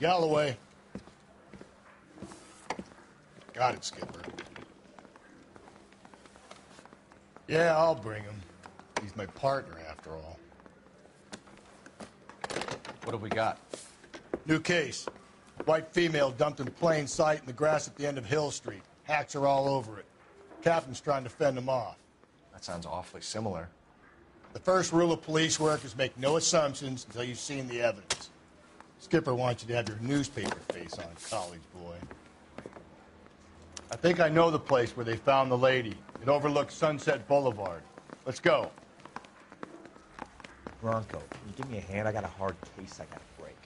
Galloway. Got it, Skipper. Yeah, I'll bring him. He's my partner, after all. What have we got? New case. White female dumped in plain sight in the grass at the end of Hill Street. Hacks are all over it. Captain's trying to fend them off. That sounds awfully similar. The first rule of police work is make no assumptions until you've seen the evidence. Skipper wants you to have your newspaper face on, college boy. I think I know the place where they found the lady. It overlooks Sunset Boulevard. Let's go. Bronco, can you give me a hand? I got a hard case I gotta break.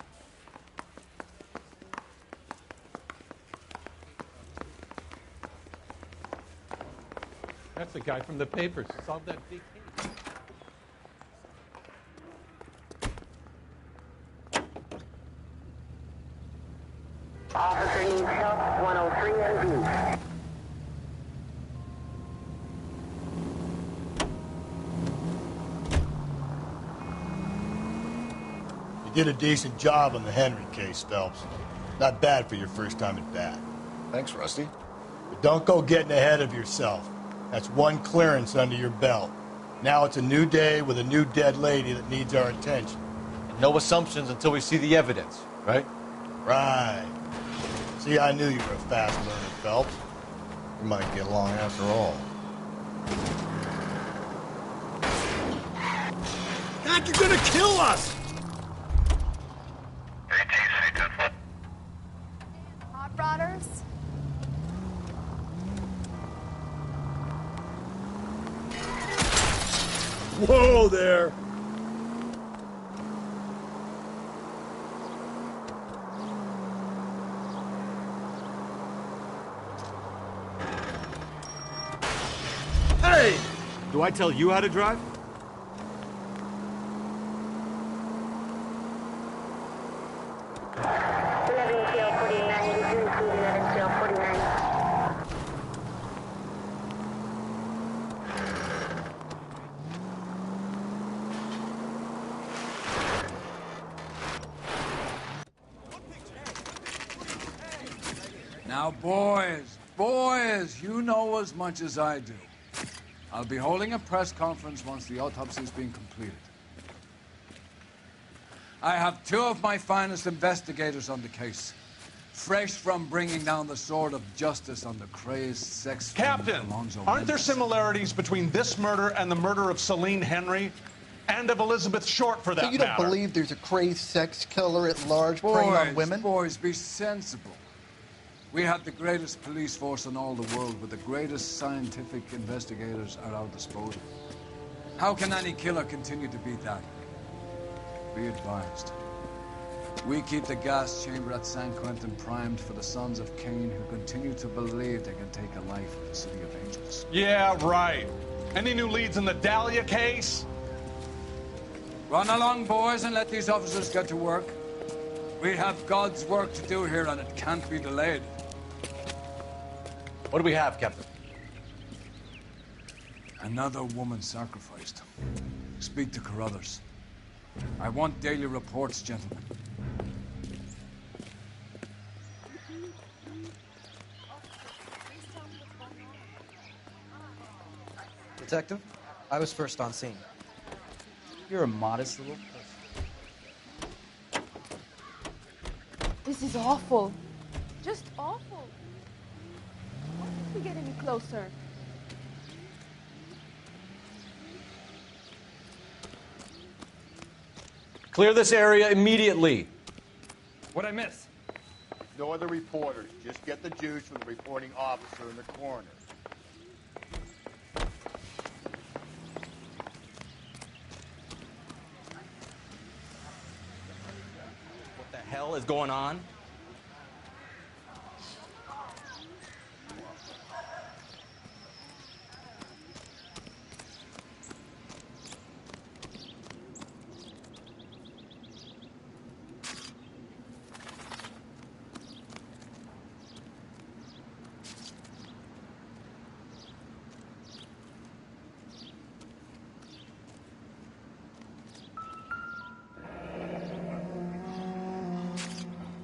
That's the guy from the papers. Solved that big case. Officer needs help, 103 NV. You did a decent job on the Henry case, Phelps. Not bad for your first time at bat. Thanks, Rusty. But don't go getting ahead of yourself. That's one clearance under your belt. Now it's a new day with a new dead lady that needs our attention. And no assumptions until we see the evidence, right? Right. See, I knew you were a fast learner, Phelps. We might get along after all. God, you're gonna kill us! Hot rodders? Whoa there! Hey! Do I tell you how to drive? Now, boys, you know as much as I do. I'll be holding a press conference once the autopsy's been completed. I have two of my finest investigators on the case, fresh from bringing down the sword of justice on the crazed sex Captain, aren't there similarities between this murder and the murder of Celine Henry and of Elizabeth Short, for that matter? So you don't believe there's a crazed sex killer at large preying on women? Boys, be sensible. We have the greatest police force in all the world with the greatest scientific investigators at our disposal. How can any killer continue to beat that? Be advised. We keep the gas chamber at San Quentin primed for the sons of Cain who continue to believe they can take a life in the City of Angels. Yeah, right. Any new leads in the Dahlia case? Run along, boys, and let these officers get to work. We have God's work to do here, and it can't be delayed. What do we have, Captain? Another woman sacrificed. Speak to Carruthers. I want daily reports, gentlemen. Detective, I was first on scene. You're a modest little person. This is awful. Just awful. Why don't we get any closer? Clear this area immediately. What'd I miss? No other reporters. Just get the juice from the reporting officer in the corner. is going on?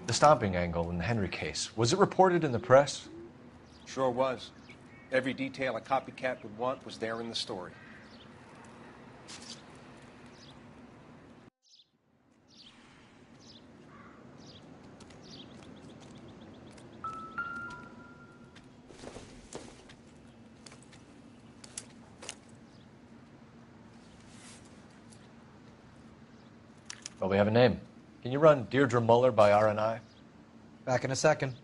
The stomping angle in the Henry case, was it reported in the press? Sure was. Every detail a copycat would want was there in the story. Well, we have a name. Can you run Deirdre Muller by RNI? Back in a second.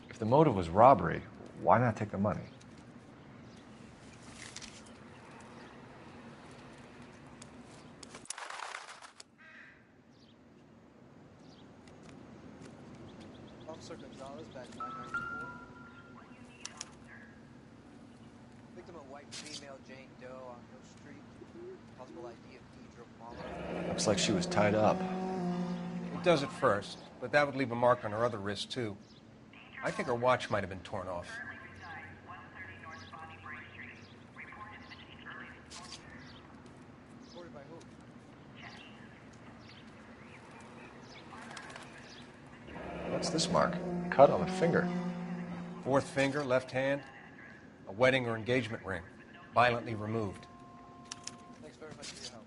If the motive was robbery, why not take the money? Officer Gonzalez, badge 994. Victim a white female, Jane Doe on Hill Street. Possible ID of Deirdre Muller. Looks like she was tied up. It does at first, but that would leave a mark on her other wrist, too. I think her watch might have been torn off. Reported by who? What's this mark? Cut on the finger. Fourth finger, left hand, a wedding or engagement ring, violently removed. Thanks very much for your help.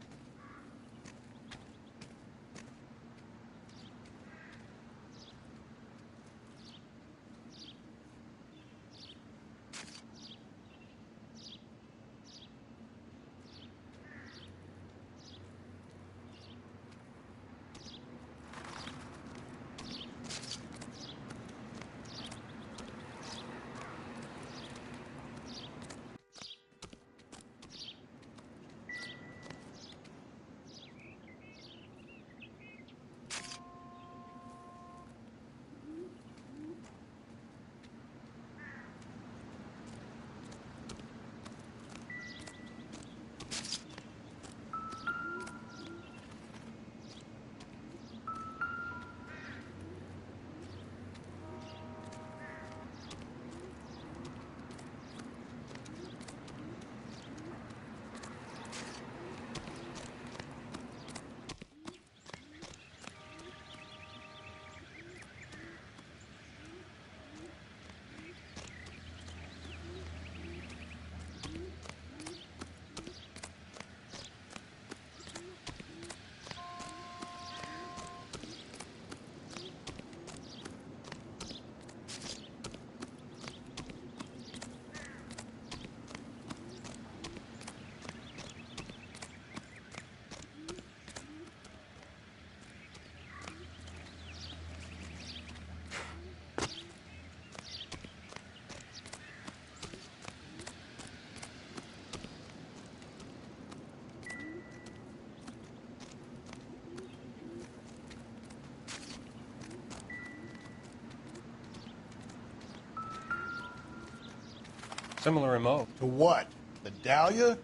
Similar MO. To what? The Dahlia?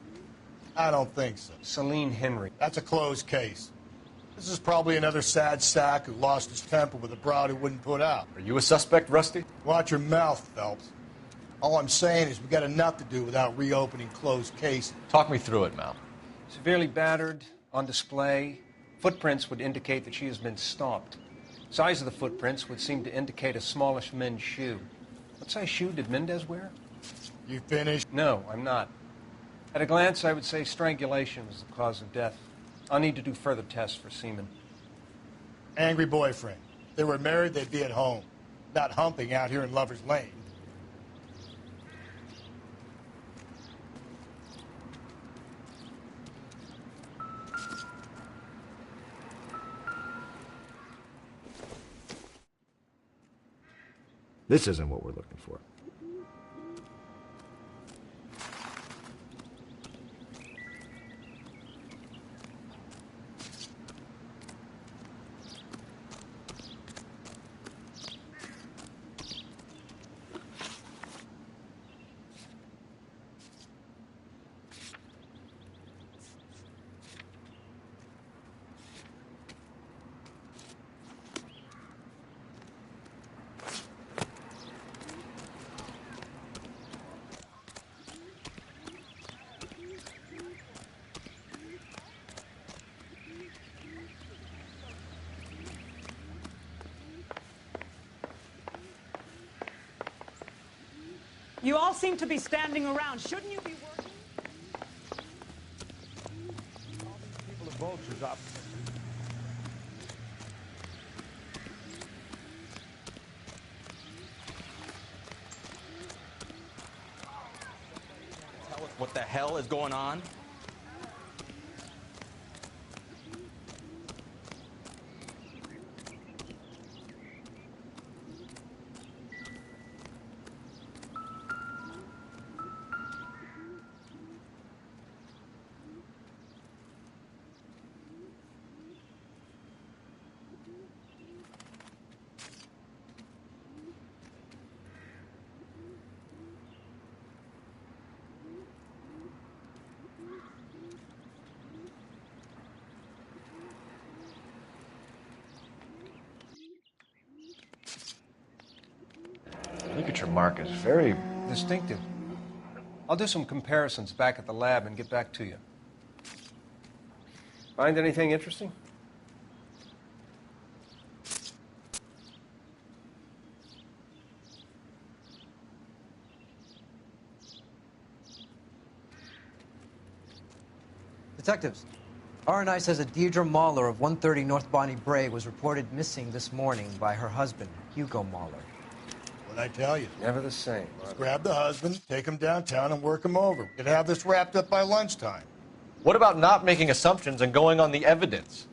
I don't think so. Celine Henry. That's a closed case. This is probably another sad sack who lost his temper with a broad who wouldn't put out. Are you a suspect, Rusty? Watch your mouth, Phelps. All I'm saying is we got enough to do without reopening closed cases. Talk me through it, Mal. Severely battered, on display. Footprints would indicate that she has been stomped. Size of the footprints would seem to indicate a smallish men's shoe. What size shoe did Mendez wear? You finished? No, I'm not. At a glance, I would say strangulation was the cause of death. I'll need to do further tests for semen. Angry boyfriend. If they were married, they'd be at home, not humping out here in Lover's Lane. This isn't what we're looking for. You all seem to be standing around. Shouldn't you be working? All these people are vultures, officer. Tell us what the hell is going on? Look at your markers. Very Distinctive. I'll do some comparisons back at the lab and get back to you. Find anything interesting? Detectives, R&I says a Deirdre Mahler of 130 North Bonnie Bray was reported missing this morning by her husband, Hugo Mahler. What'd I tell you? Never the same. Just grab the husband, take him downtown, and work him over. We could have this wrapped up by lunchtime. What about not making assumptions and going on the evidence?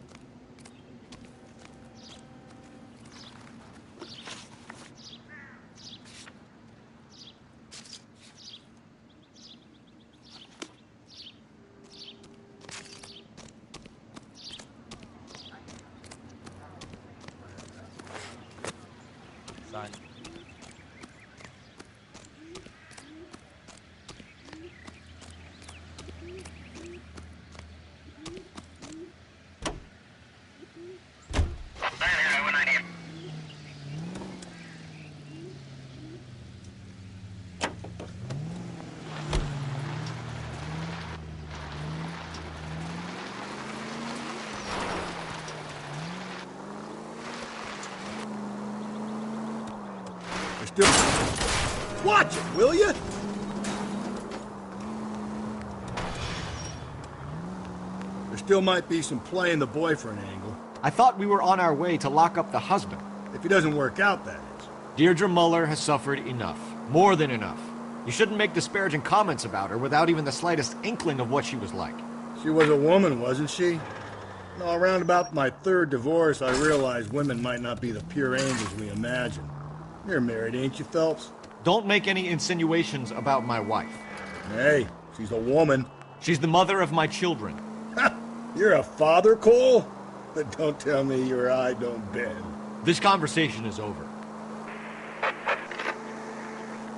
Sign. Watch it, will you? There still might be some playing the boyfriend angle. I thought we were on our way to lock up the husband. If he doesn't work out, that is. Deirdre Muller has suffered enough. More than enough. You shouldn't make disparaging comments about her without even the slightest inkling of what she was like. She was a woman, wasn't she? No, around about my third divorce, I realized women might not be the pure angels we imagine. You're married, ain't you, Phelps? Don't make any insinuations about my wife. Hey, she's a woman. She's the mother of my children. You're a father, Cole? But don't tell me your eye don't bend. This conversation is over.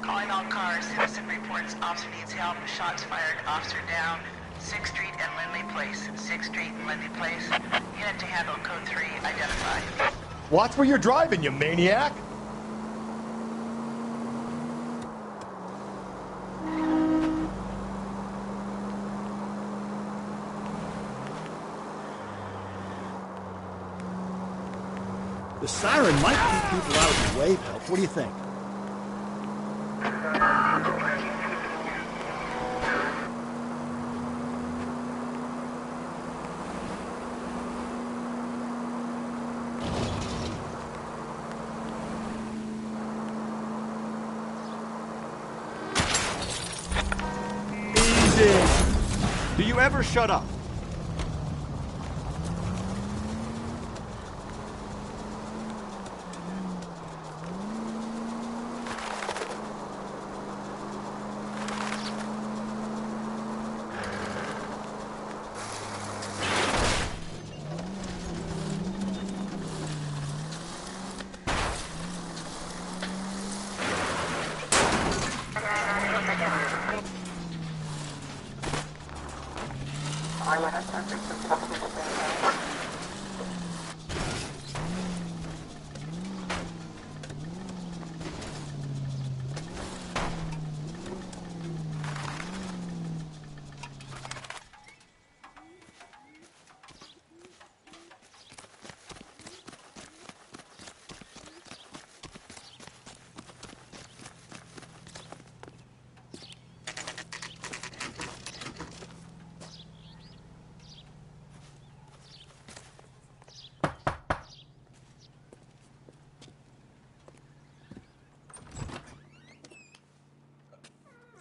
Calling all cars. Citizen reports officer needs help. Shots fired. Officer down. 6th Street and Lindley Place. 6th Street and Lindley Place. Unit to handle code 3. Identify. Watch where you're driving, you maniac! The siren might keep people out of the way, Phelps. What do you think? Do you ever shut up?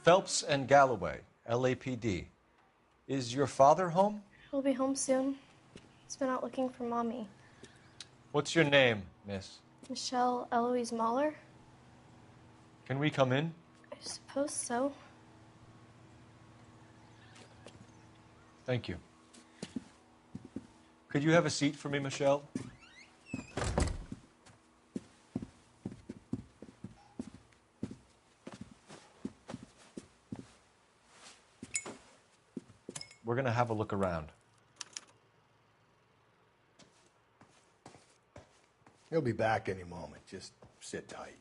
Phelps and Galloway, LAPD. Is your father home? He'll be home soon. He's been out looking for Mommy. What's your name, miss? Michelle Eloise Mahler? Can we come in? I suppose so. Thank you. Could you have a seat for me, Michelle? We're going to have a look around. He'll be back any moment. Just sit tight.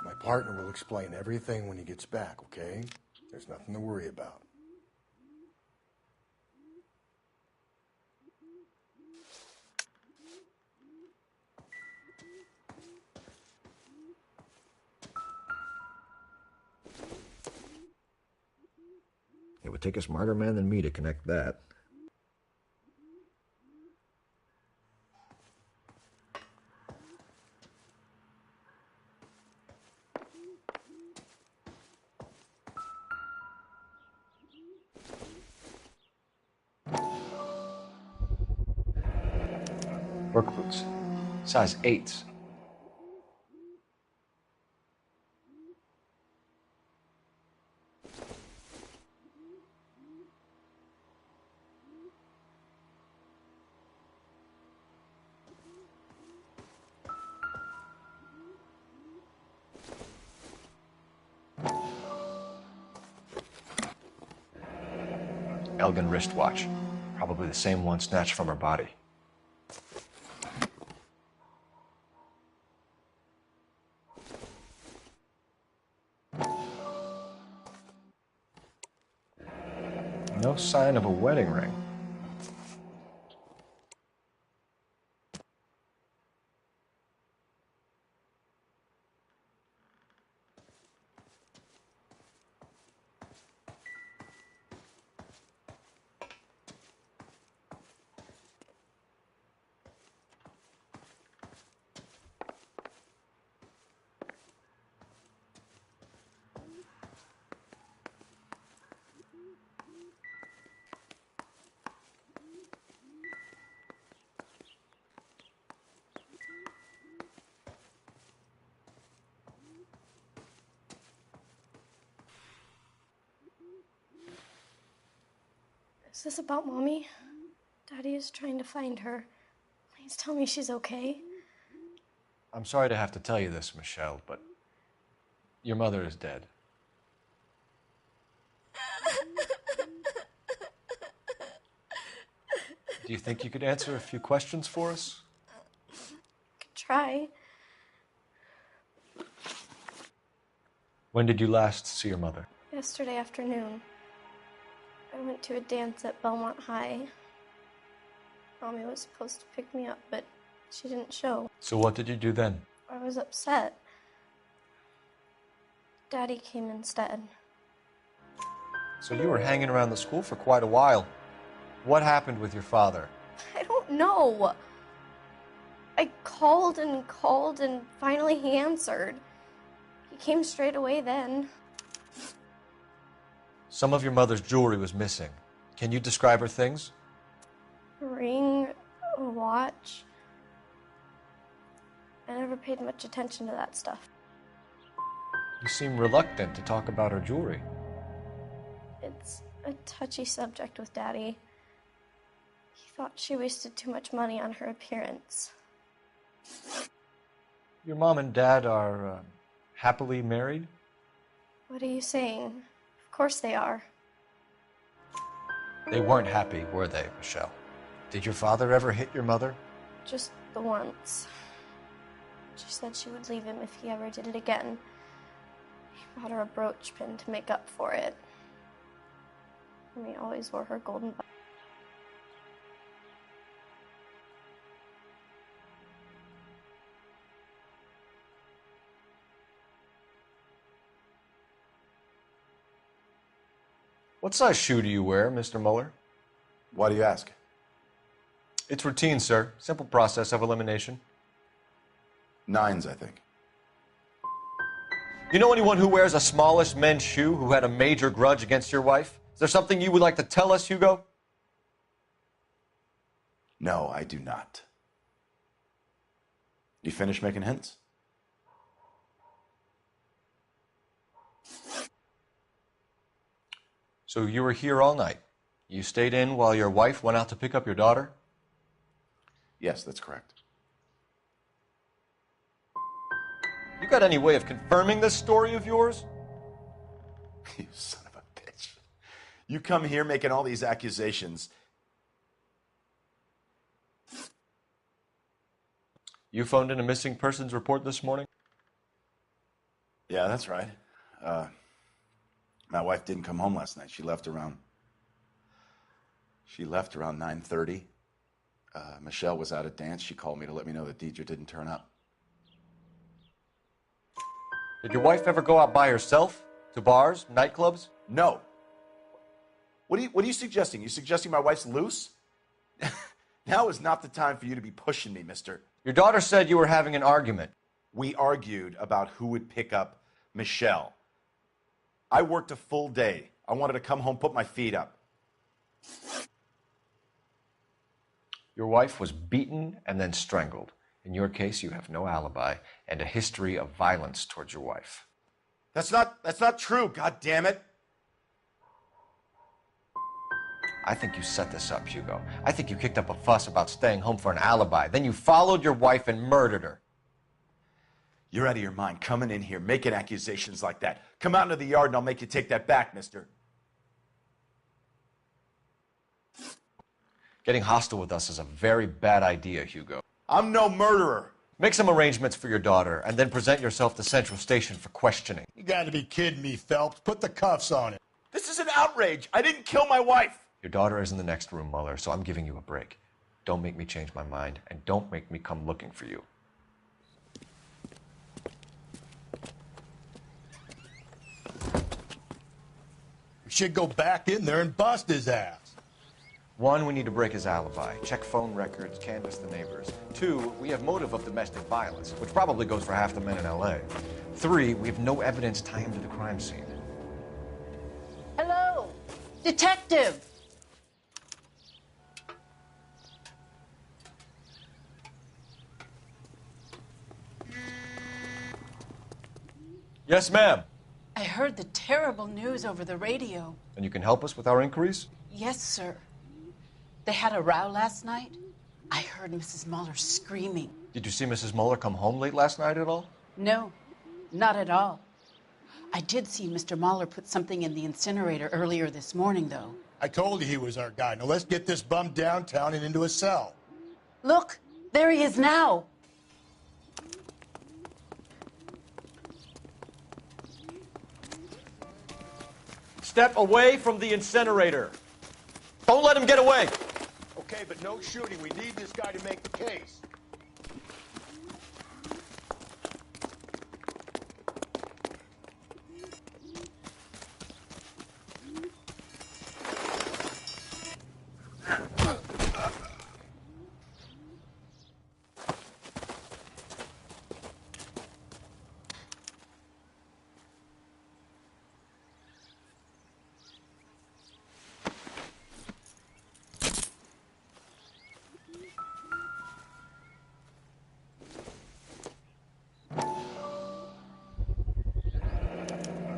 My partner will explain everything when he gets back, okay? There's nothing to worry about. It would take a smarter man than me to connect that. Work boots. Size 8s. Elgin wristwatch. Probably the same one snatched from her body. No sign of a wedding ring. Is this about Mommy? Daddy is trying to find her. Please tell me she's okay. I'm sorry to have to tell you this, Michelle, but your mother is dead. Do you think you could answer a few questions for us? Could try. When did you last see your mother? Yesterday afternoon. I went to a dance at Belmont High. Mommy was supposed to pick me up, but she didn't show. So what did you do then? I was upset. Daddy came instead. So you were hanging around the school for quite a while. What happened with your father? I don't know. I called and finally he answered. He came straight away then. Some of your mother's jewelry was missing. Can you describe her things? A ring, a watch. I never paid much attention to that stuff. You seem reluctant to talk about her jewelry. It's a touchy subject with Daddy. He thought she wasted too much money on her appearance. Your mom and dad are happily married? What are you saying? Of course they are. They weren't happy, were they, Michelle? Did your father ever hit your mother? Just the once. She said she would leave him if he ever did it again. He bought her a brooch pin to make up for it. And he always wore her golden button. What size shoe do you wear, Mr. Mueller? Why do you ask? It's routine, sir. Simple process of elimination. Noines, I think. You know anyone who wears a smallish men's shoe who had a major grudge against your wife? Is there something you would like to tell us, Hugo? No, I do not. You finished making hints? So you were here all night. You stayed in while your wife went out to pick up your daughter? Yes, that's correct. You got any way of confirming this story of yours? You son of a bitch. You come here making all these accusations. You phoned in a missing persons report this morning? Yeah, that's right. My wife didn't come home last night. She left around 9:30. Michelle was out at dance. She called me to let me know that Deidre didn't turn up. Did your wife ever go out by herself? To bars, nightclubs? No. What are you suggesting? You suggesting my wife's loose? Now is not the time for you to be pushing me, mister. Your daughter said you were having an argument. We argued about who would pick up Michelle. I worked a full day. I wanted to come home, put my feet up. Your wife was beaten and then strangled. In your case, you have no alibi and a history of violence towards your wife. That's not true, God damn it. I think you set this up, Hugo. I think you kicked up a fuss about staying home for an alibi. Then you followed your wife and murdered her. You're out of your mind coming in here, making accusations like that. Come out into the yard and I'll make you take that back, mister. Getting hostile with us is a very bad idea, Hugo. I'm no murderer. Make some arrangements for your daughter and then present yourself to Central Station for questioning. You gotta be kidding me, Phelps. Put the cuffs on it. This is an outrage. I didn't kill my wife. Your daughter is in the next room, Mueller, so I'm giving you a break. Don't make me change my mind, and don't make me come looking for you. We should go back in there and bust his ass. 1, we need to break his alibi. Check phone records, canvass the neighbors. 2, we have motive of domestic violence, which probably goes for half the men in L.A. 3, we have no evidence tying him to the crime scene. Hello, detective. Yes, ma'am. I heard the terrible news over the radio. And you can help us with our inquiries? Yes, sir. They had a row last night. I heard Mrs. Mueller screaming. Did you see Mrs. Mueller come home late last night at all? No, not at all. I did see Mr. Mueller put something in the incinerator earlier this morning, though. I told you he was our guy. Now let's get this bum downtown and into a cell. Look, there he is now. Step away from the incinerator. Don't let him get away. Okay, but no shooting. We need this guy to make the case.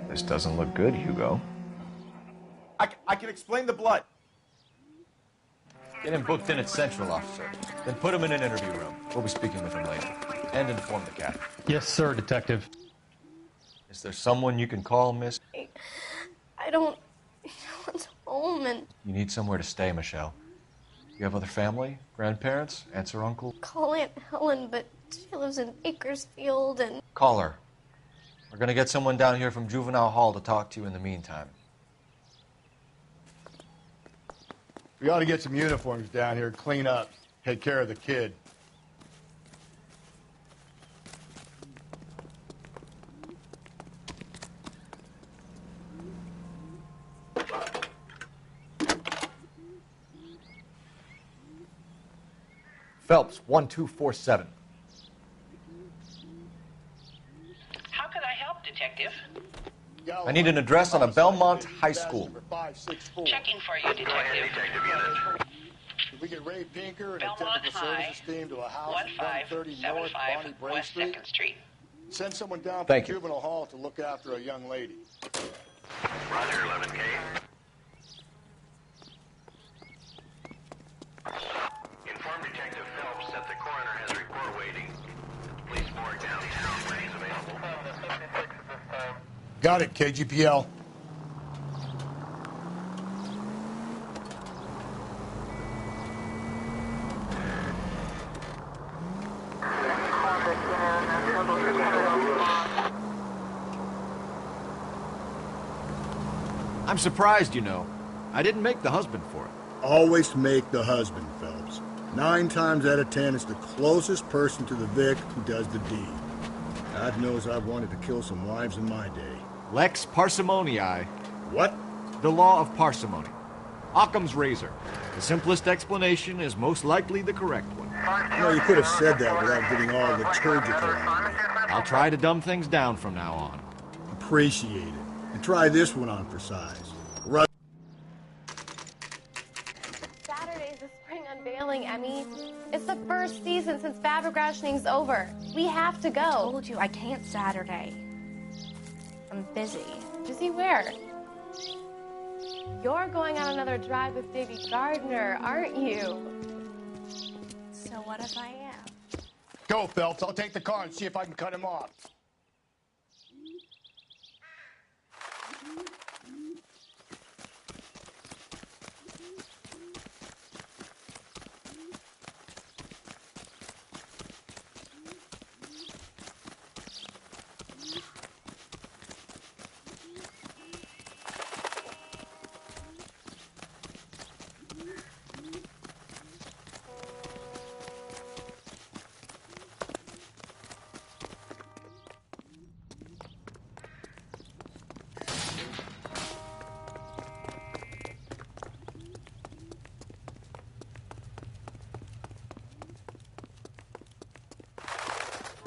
This doesn't look good, Hugo. I can explain the blood. Get him booked in at Central, officer. Then put him in an interview room. We'll be speaking with him later. And inform the captain. Yes, sir, detective. Is there someone you can call, miss? I don't want home and You need somewhere to stay, Michelle. You have other family? Grandparents? Aunts or uncles? call Aunt Helen, but she lives in Bakersfield and Call her. We're going to get someone down here from Juvenile Hall to talk to you in the meantime. We ought to get some uniforms down here, clean up, take care of the kid. Phelps, 1247. How can I help, Detective? I need an address on a Belmont High School. Checking for you, Detective. Did we get Ray Pinker and Belmont a technical High, services team to a house at 130 North 1575 Bonnie Bray West Street? 2nd Street. Send someone down Thank from you. juvenile hall to look after a young lady. Roger, 11K. Inform Detective Phelps that the coroner has a report waiting. Police morgue downtown when he's available. Got it, KGPL. I'm surprised, you know. I didn't make the husband for it. Always make the husband, Phelps. 9 times out of 10, it's the closest person to the Vic who does the deed. God knows I've wanted to kill some wives in my day. Lex parsimoniae. What? The law of parsimony. Occam's razor. The simplest explanation is most likely the correct one. You know, you could have said that without getting all liturgical on me. I'll try to dumb things down from now on. Appreciate it. And try this one on for size. Right. Saturday's the spring unveiling, Emmy. It's the first season since fabric rationing's over. We have to go. I told you I can't Saturday. I'm busy. Busy where? You're going on another drive with Davy Gardner, aren't you? So what if I am? Go, Phelps. I'll take the car and see if I can cut him off.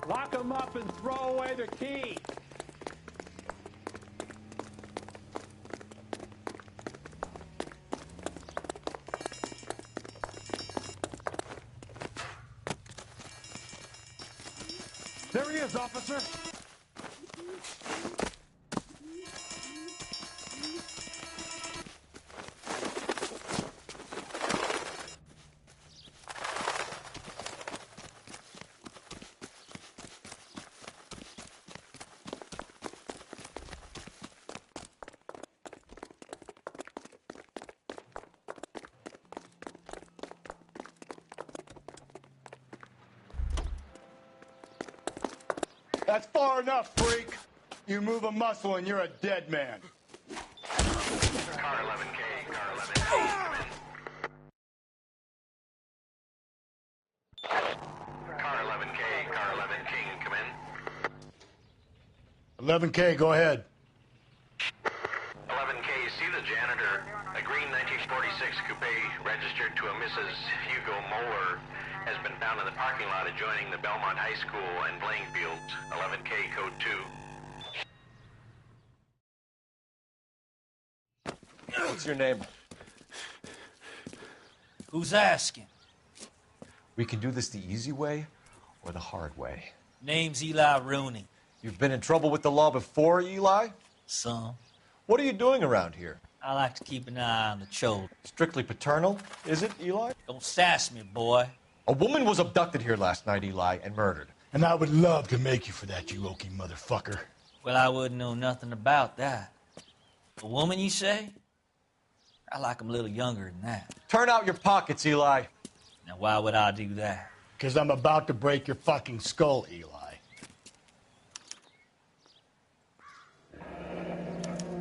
Lock them up and throw away the key. There he is, officer. That's far enough, freak. You move a muscle and you're a dead man. Car 11K, car 11K, come in. Car 11K, car 11 King, come in. 11K, go ahead. 11K, see the janitor. A green 1946 coupe registered to a Mrs. Hugo Moeller has been found in the parking lot adjoining the Belmont High School and playing fields. 11K, code 2. What's your name? Who's asking? We can do this the easy way or the hard way. Name's Eli Rooney. You've been in trouble with the law before, Eli? Some. What are you doing around here? I like to keep an eye on the children. Strictly paternal, is it, Eli? Don't sass me, boy. A woman was abducted here last night, Eli, and murdered. And I would love to make you for that, you oaky motherfucker. Well, I wouldn't know nothing about that. A woman, you say? I like 'em a little younger than that. Turn out your pockets, Eli. Now, why would I do that? Because I'm about to break your fucking skull, Eli.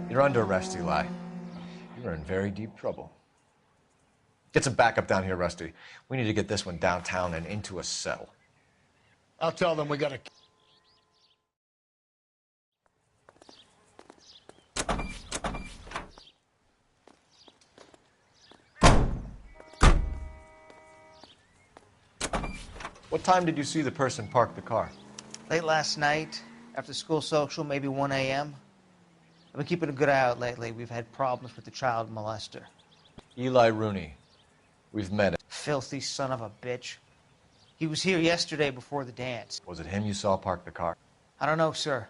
You're under arrest, Eli. You're in very deep trouble. Get some backup down here, Rusty. We need to get this one downtown and into a cell. I'll tell them we got a... What time did you see the person park the car? Late last night, after school social, maybe 1 a.m. I've been keeping a good eye out lately. We've had problems with the child molester. Eli Rooney. We've met him. Filthy son of a bitch. He was here yesterday before the dance. Was it him you saw park the car? I don't know, sir.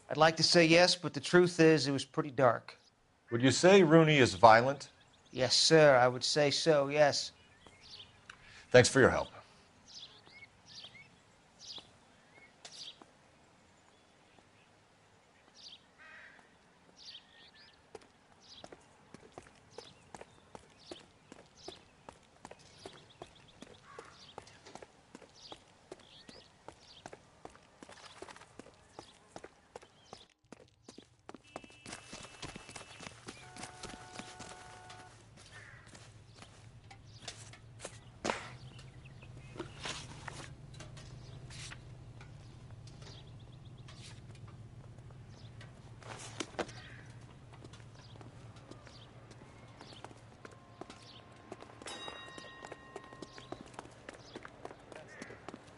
I'd like to say yes, but the truth is it was pretty dark. Would you say Rooney is violent? Yes, sir. I would say so, yes. Thanks for your help.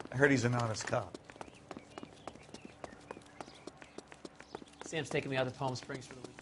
I heard he's an honest cop. Sam's taking me out to Palm Springs for the weekend.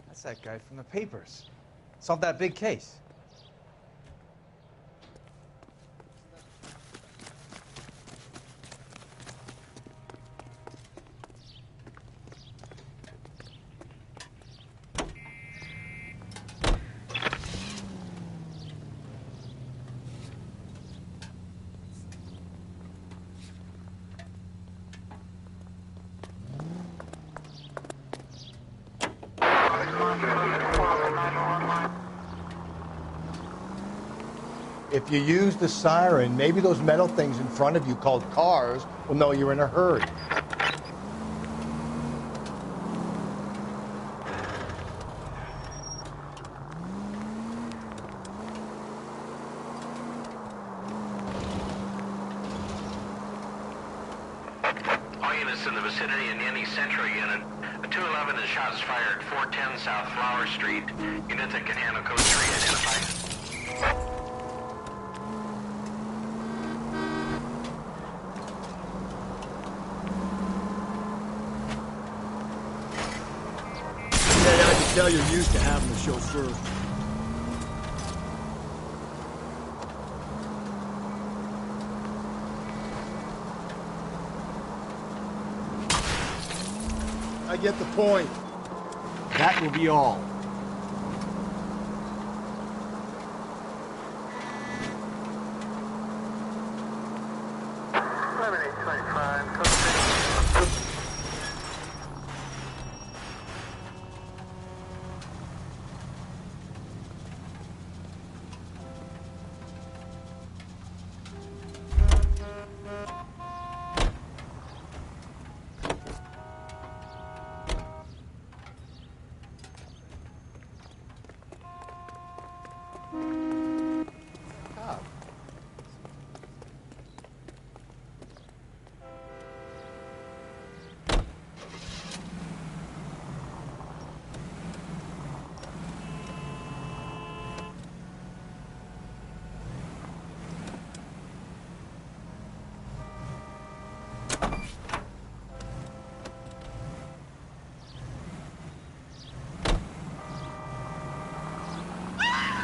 That's that guy from the papers. Solved that big case. If you use the siren, maybe those metal things in front of you called cars will know you're in a hurry. All units in the vicinity in any central unit. A 211 is shots fired, 410 South Flower Street. Unit that can handle code 3 identified. Tell you're used to having a chauffeur. I get the point. That will be all.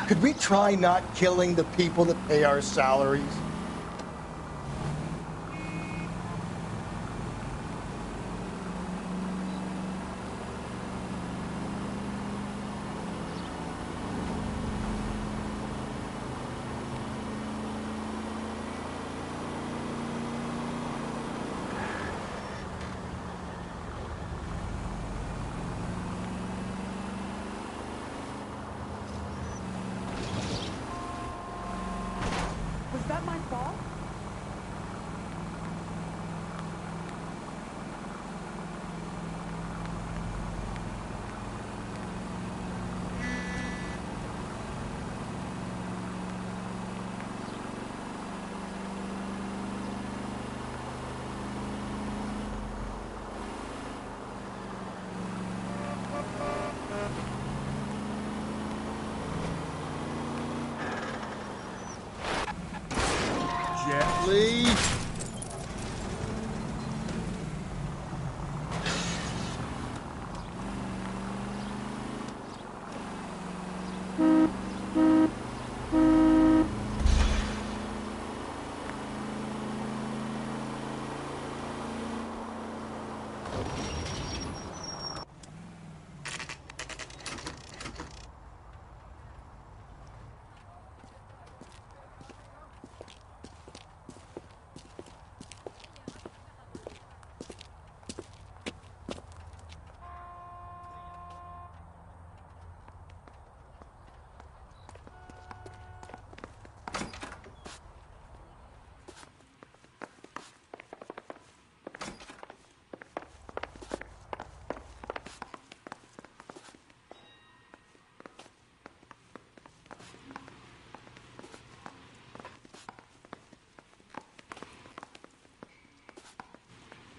Could we try not killing the people that pay our salaries? Was that my fault? Gently.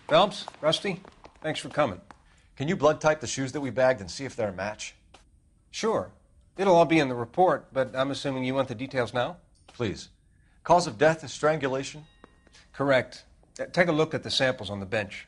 Phelps, Rusty, thanks for coming. Can you blood type the shoes that we bagged and see if they're a match? Sure. It'll all be in the report, but I'm assuming you want the details now? Please. Cause of death is strangulation? Correct. Take a look at the samples on the bench.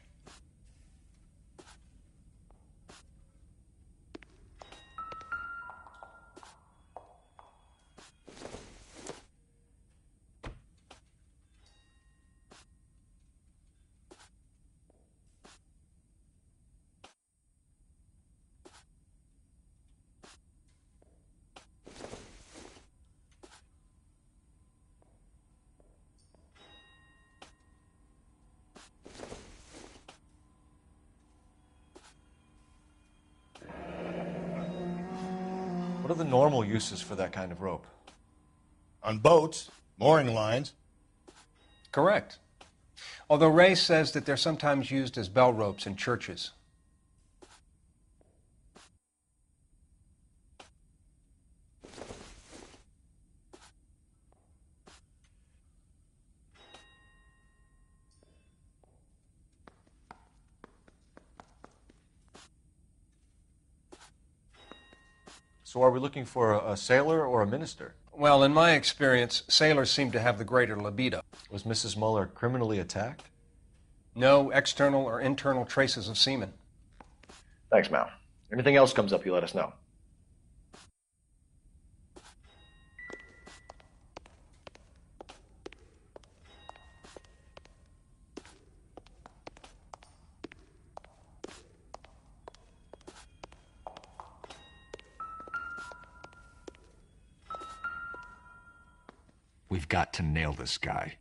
What are the normal uses for that kind of rope? On boats, mooring lines. Correct. Although Ray says that they're sometimes used as bell ropes in churches. So are we looking for a sailor or a minister? Well, in my experience, sailors seem to have the greater libido. Was Mrs. Muller criminally attacked? No external or internal traces of semen. Thanks, Mal. Anything else comes up, you let us know. We've got to nail this guy.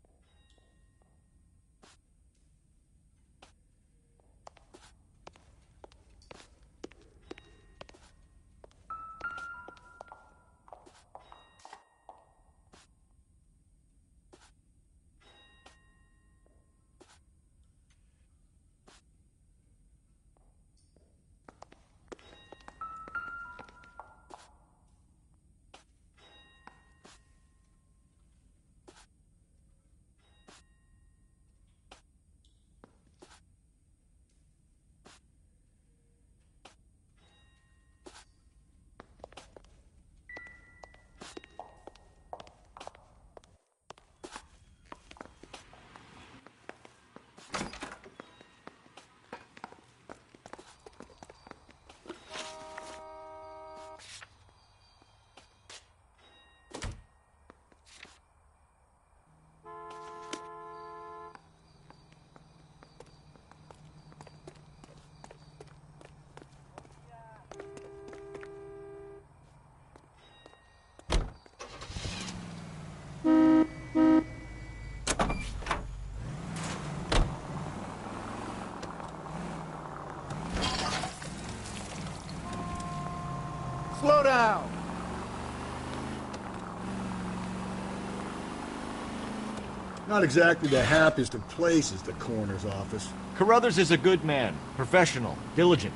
Not exactly the happiest of places, the coroner's office. Carruthers is a good man, professional, diligent.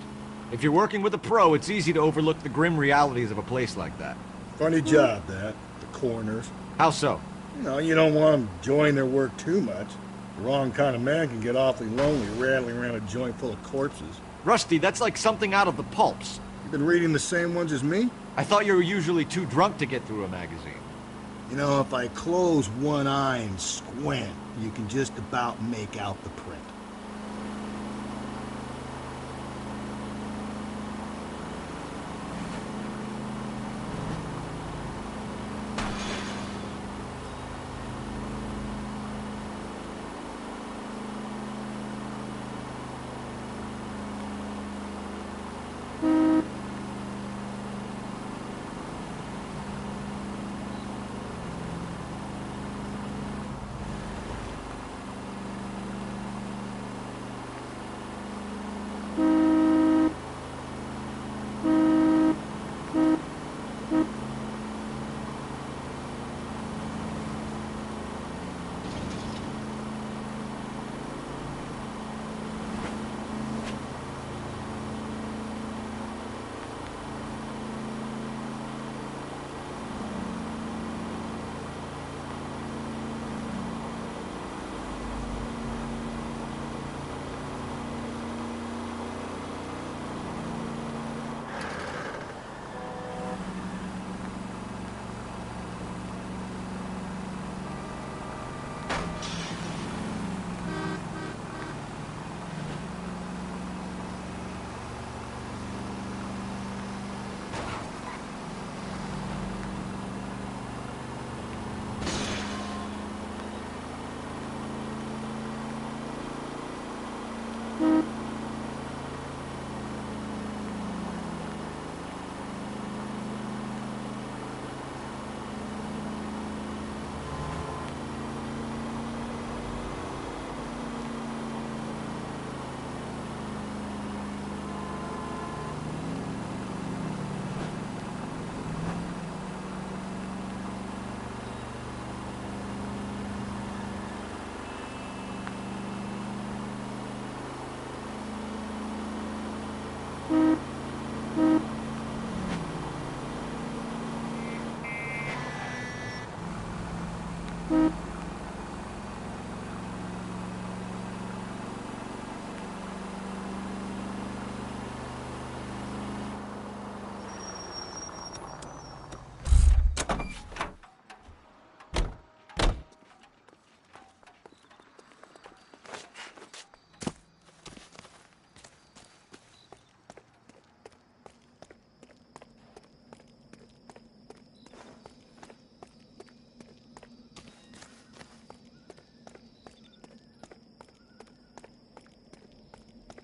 If you're working with a pro, it's easy to overlook the grim realities of a place like that. Funny job, that. The coroner's. How so? You don't want them enjoying their work too much. The wrong kind of man can get awfully lonely rattling around a joint full of corpses. Rusty, that's like something out of the pulps. You been reading the same ones as me? I thought you were usually too drunk to get through a magazine. If I close one eye and squint, you can just about make out the print.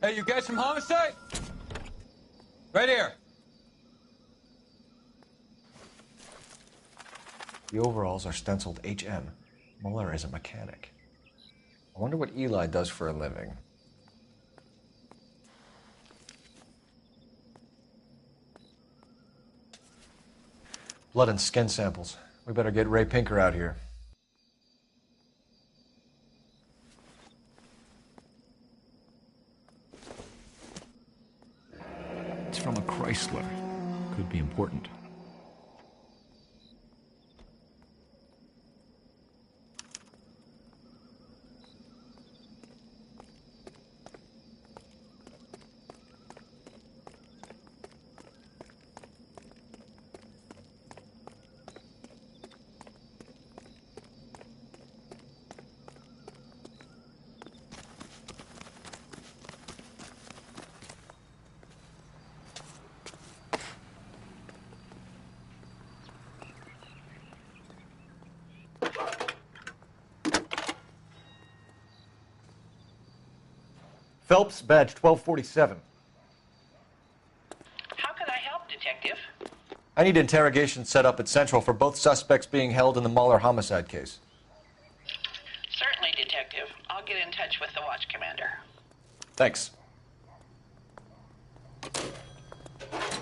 Hey, you guys from homicide? Right here. The overalls are stenciled HM. Muller is a mechanic. I wonder what Eli does for a living. Blood and skin samples. We better get Ray Pinker out here. It's from a Chrysler. Could be important. Phelps, badge 1247. How can I help, Detective? I need interrogation set up at Central for both suspects being held in the Muller homicide case. Certainly, Detective. I'll get in touch with the watch commander. Thanks.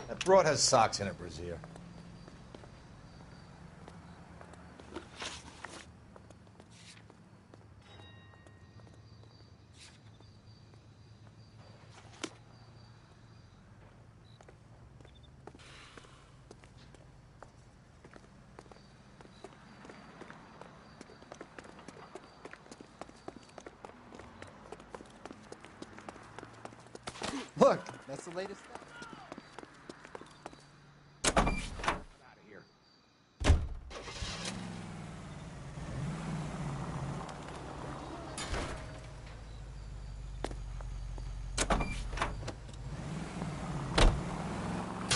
That broad has socks in it, Brazier. Look, that's the latest thing.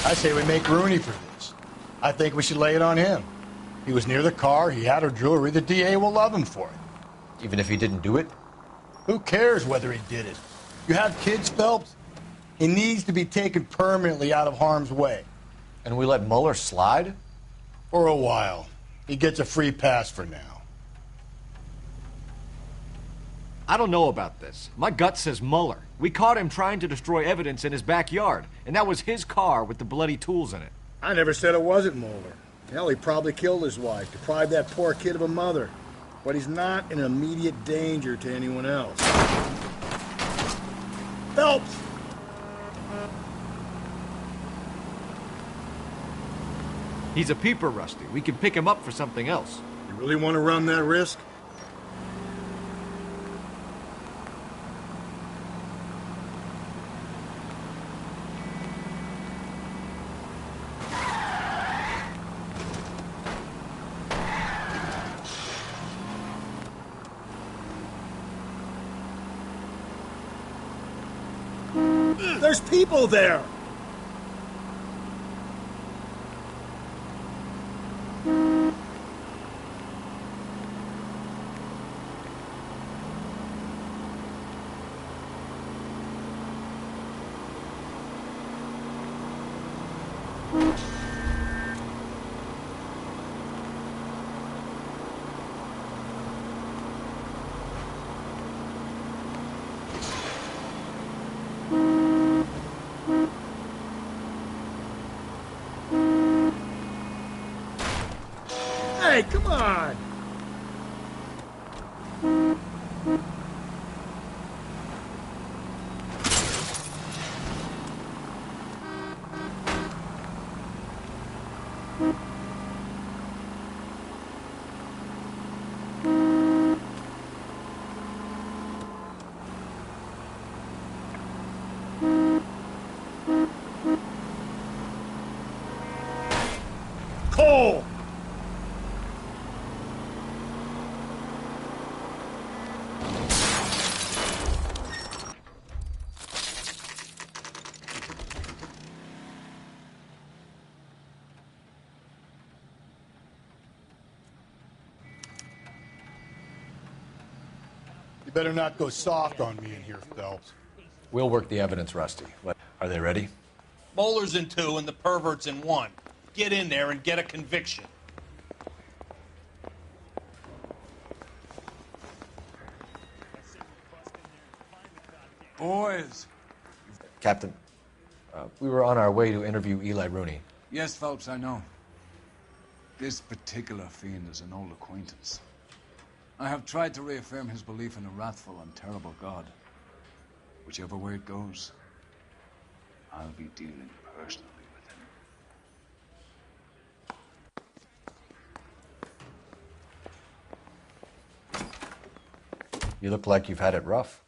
I say we make Rooney for this. I think we should lay it on him. He was near the car, he had her jewelry, the DA will love him for it. Even if he didn't do it? Who cares whether he did it? You have kids, Phelps? He needs to be taken permanently out of harm's way. And we let Mueller slide? For a while. He gets a free pass for now. I don't know about this. My gut says Mueller. We caught him trying to destroy evidence in his backyard, and that was his car with the bloody tools in it. I never said it wasn't Mueller. Hell, he probably killed his wife, deprived that poor kid of a mother. But he's not in immediate danger to anyone else. Phelps! He's a peeper, Rusty. We can pick him up for something else. You really want to run that risk? There's people there! Hey, come on! Cole! You better not go soft on me in here, Phelps. We'll work the evidence, Rusty. Are they ready? Bowler's in 2 and the pervert's in 1. Get in there and get a conviction. Boys. Captain, we were on our way to interview Eli Rooney. Yes, Phelps, I know. This particular fiend is an old acquaintance. I have tried to reaffirm his belief in a wrathful and terrible God. Whichever way it goes, I'll be dealing personally with him. You look like you've had it rough.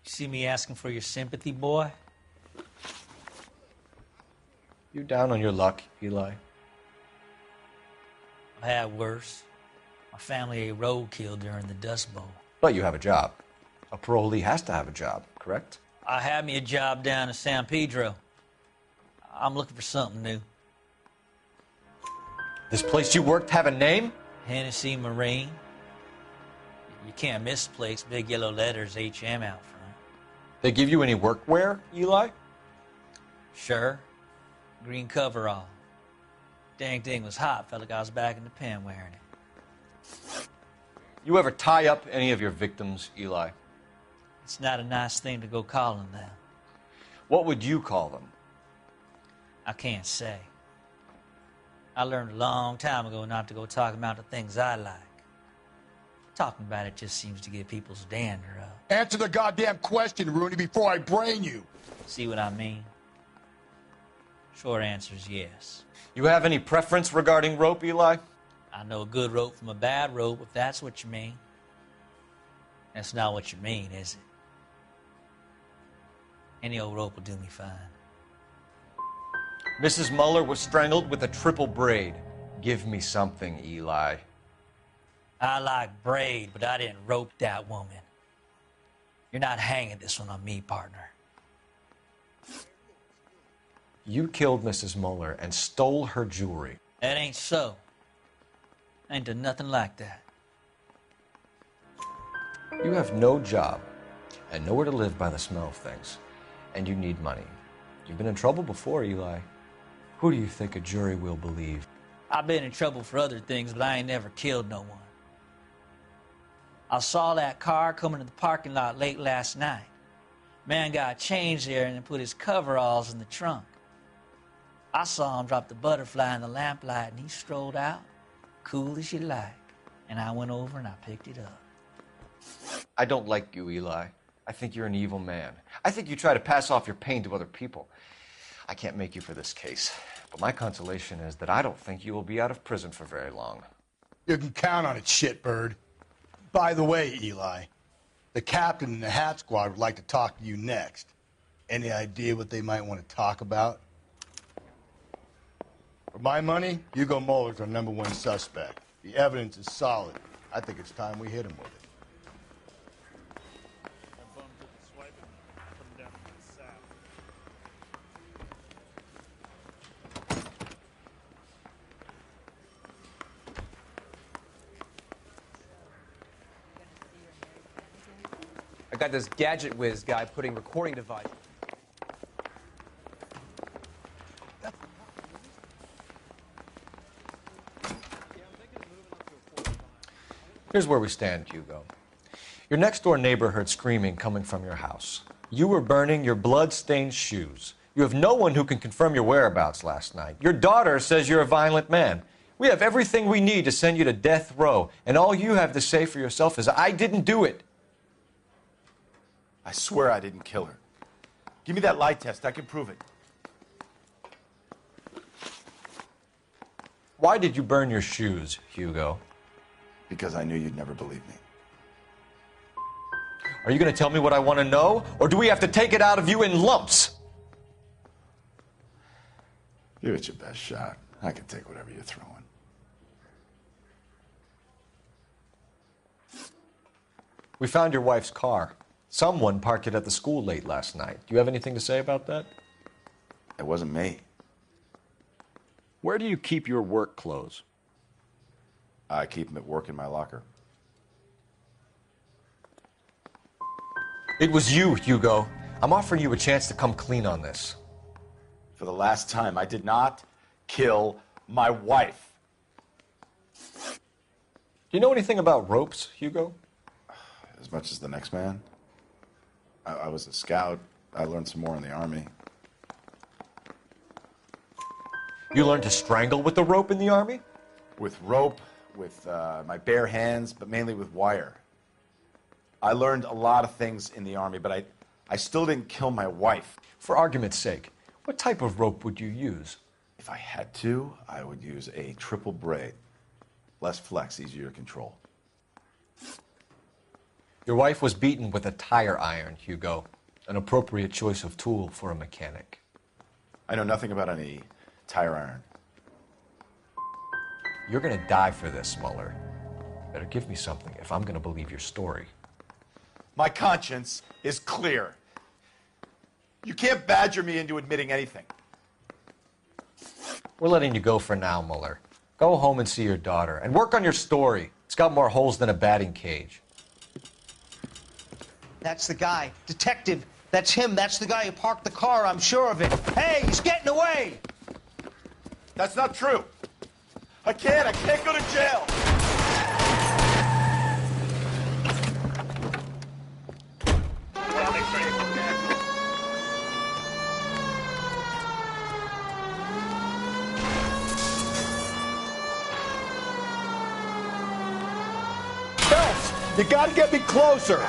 You see me asking for your sympathy, boy? You down on your luck, Eli? I've had worse. My family ate roadkill during the Dust Bowl. But you have a job. A parolee has to have a job, correct? I had me a job down in San Pedro. I'm looking for something new. This place you worked have a name? Hennessy Marine. You can't miss the place. Big yellow letters, HM out front. They give you any workwear, Eli? Sure. Green coverall. Dang thing was hot. Felt like I was back in the pen wearing it. You ever tie up any of your victims, Eli? It's not a nice thing to go calling them. What would you call them? I can't say. I learned a long time ago not to go talking about the things I like. Talking about it just seems to get people's dander up. Answer the goddamn question, Rooney, before I brain you. See what I mean? Short answer is yes. You have any preference regarding rope, Eli? I know a good rope from a bad rope, if that's what you mean. That's not what you mean, is it? Any old rope will do me fine. Mrs. Muller was strangled with a triple braid. Give me something, Eli. I like braid, but I didn't rope that woman. You're not hanging this one on me, partner. You killed Mrs. Muller and stole her jewelry. That ain't so. I ain't done nothing like that. You have no job and nowhere to live by the smell of things. And you need money. You've been in trouble before, Eli. Who do you think a jury will believe? I've been in trouble for other things, but I ain't never killed no one. I saw that car coming to the parking lot late last night. Man got changed there and then put his coveralls in the trunk. I saw him drop the butterfly in the lamplight and he strolled out, cool as you like. And I went over and I picked it up. I don't like you, Eli. I think you're an evil man. I think you try to pass off your pain to other people. I can't make you for this case, but my consolation is that I don't think you will be out of prison for very long. You can count on it, shitbird. By the way, Eli, the captain and the hat squad would like to talk to you next. Any idea what they might want to talk about? For my money, Hugo Muller's our #1 suspect. The evidence is solid. I think it's time we hit him with it. I got this gadget whiz guy putting recording device. Here's where we stand, Hugo. Your next-door neighbor heard screaming coming from your house. You were burning your blood-stained shoes. You have no one who can confirm your whereabouts last night. Your daughter says you're a violent man. We have everything we need to send you to death row, and all you have to say for yourself is, I didn't do it. I swear I didn't kill her. Give me that lie test. I can prove it. Why did you burn your shoes, Hugo? Because I knew you'd never believe me. Are you going to tell me what I want to know, or do we have to take it out of you in lumps? Give it your best shot. I can take whatever you're throwing. We found your wife's car. Someone parked it at the school late last night. Do you have anything to say about that? It wasn't me. Where do you keep your work clothes? I keep them at work in my locker. It was you, Hugo. I'm offering you a chance to come clean on this. For the last time, I did not kill my wife. Do you know anything about ropes, Hugo? As much as the next man. I was a scout. I learned some more in the Army. You learned to strangle with the rope in the Army? With rope, with my bare hands, but mainly with wire. I learned a lot of things in the Army, but I still didn't kill my wife. For argument's sake, what type of rope would you use? If I had to, I would use a triple braid. Less flex, easier to control. Your wife was beaten with a tire iron, Hugo. An appropriate choice of tool for a mechanic. I know nothing about any tire iron. You're gonna die for this, Muller. Better give me something if I'm gonna believe your story. My conscience is clear. You can't badger me into admitting anything. We're letting you go for now, Muller. Go home and see your daughter, and work on your story. It's got more holes than a batting cage. That's the guy. Detective, that's him. That's the guy who parked the car, I'm sure of it. Hey, he's getting away! That's not true. I can't go to jail. Phelps, you gotta get me closer.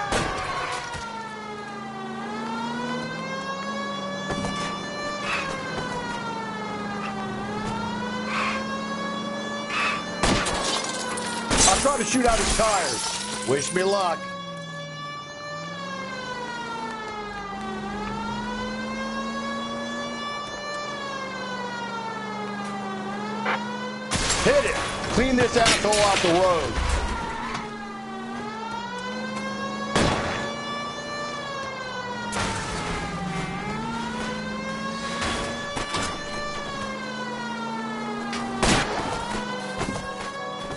I'll try to shoot out his tires. Wish me luck. Hit it. Clean this asshole off the road.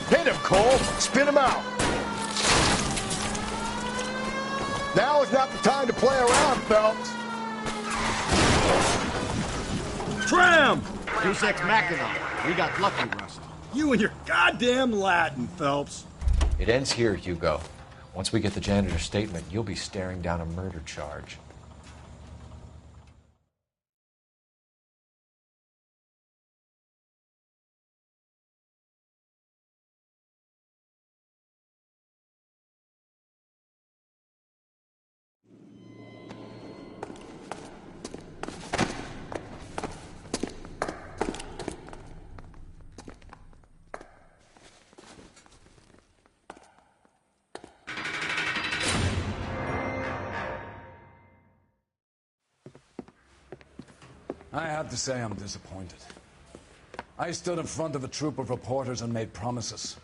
Hit him, Cole. Spin him out. Now is not the time to play around, Phelps. Tram! Deus ex machina. We got lucky, Rust. You and your goddamn Latin, Phelps. It ends here, Hugo. Once we get the janitor's statement, you'll be staring down a murder charge. I have to say I'm disappointed. I stood in front of a troop of reporters and made promises.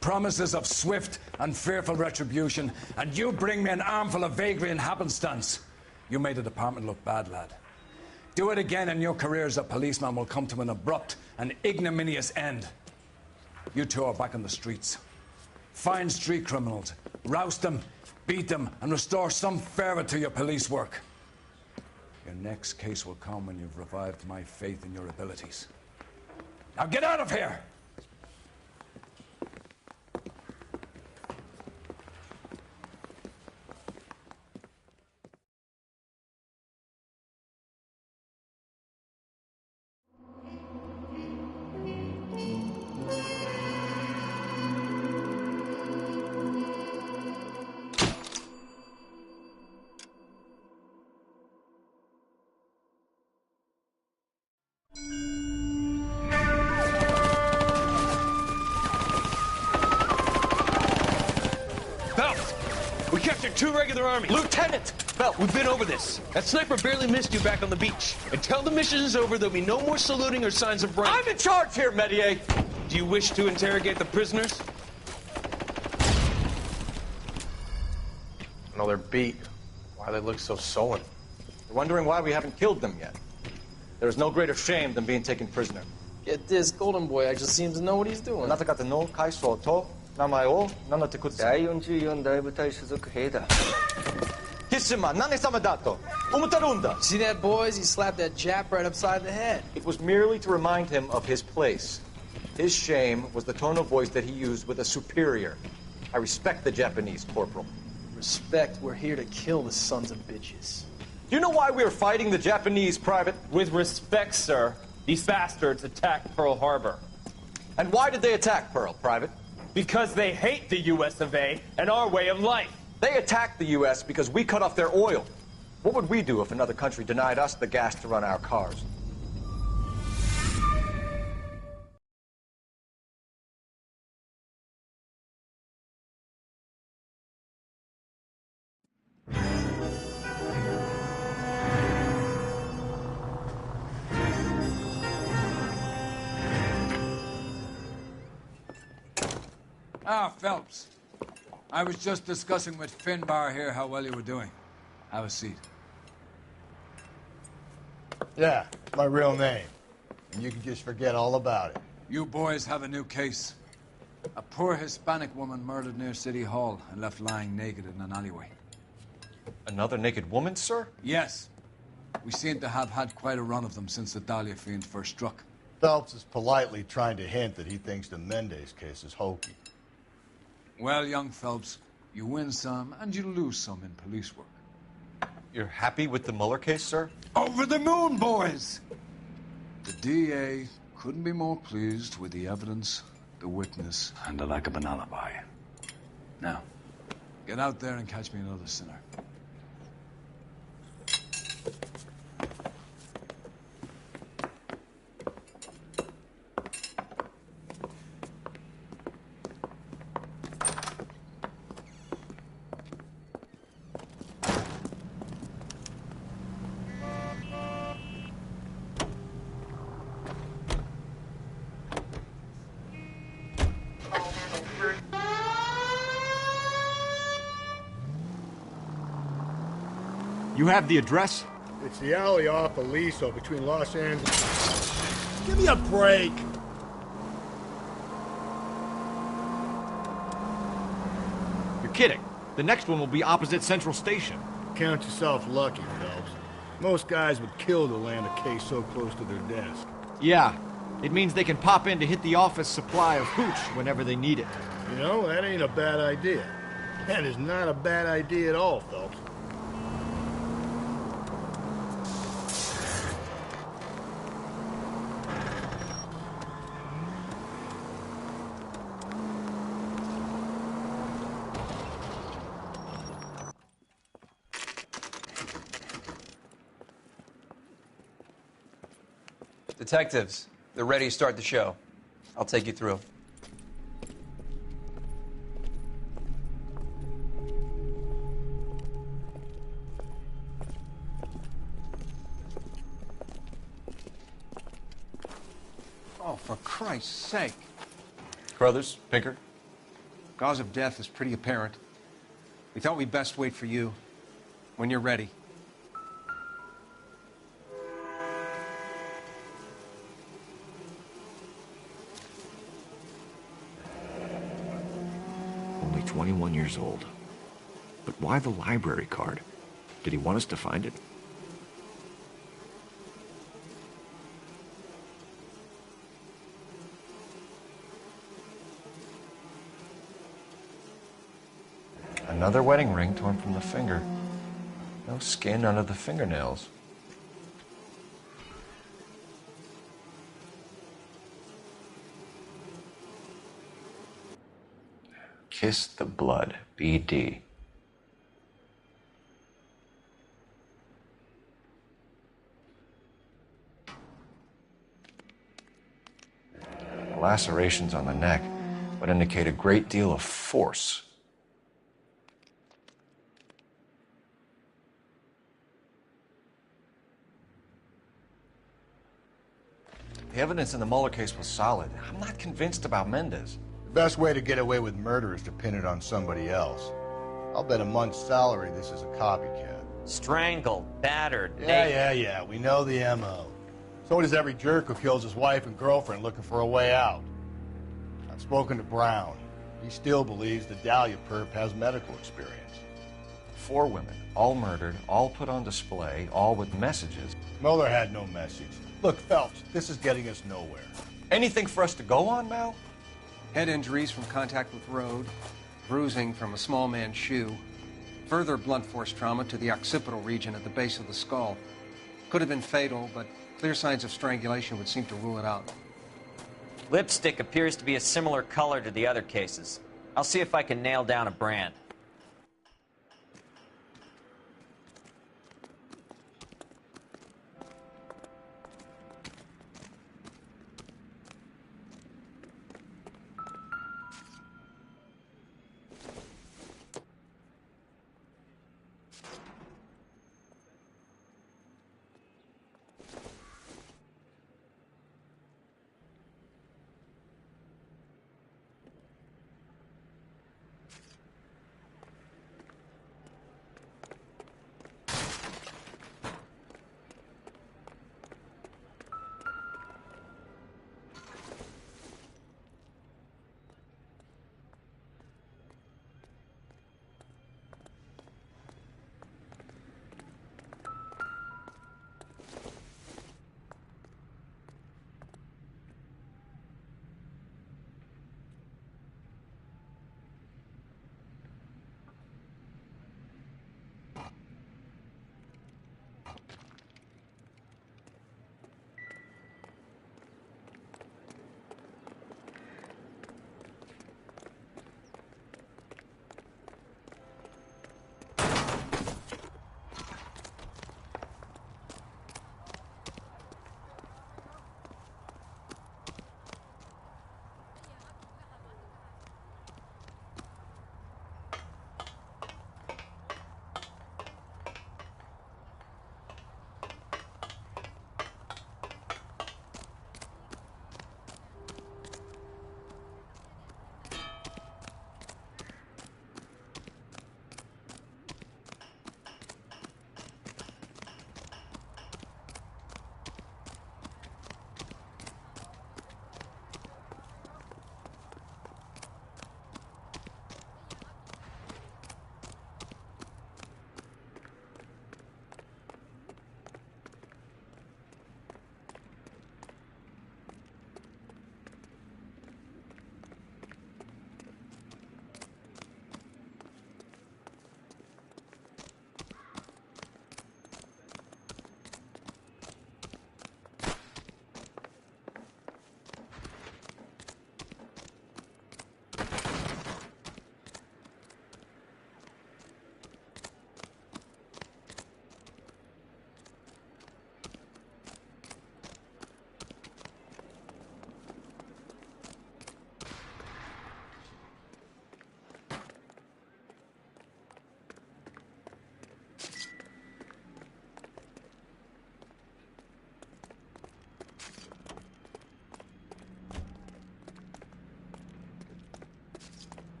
Promises of swift and fearful retribution, and you bring me an armful of vagary and happenstance. You made the department look bad, lad. Do it again and your career as a policeman will come to an abrupt and ignominious end. You two are back on the streets. Find street criminals, roust them, beat them, and restore some fervor to your police work. Your next case will come when you've revived my faith in your abilities. Now get out of here! We captured 2 regular armies. Lieutenant! Belt, we've been over this. That sniper barely missed you back on the beach. Until the mission is over, there'll be no more saluting or signs of rank. I'm in charge here, Medier! Do you wish to interrogate the prisoners? No, they're beat. Why they look so sullen? You're wondering why we haven't killed them yet. There is no greater shame than being taken prisoner. Get this, Golden Boy just seems to know what he's doing. なた方の会想と名前を名乗ってください。第44大部隊所属兵だ。貴島何様だと思ってるんだ。 See that, boys? He slapped that Jap right upside the head. It was merely to remind him of his place. His shame was the tone of voice that he used with a superior. I respect the Japanese, Corporal. Respect, we're here to kill the sons of bitches. Do you know why we are fighting the Japanese, Private? With respect, sir, these bastards attacked Pearl Harbor. And why did they attack Pearl, Private? Because they hate the US of A and our way of life. They attacked the US because we cut off their oil. What would we do if another country denied us the gas to run our cars? Ah, Phelps. I was just discussing with Finbar here how well you were doing. Have a seat. Yeah, my real name. And you can just forget all about it. You boys have a new case. A poor Hispanic woman murdered near City Hall and left lying naked in an alleyway. Another naked woman, sir? Yes. We seem to have had quite a run of them since the Dahlia fiend first struck. Phelps is politely trying to hint that he thinks the Mendez case is hokey. Well, young Phelps, you win some and you lose some in police work. You're happy with the Mueller case, sir? Over the moon, boys! The DA couldn't be more pleased with the evidence, the witness, and the lack of an alibi. Now, get out there and catch me another sinner. You have the address? It's the alley off Aliso between Los Angeles. Give me a break! You're kidding. The next one will be opposite Central Station. Count yourself lucky, Phelps. Most guys would kill to land a case so close to their desk. Yeah. It means they can pop in to hit the office supply of hooch whenever they need it. You know, that ain't a bad idea. That is not a bad idea at all, Phelps. Detectives, they're ready to start the show. I'll take you through. Oh, for Christ's sake. Carruthers, Pinker. Cause of death is pretty apparent. We thought we'd best wait for you. When you're ready. Only 21 years old. But why the library card? Did he want us to find it? Another wedding ring torn from the finger. No skin under the fingernails. Kiss the blood, BD. The lacerations on the neck would indicate a great deal of force. The evidence in the Mueller case was solid. I'm not convinced about Mendez. The best way to get away with murder is to pin it on somebody else. I'll bet a month's salary this is a copycat. Strangled, battered, Yeah. We know the M.O. So does every jerk who kills his wife and girlfriend looking for a way out. I've spoken to Brown. He still believes the Dahlia perp has medical experience. 4 women, all murdered, all put on display, all with messages. Mueller had no message. Look, Phelps, this is getting us nowhere. Anything for us to go on, Mal? Head injuries from contact with road, bruising from a small man's shoe, further blunt force trauma to the occipital region at the base of the skull. Could have been fatal, but clear signs of strangulation would seem to rule it out. Lipstick appears to be a similar color to the other cases. I'll see if I can nail down a brand.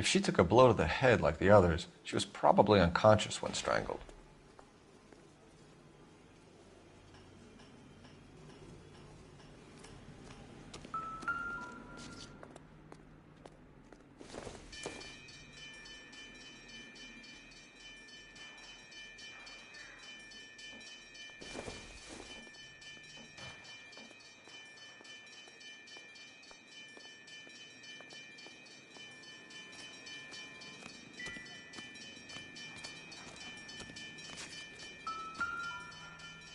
If she took a blow to the head like the others, she was probably unconscious when strangled.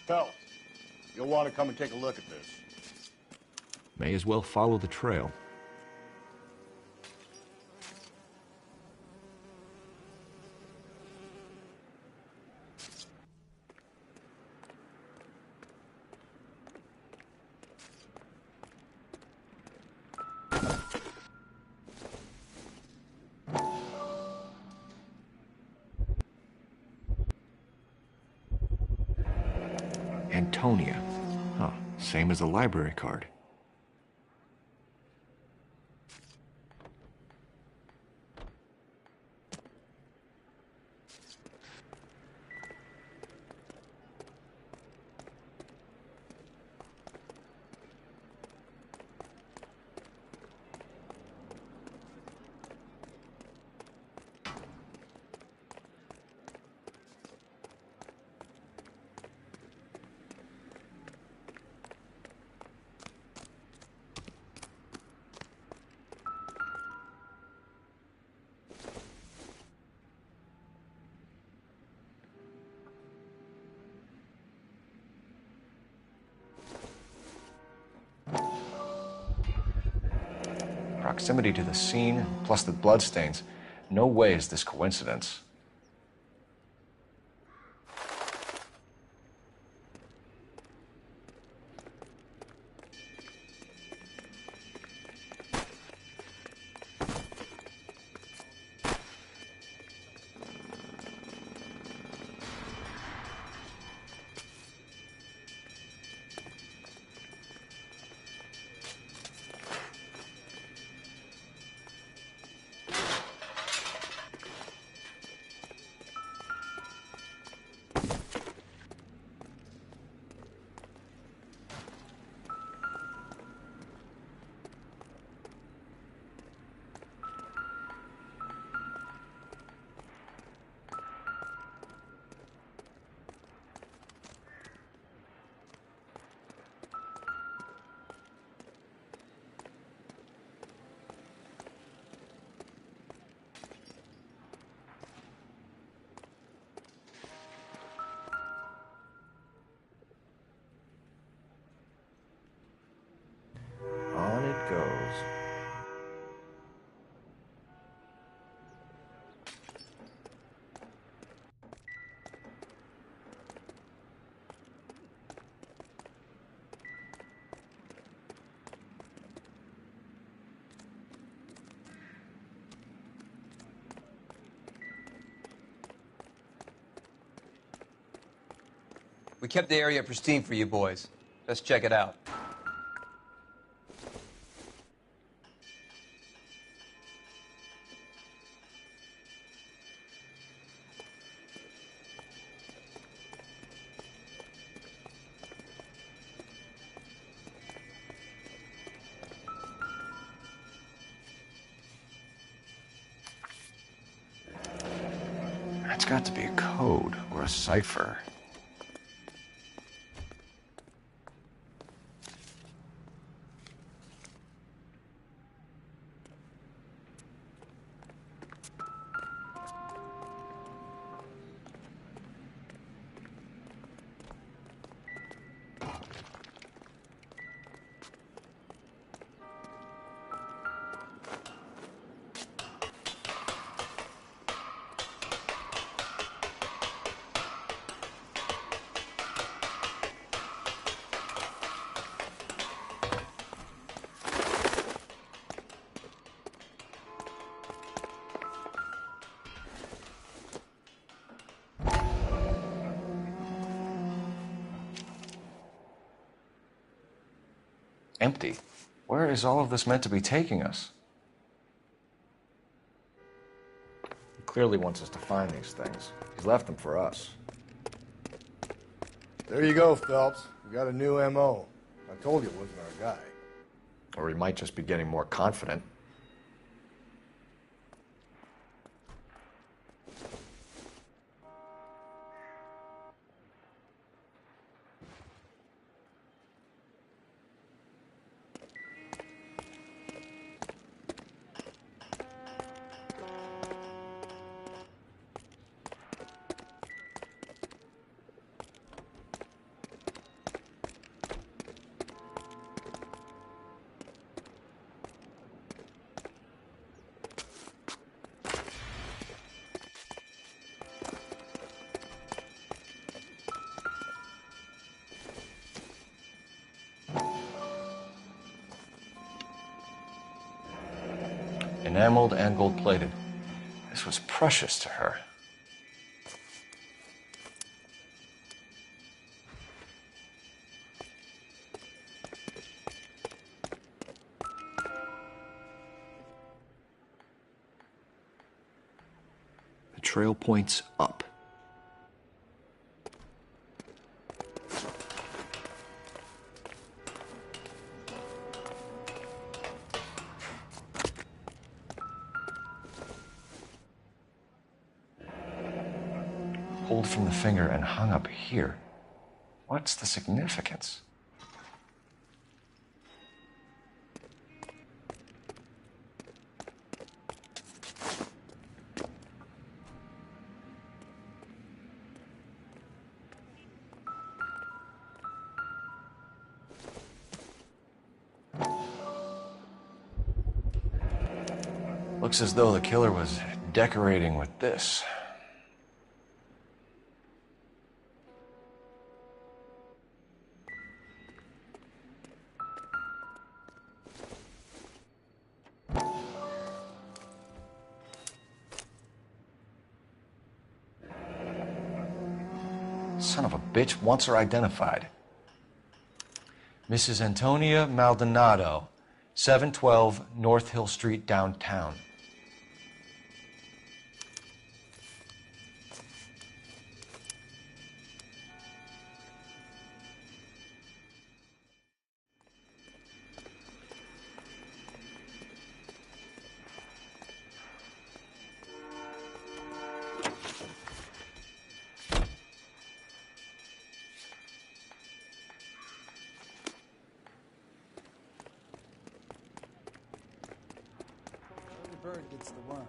Phelps, you'll want to come and take a look at this. May as well follow the trail. Antonia. Huh, same as the library card. Proximity to the scene, plus the bloodstains. No way is this coincidence. On it goes. We kept the area pristine for you boys. Let's check it out. That's got to be a code or a cipher. Empty. Where is all of this meant to be taking us? clearly wants us to find these things. He's left them for us. There you go, Phelps. We got a new M.O. I told you it wasn't our guy. Or he might just be getting more confident. Enameled and gold-plated. This was precious to her. The trail points up. Pulled from the finger and hung up here. What's the significance? Looks as though the killer was decorating with this. Son of a bitch wants her identified. Mrs. Antonia Maldonado, 712 North Hill Street, downtown. Every bird gets the worm.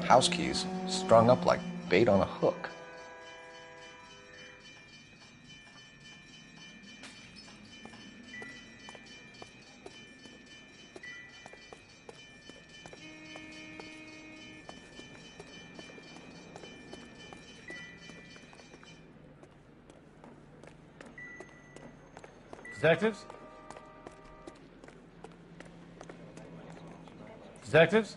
House keys strung up like bait on a hook. Detectives? Detectives?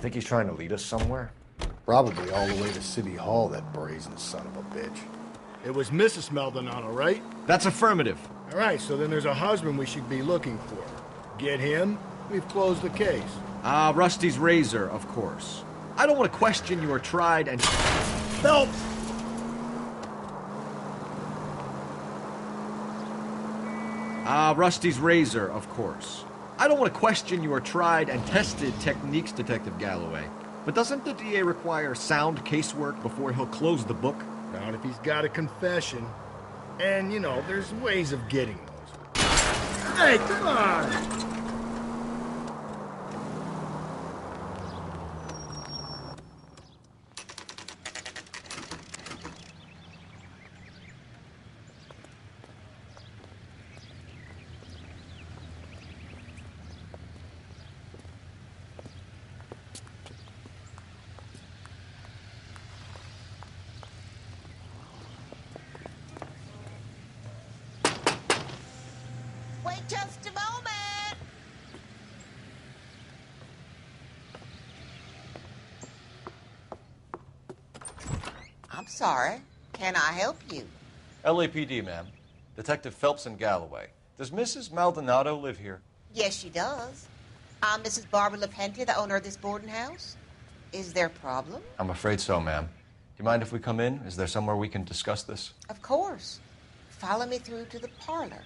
think he's trying to lead us somewhere? Probably all the way to City Hall, that brazen son of a bitch. It was Mrs. Maldonado, right? That's affirmative. All right, so then there's a husband we should be looking for. Get him, we've closed the case. Rusty's razor, of course. I don't want to question your tried and... Phelps! Rusty's razor, of course. I don't want to question your tried and tested techniques, Detective Galloway. But doesn't the DA require sound casework before he'll close the book? Not if he's got a confession. And, you know, there's ways of getting those. Hey, come on! Wait just a moment. I'm sorry. Can I help you? LAPD, ma'am. Detective Phelps and Galloway. Does Mrs. Maldonado live here? Yes, she does. I'm Mrs. Barbara LaPente, the owner of this boarding house. Is there a problem? I'm afraid so, ma'am. Do you mind if we come in? Is there somewhere we can discuss this? Of course. Follow me through to the parlor.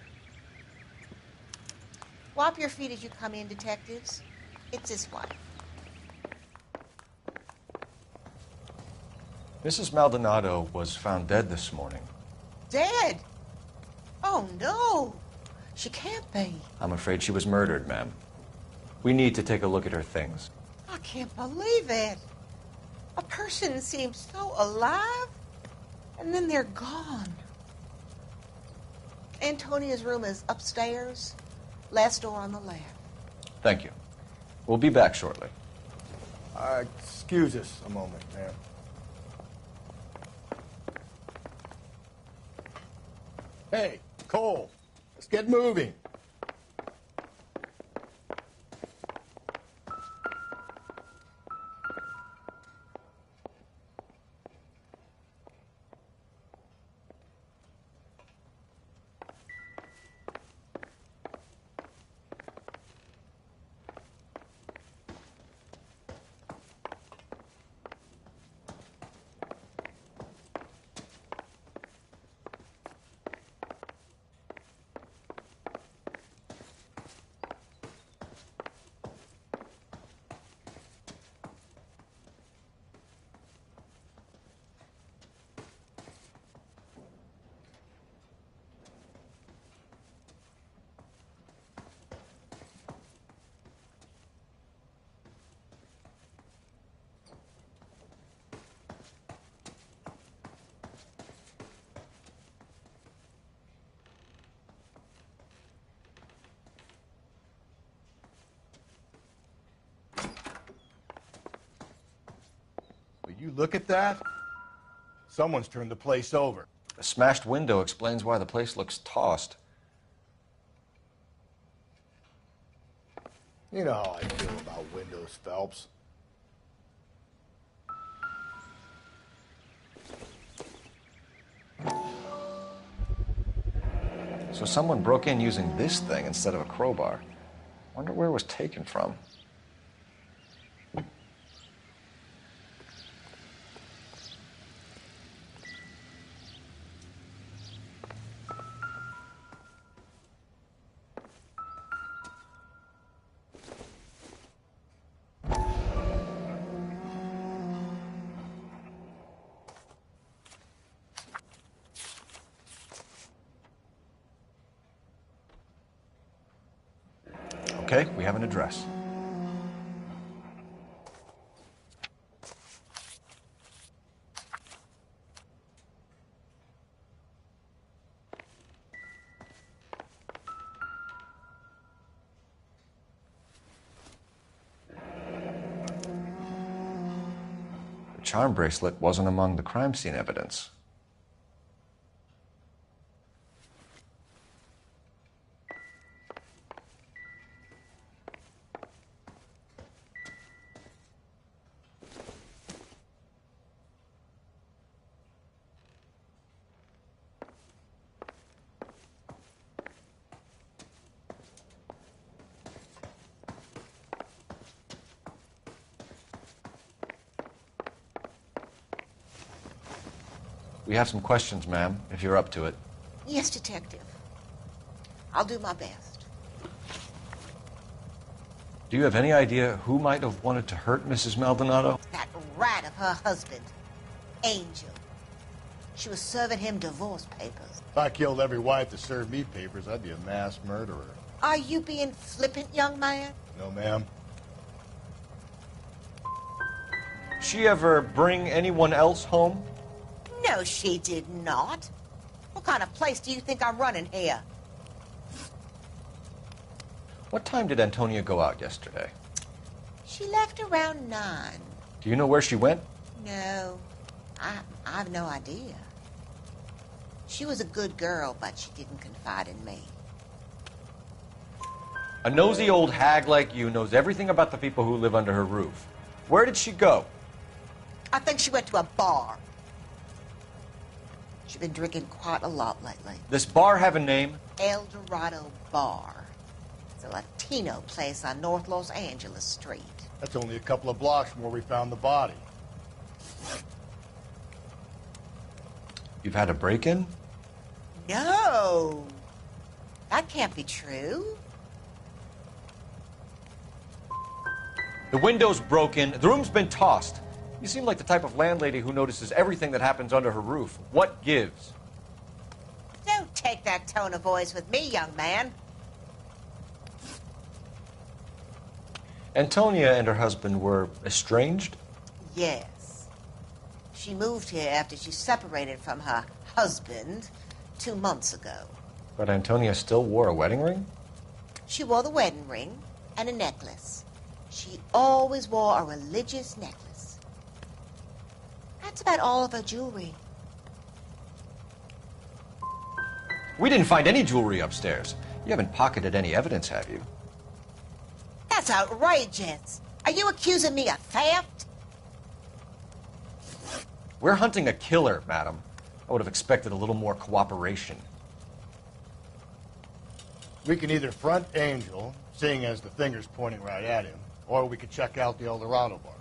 Wipe your feet as you come in, detectives. It's this way. Mrs. Maldonado was found dead this morning. Dead? Oh, no. She can't be. I'm afraid she was murdered, ma'am. We need to take a look at her things. I can't believe it. A person seems so alive, and then they're gone. Antonia's room is upstairs, last door on the left. Thank you. We'll be back shortly. Excuse us a moment, ma'am. Hey, Cole, let's get moving. Will you look at that? Someone's turned the place over. The smashed window explains why the place looks tossed. You know how I feel about windows, Phelps. So someone broke in using this thing instead of a crowbar. Wonder where it was taken from. Okay, we have an address. The charm bracelet wasn't among the crime scene evidence. We have some questions, ma'am, if you're up to it. Yes, Detective. I'll do my best. Do you have any idea who might have wanted to hurt Mrs. Maldonado? That rat of her husband, Angel. She was serving him divorce papers. If I killed every wife that served me papers, I'd be a mass murderer. Are you being flippant, young man? No, ma'am. She ever bring anyone else home? No, she did not. What kind of place do you think I'm running here? What time did Antonia go out yesterday? She left around 9. Do you know where she went? No, I have no idea. She was a good girl, but she didn't confide in me. A nosy old hag like you knows everything about the people who live under her roof. Where did she go? I think she went to a bar. She's been drinking quite a lot lately. This bar have a name? El Dorado Bar. It's a Latino place on North Los Angeles Street. That's only a couple of blocks from where we found the body. You've had a break-in? No. That can't be true. The window's broken. The room's been tossed. You seem like the type of landlady who notices everything that happens under her roof. What gives? Don't take that tone of voice with me, young man. Antonia and her husband were estranged? Yes. She moved here after she separated from her husband 2 months ago. But Antonia still wore a wedding ring? She wore the wedding ring and a necklace. She always wore a religious necklace. That's about all of her jewelry. We didn't find any jewelry upstairs. You haven't pocketed any evidence, have you? That's outrageous. Are you accusing me of theft? We're hunting a killer, madam. I would have expected a little more cooperation. We can either front Angel, seeing as the finger's pointing right at him, or we could check out the El Dorado bar.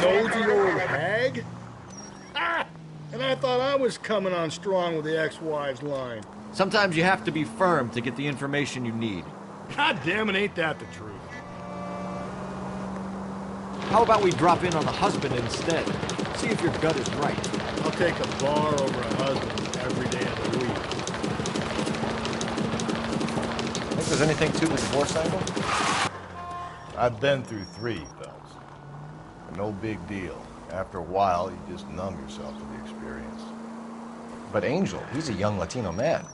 Nosy old hag? Ah! And I thought I was coming on strong with the ex-wives line. Sometimes you have to be firm to get the information you need. God damn it, ain't that the truth? How about we drop in on the husband instead? See if your gut is right. I'll take a bar over a husband every day of the week. Think there's anything to the divorce angle? I've been through 3, Phelps. No big deal. After a while, you just numb yourself to the experience. But Angel, he's a young Latino man.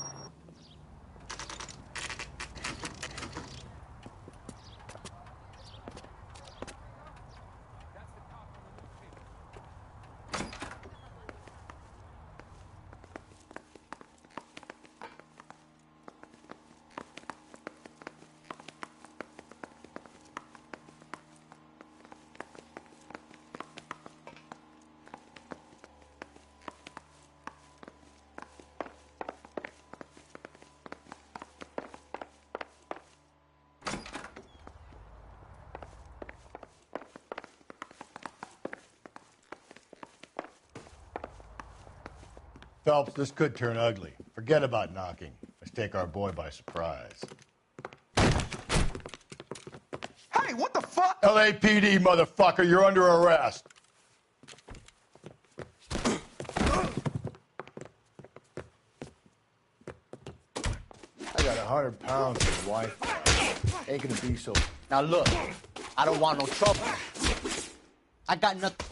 Phelps, this could turn ugly. Forget about knocking. Let's take our boy by surprise. Hey, what the fuck? LAPD, motherfucker, you're under arrest. I got 100 pounds of wife. Ain't gonna be so. Now look, I don't want no trouble. I got nothing.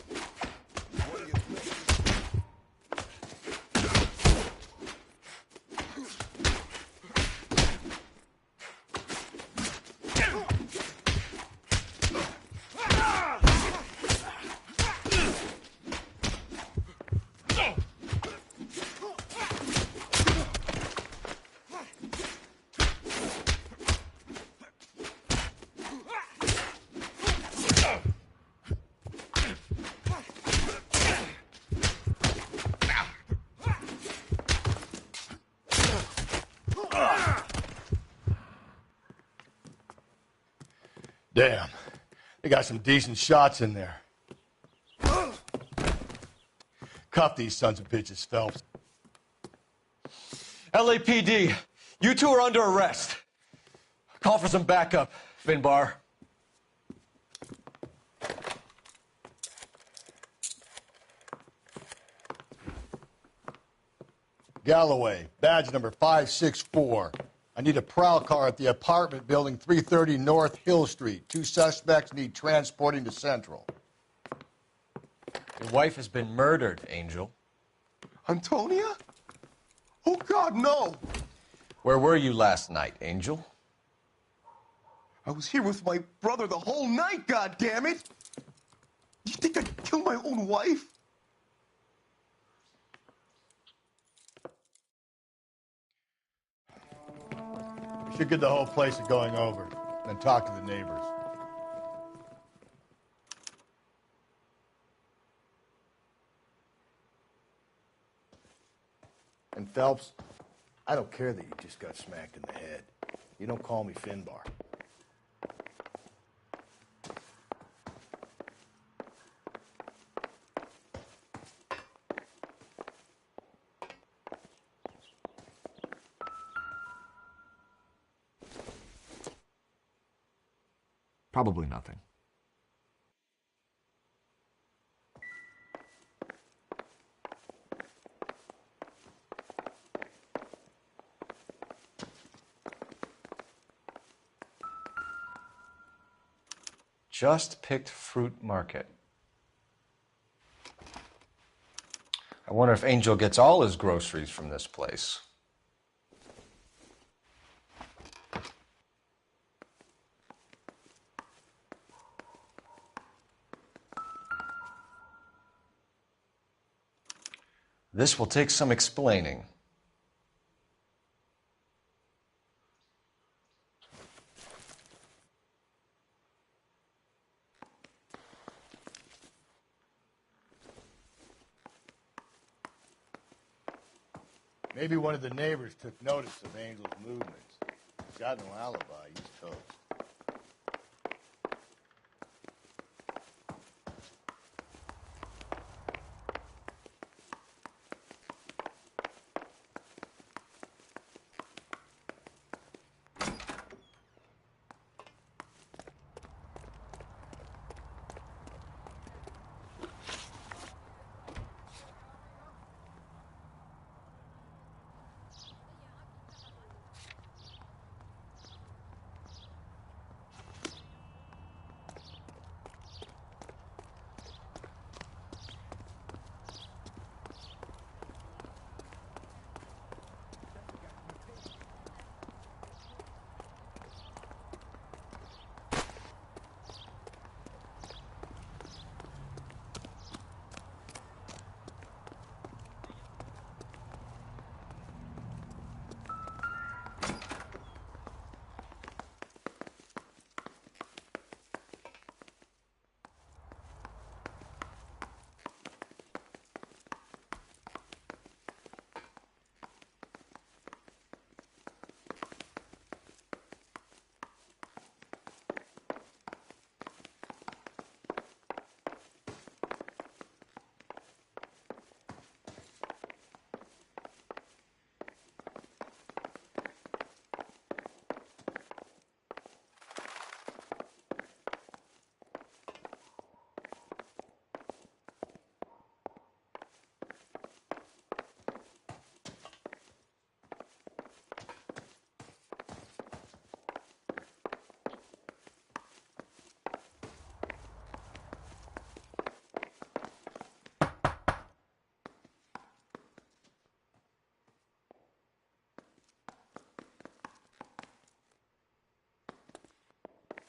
Damn. They got some decent shots in there. Cuff these sons of bitches, Phelps. LAPD, you two are under arrest. Call for some backup, Finbar. Galloway, badge number 564. I need a prowl car at the apartment building 330 North Hill Street. 2 suspects need transporting to Central. Your wife has been murdered, Angel. Antonia? Oh, God, no! Where were you last night, Angel? I was here with my brother the whole night, goddammit! You think I'd kill my own wife? We should get the whole place going over, then talk to the neighbors. And Phelps, I don't care that you just got smacked in the head. You don't call me Finbar. Probably nothing. Just picked fruit market. I wonder if Angel gets all his groceries from this place. This will take some explaining. Maybe one of the neighbors took notice of Angel's movements. He's got no alibi. He's toast.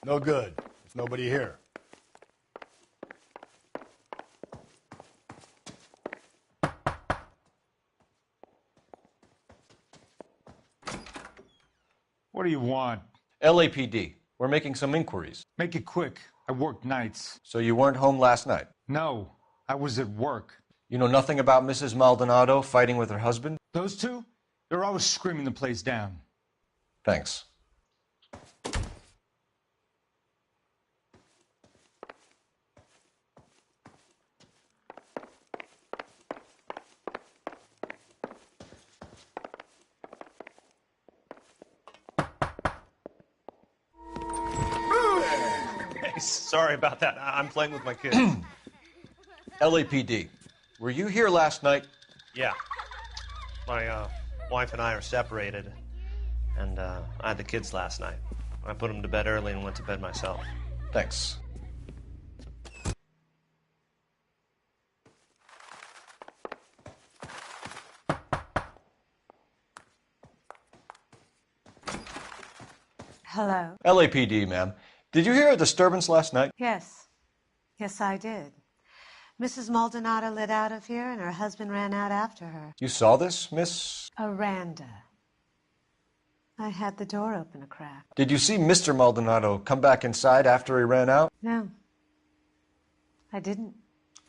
No good. There's nobody here. What do you want? LAPD. We're making some inquiries. Make it quick. I work nights. So you weren't home last night? No, I was at work. You know nothing about Mrs. Maldonado fighting with her husband? Those two? They're always screaming the place down. Thanks. Sorry about that. I'm playing with my kids. LAPD, were you here last night? Yeah. My wife and I are separated, and I had the kids last night. I put them to bed early and went to bed myself. Thanks. Hello? LAPD, ma'am. Did you hear a disturbance last night? Yes. Yes, I did. Mrs. Maldonado lit out of here, and her husband ran out after her. You saw this, Miss? Aranda. I had the door open a crack. Did you see Mr. Maldonado come back inside after he ran out? No. I didn't.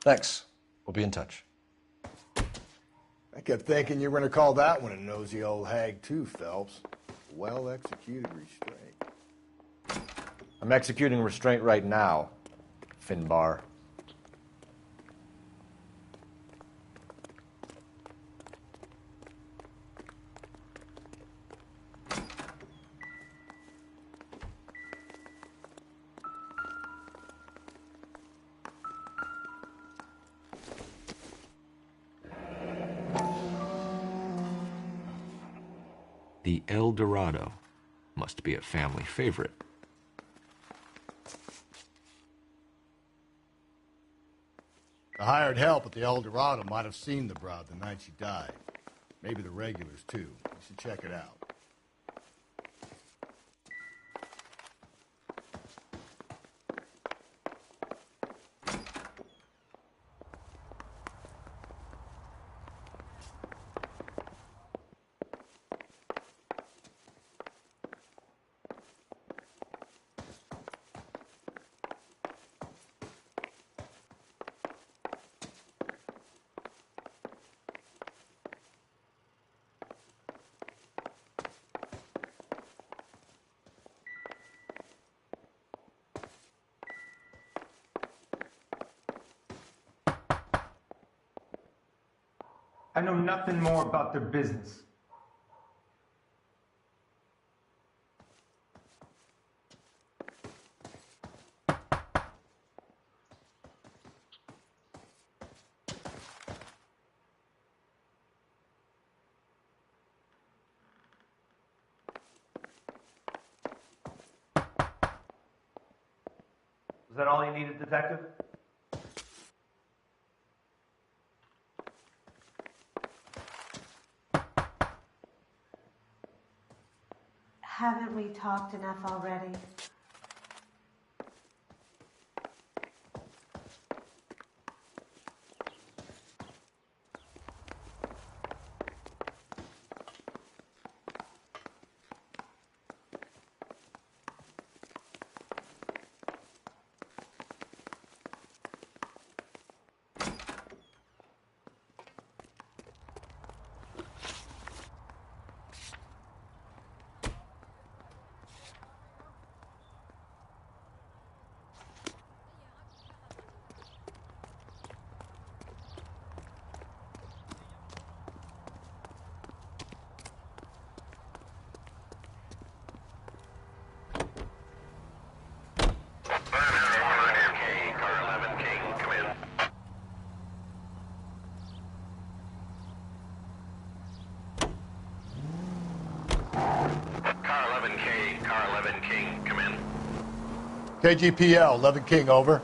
Thanks. We'll be in touch. I kept thinking you were going to call that one a nosy old hag too, Phelps. Well-executed restraint. I'm executing restraint right now, Finbar. The El Dorado must be a family favorite. The hired help at the El Dorado might have seen the broad the night she died. Maybe the regulars, too. You should check it out. I know nothing more about their business. Is that all you needed, Detective? Haven't we talked enough already? KGPL, 11 King, over.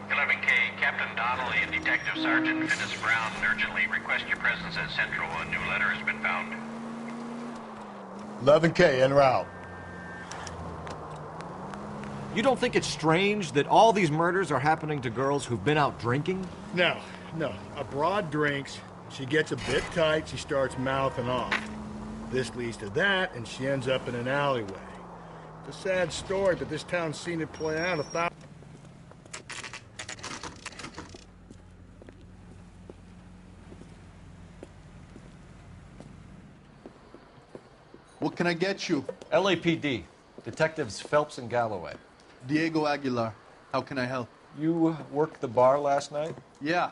11K, Captain Donnelly and Detective Sergeant Finis Brown urgently request your presence at Central. A new letter has been found. 11K, en route. You don't think it's strange that all these murders are happening to girls who've been out drinking? No. A broad drinks, she gets a bit tight, she starts mouthing off. This leads to that, and she ends up in an alleyway. It's a sad story, but this town's seen it play out 1,000. What can I get you? LAPD, Detectives Phelps and Galloway. Diego Aguilar. How can I help? You worked the bar last night? Yeah.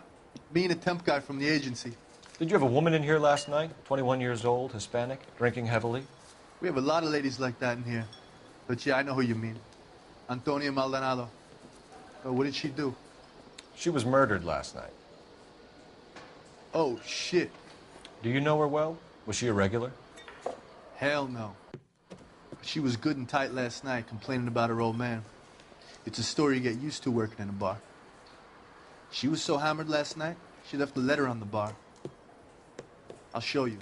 Me and a temp guy from the agency. Did you have a woman in here last night? 21 years old, Hispanic, drinking heavily? We have a lot of ladies like that in here. But yeah, I know who you mean. Antonia Maldonado. What did she do? She was murdered last night. Oh, shit. Do you know her well? Was she a regular? Hell no. She was good and tight last night, complaining about her old man. It's a story you get used to working in a bar. She was so hammered last night, she left a letter on the bar. I'll show you.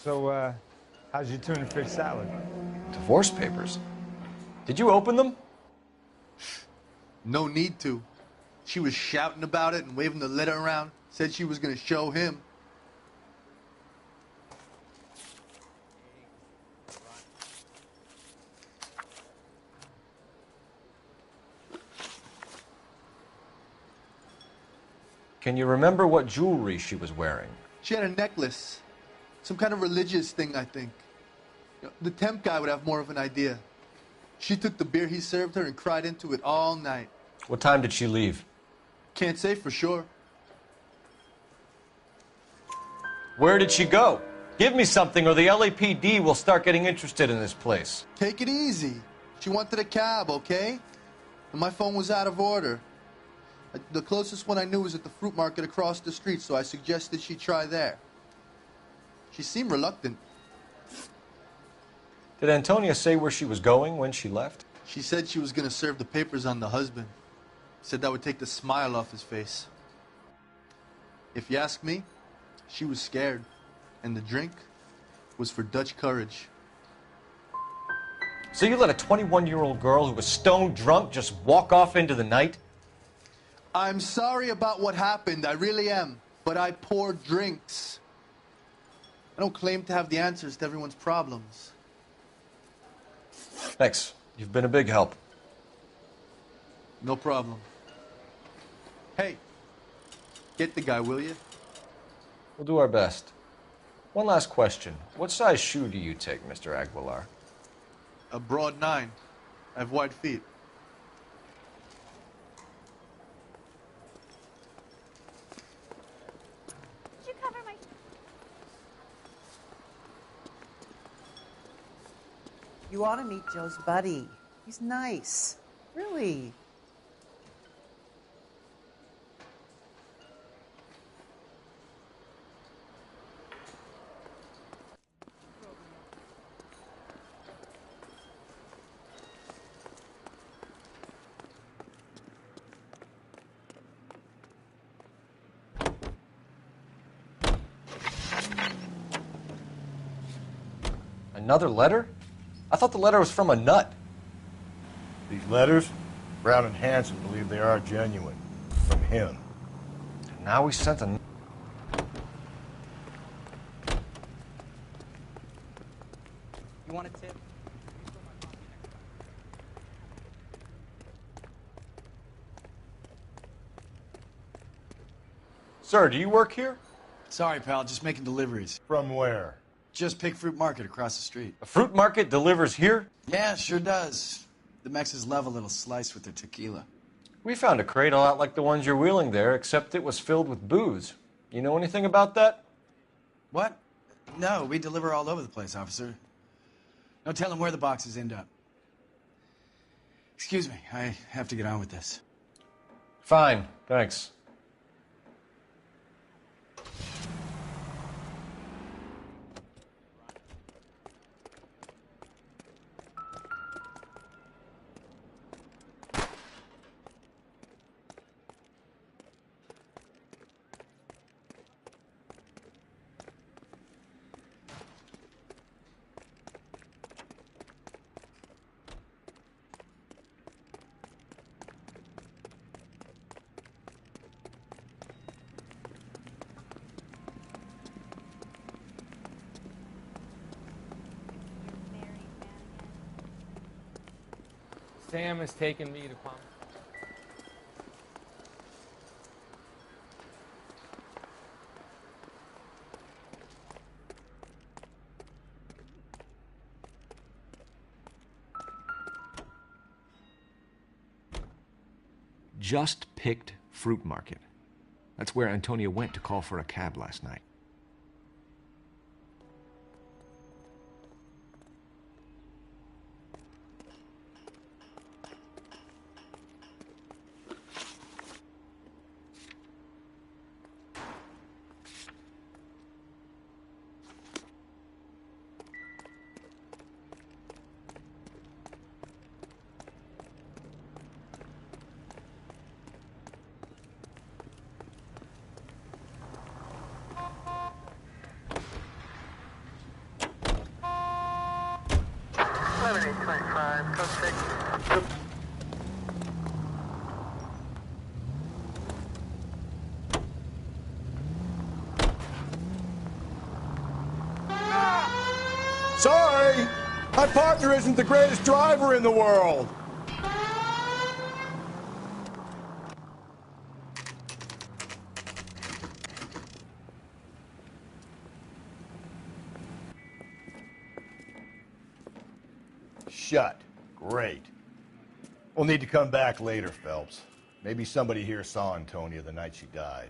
So, how's your tuna fish salad? Divorce papers? Did you open them? No need to. She was shouting about it and waving the letter around. Said she was going to show him. Can you remember what jewelry she was wearing? She had a necklace. Some kind of religious thing, I think. The temp guy would have more of an idea. She took the beer he served her and cried into it all night. What time did she leave? Can't say for sure. Where did she go? Give me something or the LAPD will start getting interested in this place. Take it easy. She wanted a cab, okay? And my phone was out of order. The closest one I knew was at the fruit market across the street, so I suggested she try there. She seemed reluctant. Did Antonia say where she was going when she left? She said she was going to serve the papers on the husband. Said that would take the smile off his face. If you ask me, she was scared. And the drink was for Dutch courage. So you let a 21-year-old girl who was stone drunk just walk off into the night? I'm sorry about what happened, I really am. But I pour drinks. I don't claim to have the answers to everyone's problems. Thanks. You've been a big help. No problem. Hey, get the guy, will you? We'll do our best. One last question. What size shoe do you take, Mr. Aguilar? A broad 9. I have wide feet. Did you cover my... You ought to meet Joe's buddy. He's nice. Really. Another letter? I thought the letter was from a nut. These letters, Brown and Hanson believe they are genuine. From him. And now we sent a... You want a tip? Sir, do you work here? Sorry, pal, just making deliveries. From where? Just Pig Fruit Market across the street. A fruit market delivers here? Yeah, sure does. The Mexes love a little slice with their tequila. We found a crate a lot like the ones you're wheeling there, except it was filled with booze. You know anything about that? What? No, we deliver all over the place, officer. No telling where the boxes end up. Excuse me, I have to get on with this. Fine, thanks. Sam has taken me to Palm. Just Picked Fruit Market. That's where Antonia went to call for a cab last night. Sorry, my partner isn't the greatest driver in the world. Shut. Great. We'll need to come back later, Phelps. Maybe somebody here saw Antonia the night she died.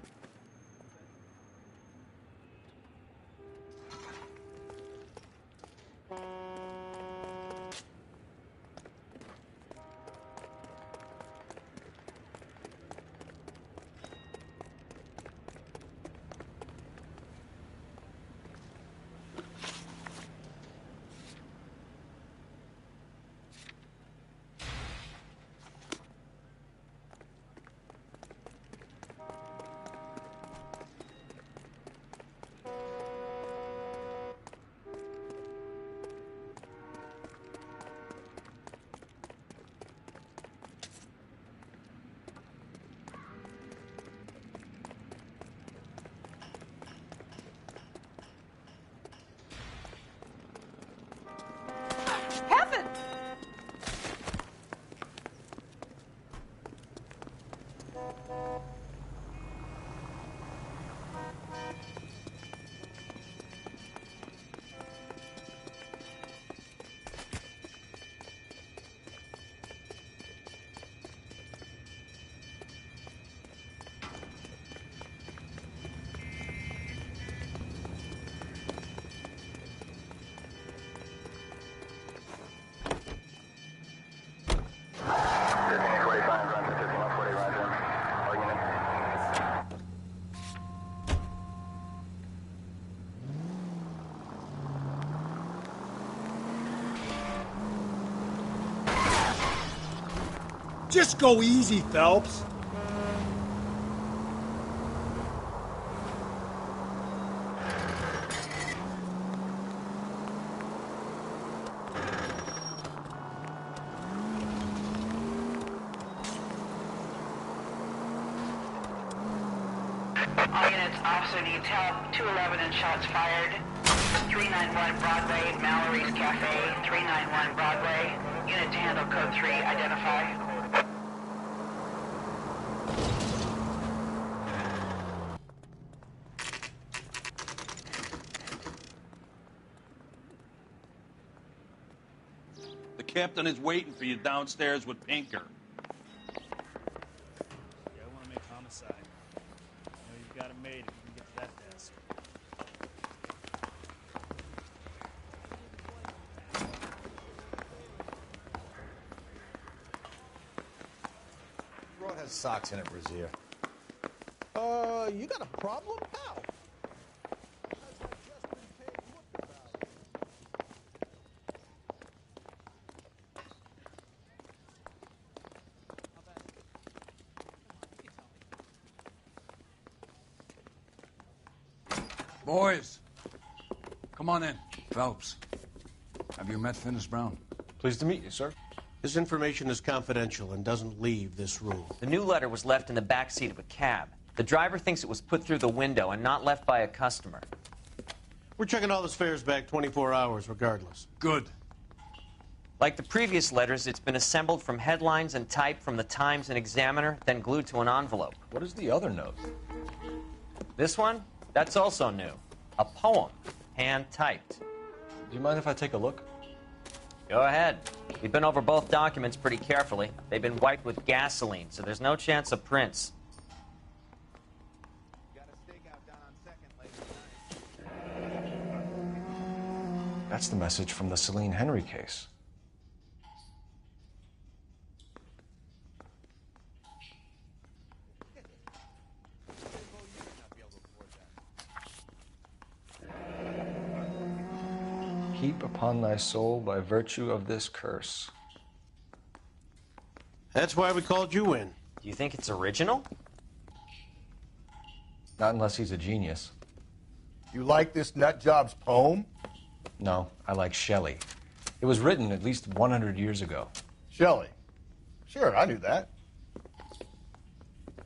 Just go easy, Phelps. All units, officer needs help. 211 and shots fired. 391 Broadway, Mallory's Cafe. 391 Broadway. Unit to handle code 3, identify. The captain is waiting for you downstairs with Pinker. Yeah, I want to make homicide. I know you've got it made if you can get to that desk. Broad has socks in it, Brazier. You got a problem, pal? Boys, come on in. Phelps, have you met Finis Brown? Pleased to meet you, sir. This information is confidential and doesn't leave this room. The new letter was left in the back seat of a cab. The driver thinks it was put through the window and not left by a customer. We're checking all his fares back 24 hours regardless. Good. Like the previous letters, it's been assembled from headlines and typed from the Times and Examiner, then glued to an envelope. What is the other note? This one? That's also new. A poem, hand-typed. Do you mind if I take a look? Go ahead. We've been over both documents pretty carefully. They've been wiped with gasoline, so there's no chance of prints. That's the message from the Celine Henry case. Heap upon thy soul by virtue of this curse. That's why we called you in. Do you think it's original? Not unless he's a genius. You like this nutjob's poem? No, I like Shelley. It was written at least 100 years ago. Shelley? Sure, I knew that.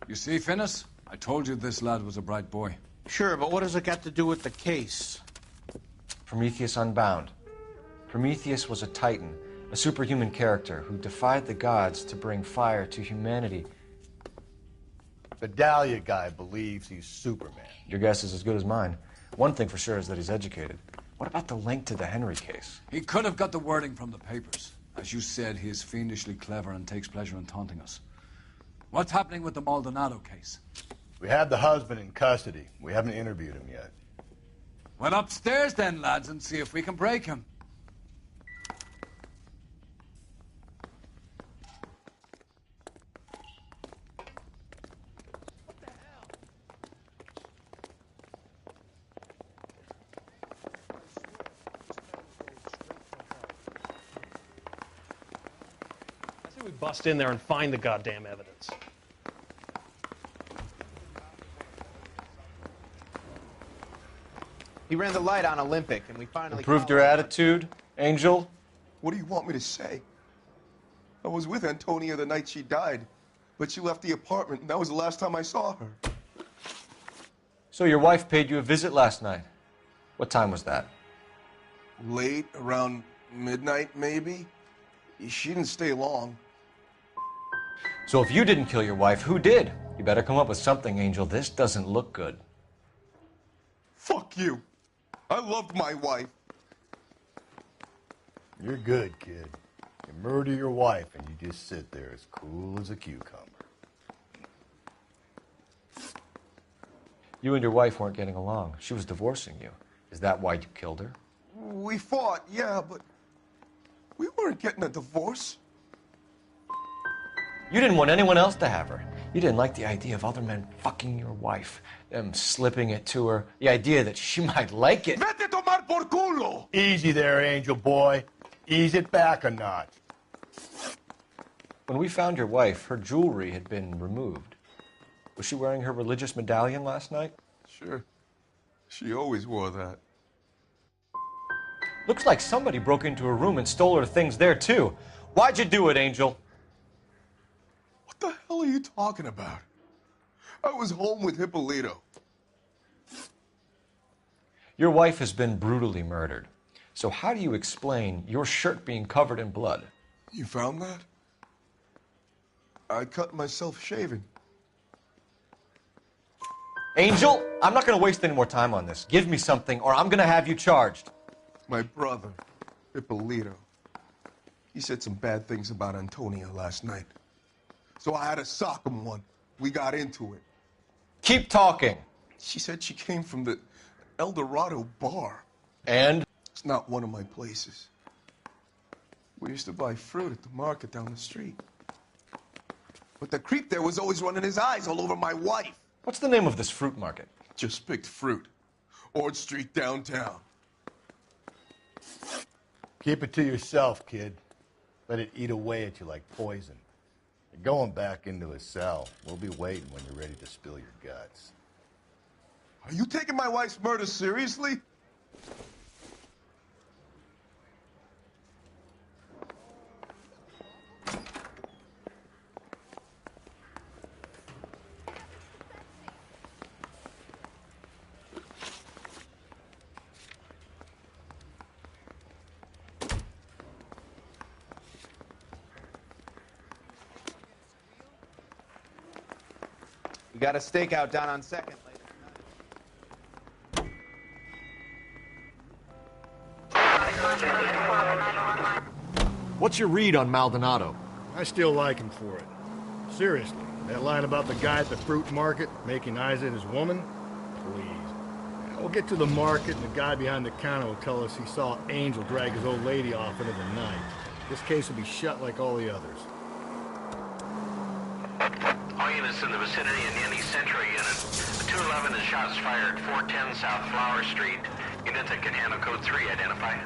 You see, Finnis? I told you this lad was a bright boy. Sure, but what has it got to do with the case? Prometheus Unbound. Prometheus was a titan, a superhuman character who defied the gods to bring fire to humanity. The Dahlia guy believes he's Superman. Your guess is as good as mine. One thing for sure is that he's educated. What about the link to the Henry case? He could have got the wording from the papers. As you said, he is fiendishly clever and takes pleasure in taunting us. What's happening with the Maldonado case? We have the husband in custody. We haven't interviewed him yet. Well, upstairs then, lads, and see if we can break him. I say we bust in there and find the goddamn evidence. He ran the light on Olympic, and we finally... Improved your attitude, Angel? What do you want me to say? I was with Antonia the night she died, but she left the apartment, and that was the last time I saw her. So your wife paid you a visit last night. What time was that? Late, around midnight, maybe? She didn't stay long. So if you didn't kill your wife, who did? You better come up with something, Angel. This doesn't look good. Fuck you. I loved my wife. You're good, kid. You murder your wife and you just sit there as cool as a cucumber. You and your wife weren't getting along. She was divorcing you. Is that why you killed her? We fought, yeah, but we weren't getting a divorce. You didn't want anyone else to have her. You didn't like the idea of other men fucking your wife, them slipping it to her, the idea that she might like it. Vete tomar por culo! Easy there, Angel boy. Ease it back a notch. When we found your wife, her jewelry had been removed. Was she wearing her religious medallion last night? Sure. She always wore that. Looks like somebody broke into her room and stole her things there, too. Why'd you do it, Angel? What the hell are you talking about? I was home with Hippolito. Your wife has been brutally murdered. So how do you explain your shirt being covered in blood? You found that? I cut myself shaving. Angel, I'm not going to waste any more time on this. Give me something or I'm going to have you charged. My brother, Hippolito. He said some bad things about Antonia last night. So I had to sock him one. We got into it. Keep talking. She said she came from the El Dorado bar. And? It's not one of my places. We used to buy fruit at the market down the street. But the creep there was always running his eyes all over my wife. What's the name of this fruit market? Just picked fruit. Ord Street downtown. Keep it to yourself, kid. Let it eat away at you like poison. You're going back into a cell. We'll be waiting when you're ready to spill your guts. Are you taking my wife's murder seriously? We got a stakeout down on 2nd later tonight. What's your read on Maldonado? I still like him for it. Seriously, that line about the guy at the fruit market making eyes at his woman? Please. We'll get to the market and the guy behind the counter will tell us he saw Angel drag his old lady off into the night. This case will be shut like all the others. All units in the vicinity in any Central unit. 211 is shots fired, 410 South Flower Street. Units that can handle code 3, identify.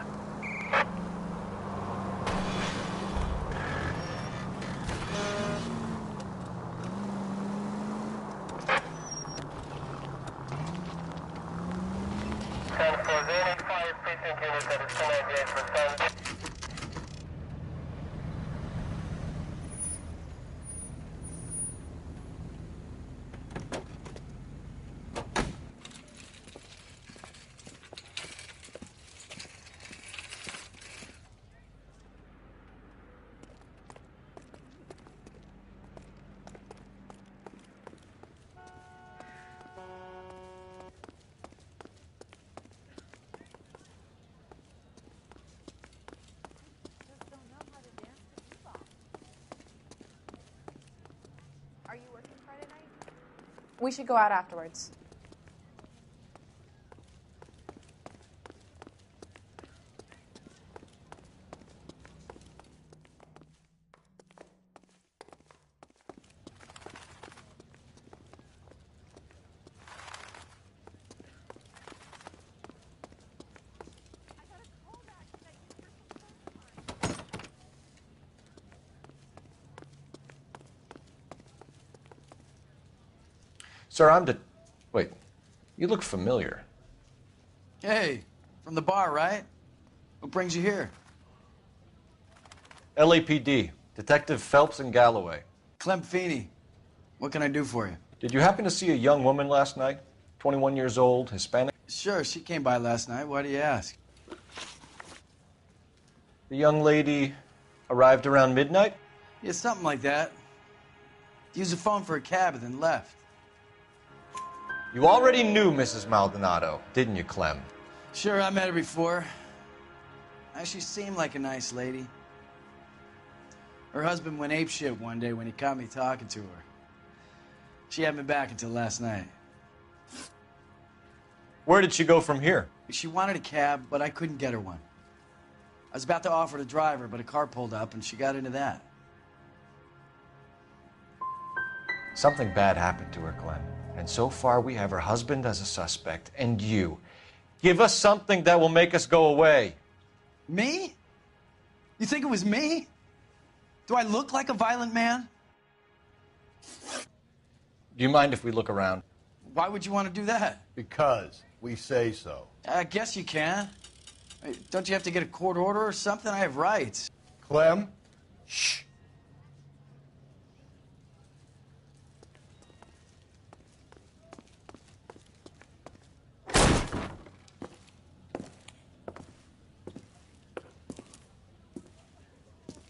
We should go out afterwards. Sir, Wait, you look familiar. Hey, from the bar, right? What brings you here? LAPD, Detective Phelps and Galloway. Clem Feeney. What can I do for you? Did you happen to see a young woman last night? 21 years old, Hispanic? Sure, she came by last night. Why do you ask? The young lady arrived around midnight? Yeah, something like that. Used the phone for a cab and then left. You already knew Mrs. Maldonado, didn't you, Clem? Sure, I met her before. She seemed like a nice lady. Her husband went apeshit one day when he caught me talking to her. She hadn't been back until last night. Where did she go from here? She wanted a cab, but I couldn't get her one. I was about to offer to drive her, but a car pulled up and she got into that. Something bad happened to her, Clem. And so far, we have her husband as a suspect, and you. Give us something that will make us go away. Me? You think it was me? Do I look like a violent man? Do you mind if we look around? Why would you want to do that? Because we say so. I guess you can. Don't you have to get a court order or something? I have rights. Clem? Shh.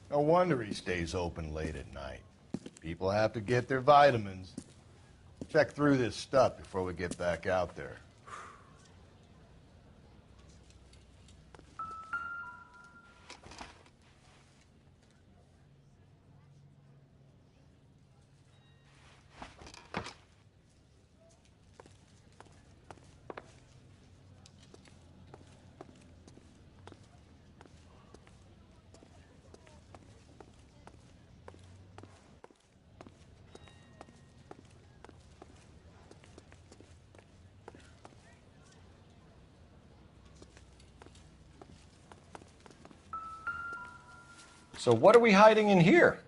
No wonder he stays open late at night. People have to get their vitamins. Check through this stuff before we get back out there. So what are we hiding in here?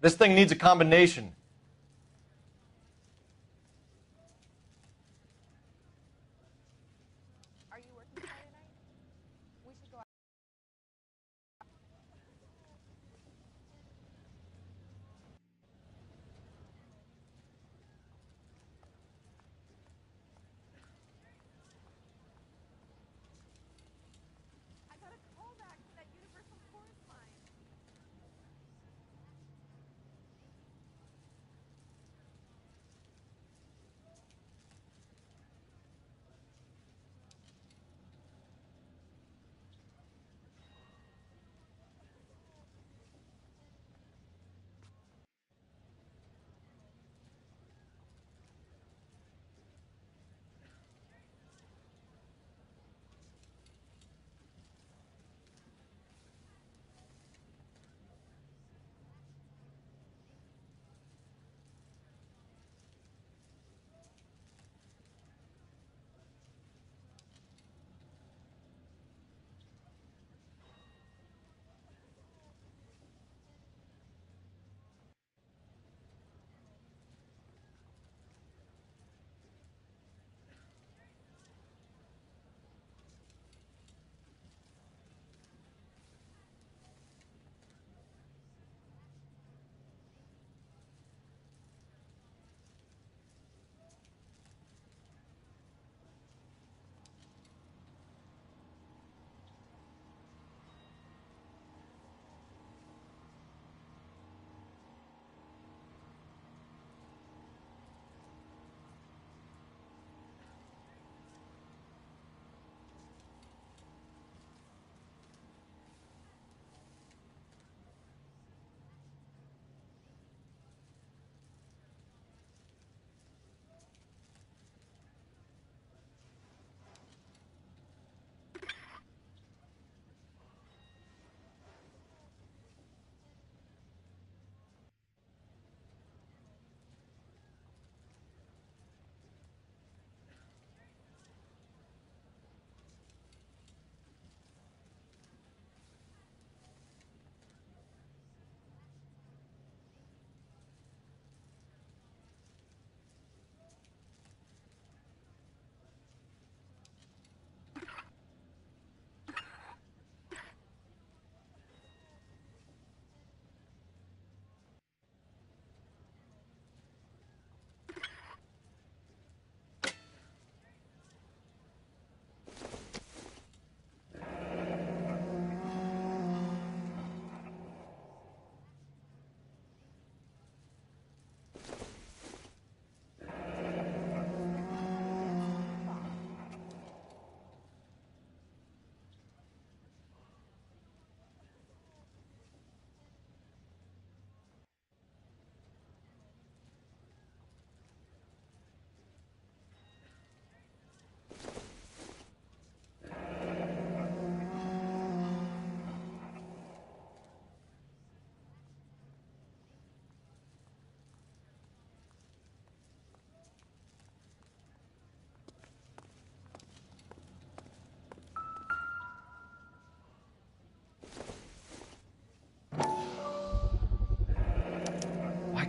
This thing needs a combination.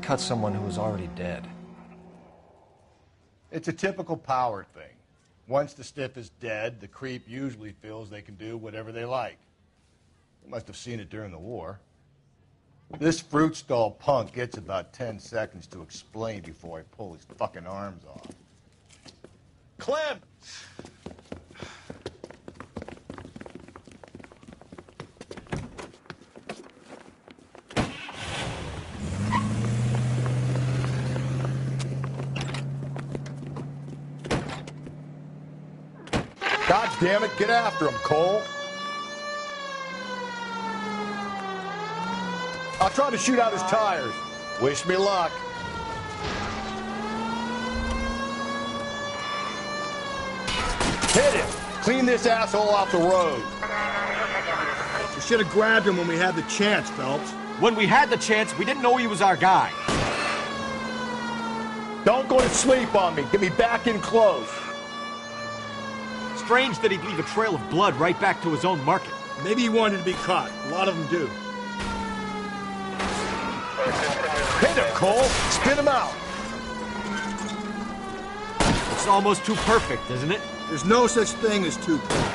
cut someone who was already dead? It's a typical power thing. Once the stiff is dead, the creep usually feels they can do whatever they like. You must have seen it during the war. This fruit stall punk gets about 10 seconds to explain before I pull his fucking arms off. Clem! God damn it, get after him, Cole. I'll try to shoot out his tires. Wish me luck. Hit him. Clean this asshole off the road. We should have grabbed him when we had the chance, Phelps. When we had the chance, we didn't know he was our guy. Don't go to sleep on me. Get me back in close. Strange that he'd leave a trail of blood right back to his own market. Maybe he wanted to be caught. A lot of them do. Hit him, Cole. Spin him out. It's almost too perfect, isn't it? There's no such thing as too perfect.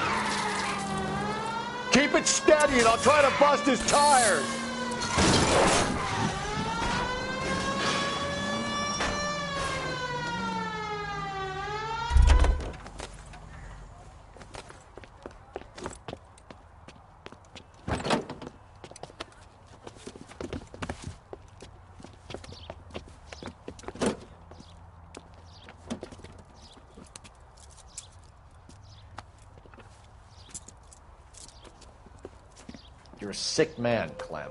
Keep it steady and I'll try to bust his tires. You're a sick man, Clem.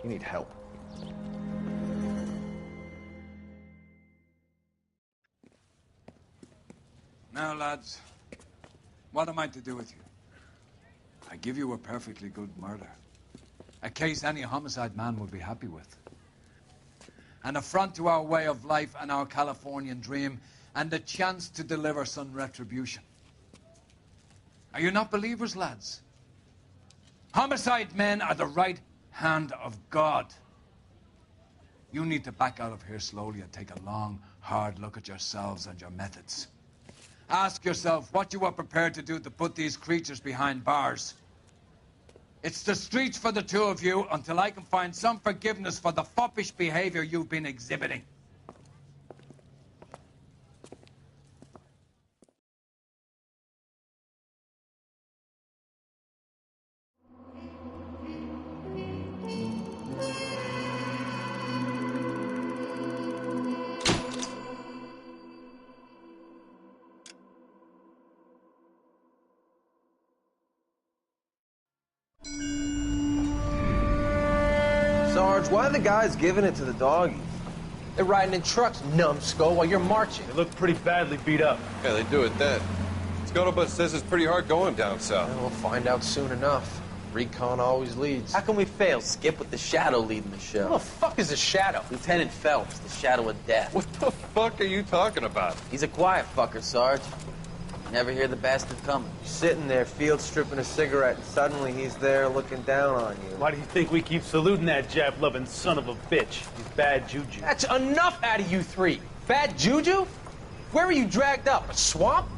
You need help. Now, lads, what am I to do with you? I give you a perfectly good murder. A case any homicide man would be happy with. An affront to our way of life and our Californian dream, and a chance to deliver some retribution. Are you not believers, lads? Homicide men are the right hand of God. You need to back out of here slowly and take a long, hard look at yourselves and your methods. Ask yourself what you are prepared to do to put these creatures behind bars. It's the streets for the two of you until I can find some forgiveness for the foppish behavior you've been exhibiting. Sarge, why are the guys giving it to the doggies? They're riding in trucks, numbskull, while you're marching. They look pretty badly beat up. Yeah, they do at that. Scuttlebutt says it's pretty hard going down south. Yeah, we'll find out soon enough. Recon always leads. How can we fail, Skip, with the Shadow leading the show? Who the fuck is the Shadow? Lieutenant Phelps, the Shadow of Death. What the fuck are you talking about? He's a quiet fucker, Sarge. Never hear the bastard coming. You're sitting there, field stripping a cigarette, and suddenly he's there looking down on you. Why do you think we keep saluting that Jap-loving son of a bitch? He's bad juju. That's enough out of you three. Bad juju? Where were you dragged up? A swamp?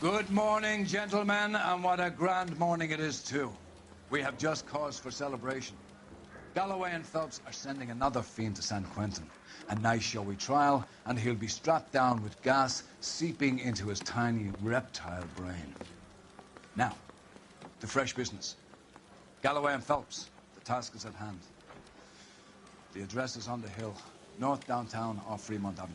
Good morning, gentlemen, and what a grand morning it is, too. We have just cause for celebration. Galloway and Phelps are sending another fiend to San Quentin. A nice showy trial, and he'll be strapped down with gas seeping into his tiny reptile brain. Now, to fresh business. Galloway and Phelps, the task is at hand. The address is on the hill, north downtown off Fremont Avenue.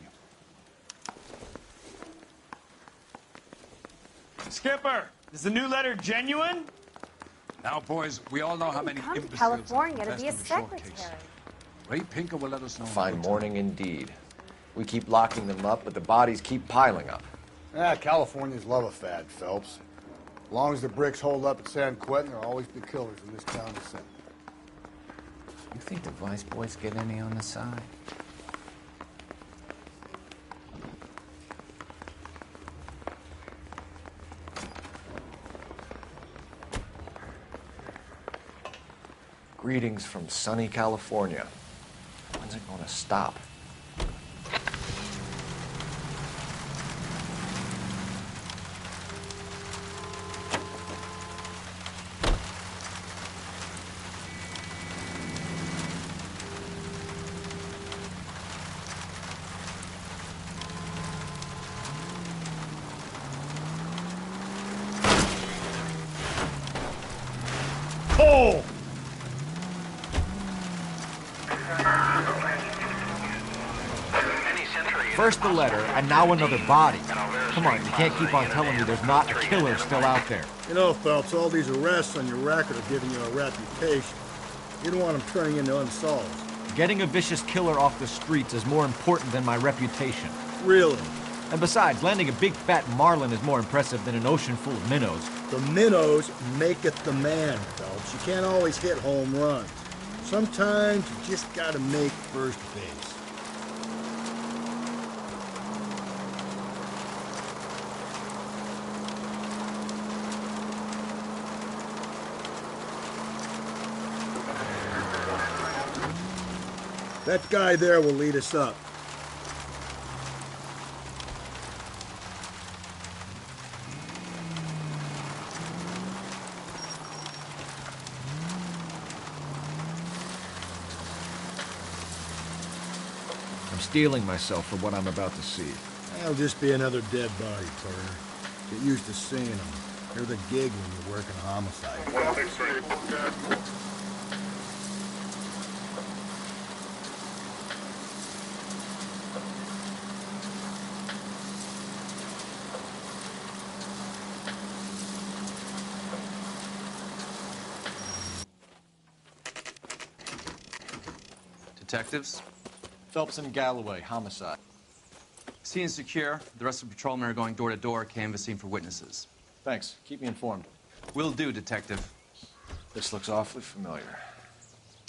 Skipper, is the new letter genuine? Now, boys, we all know how many Come to imbeciles California to invest be a in the short secretary. case. Ray Pinker will let us know. Fine morning indeed. We keep locking them up, but the bodies keep piling up. California's love a fad, Phelps. As long as the bricks hold up at San Quentin, there'll always be killers in this town to send. You think the Vice Boys get any on the side? Greetings from sunny California. When's it gonna stop? Oh! First the letter, and now another body. Come on, you can't keep on telling me there's not a killer still out there. You know, Phelps, all these arrests on your record are giving you a reputation. You don't want them turning into unsolved. Getting a vicious killer off the streets is more important than my reputation. Really? And besides, landing a big fat marlin is more impressive than an ocean full of minnows. The minnows maketh the man, Phelps. You can't always hit home runs. Sometimes you just gotta make first base. That guy there will lead us up. I'm steeling myself for what I'm about to see. That'll just be another dead body, Turner. Get used to seeing them. They're the gig when you're working homicide. Detectives? Phelps and Galloway, homicide. Scene is secure. The rest of the patrolmen are going door to door, canvassing for witnesses. Thanks. Keep me informed. Will do, Detective. This looks awfully familiar.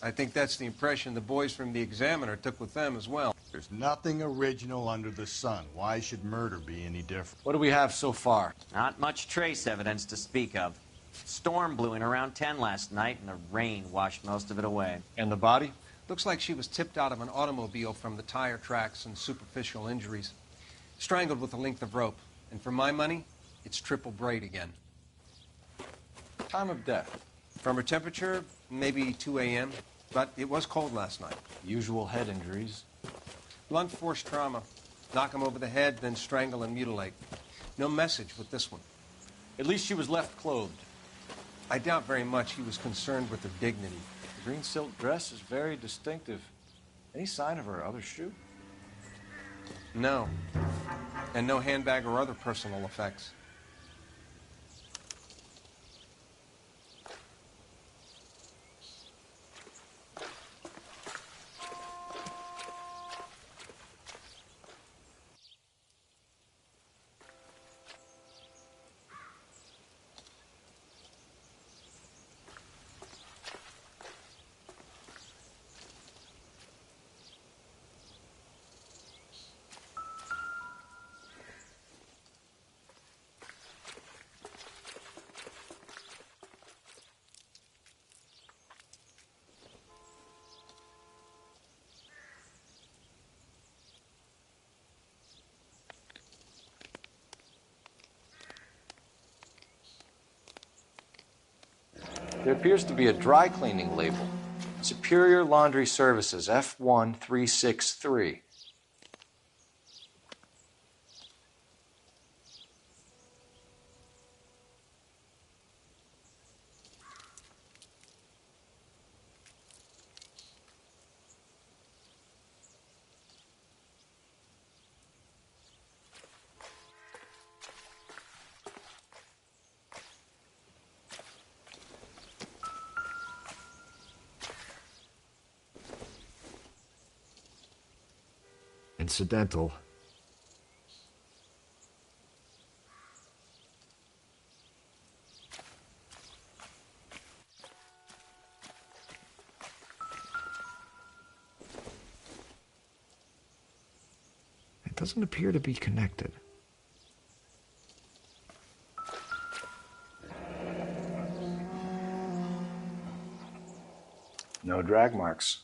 I think that's the impression the boys from the Examiner took with them as well. There's nothing original under the sun. Why should murder be any different? What do we have so far? Not much trace evidence to speak of. Storm blew in around 10 last night, and the rain washed most of it away. And the body? Looks like she was tipped out of an automobile from the tire tracks and superficial injuries. Strangled with a length of rope. And for my money, it's triple braid again. Time of death? From her temperature, maybe 2 a.m., but it was cold last night. Usual head injuries. Blunt force trauma. Knock him over the head, then strangle and mutilate. No message with this one. At least she was left clothed. I doubt very much he was concerned with her dignity. The green silk dress is very distinctive. Any sign of her other shoe? No. And no handbag or other personal effects. There appears to be a dry cleaning label. Superior Laundry Services, F1363. incidental. It doesn't appear to be connected. No drag marks.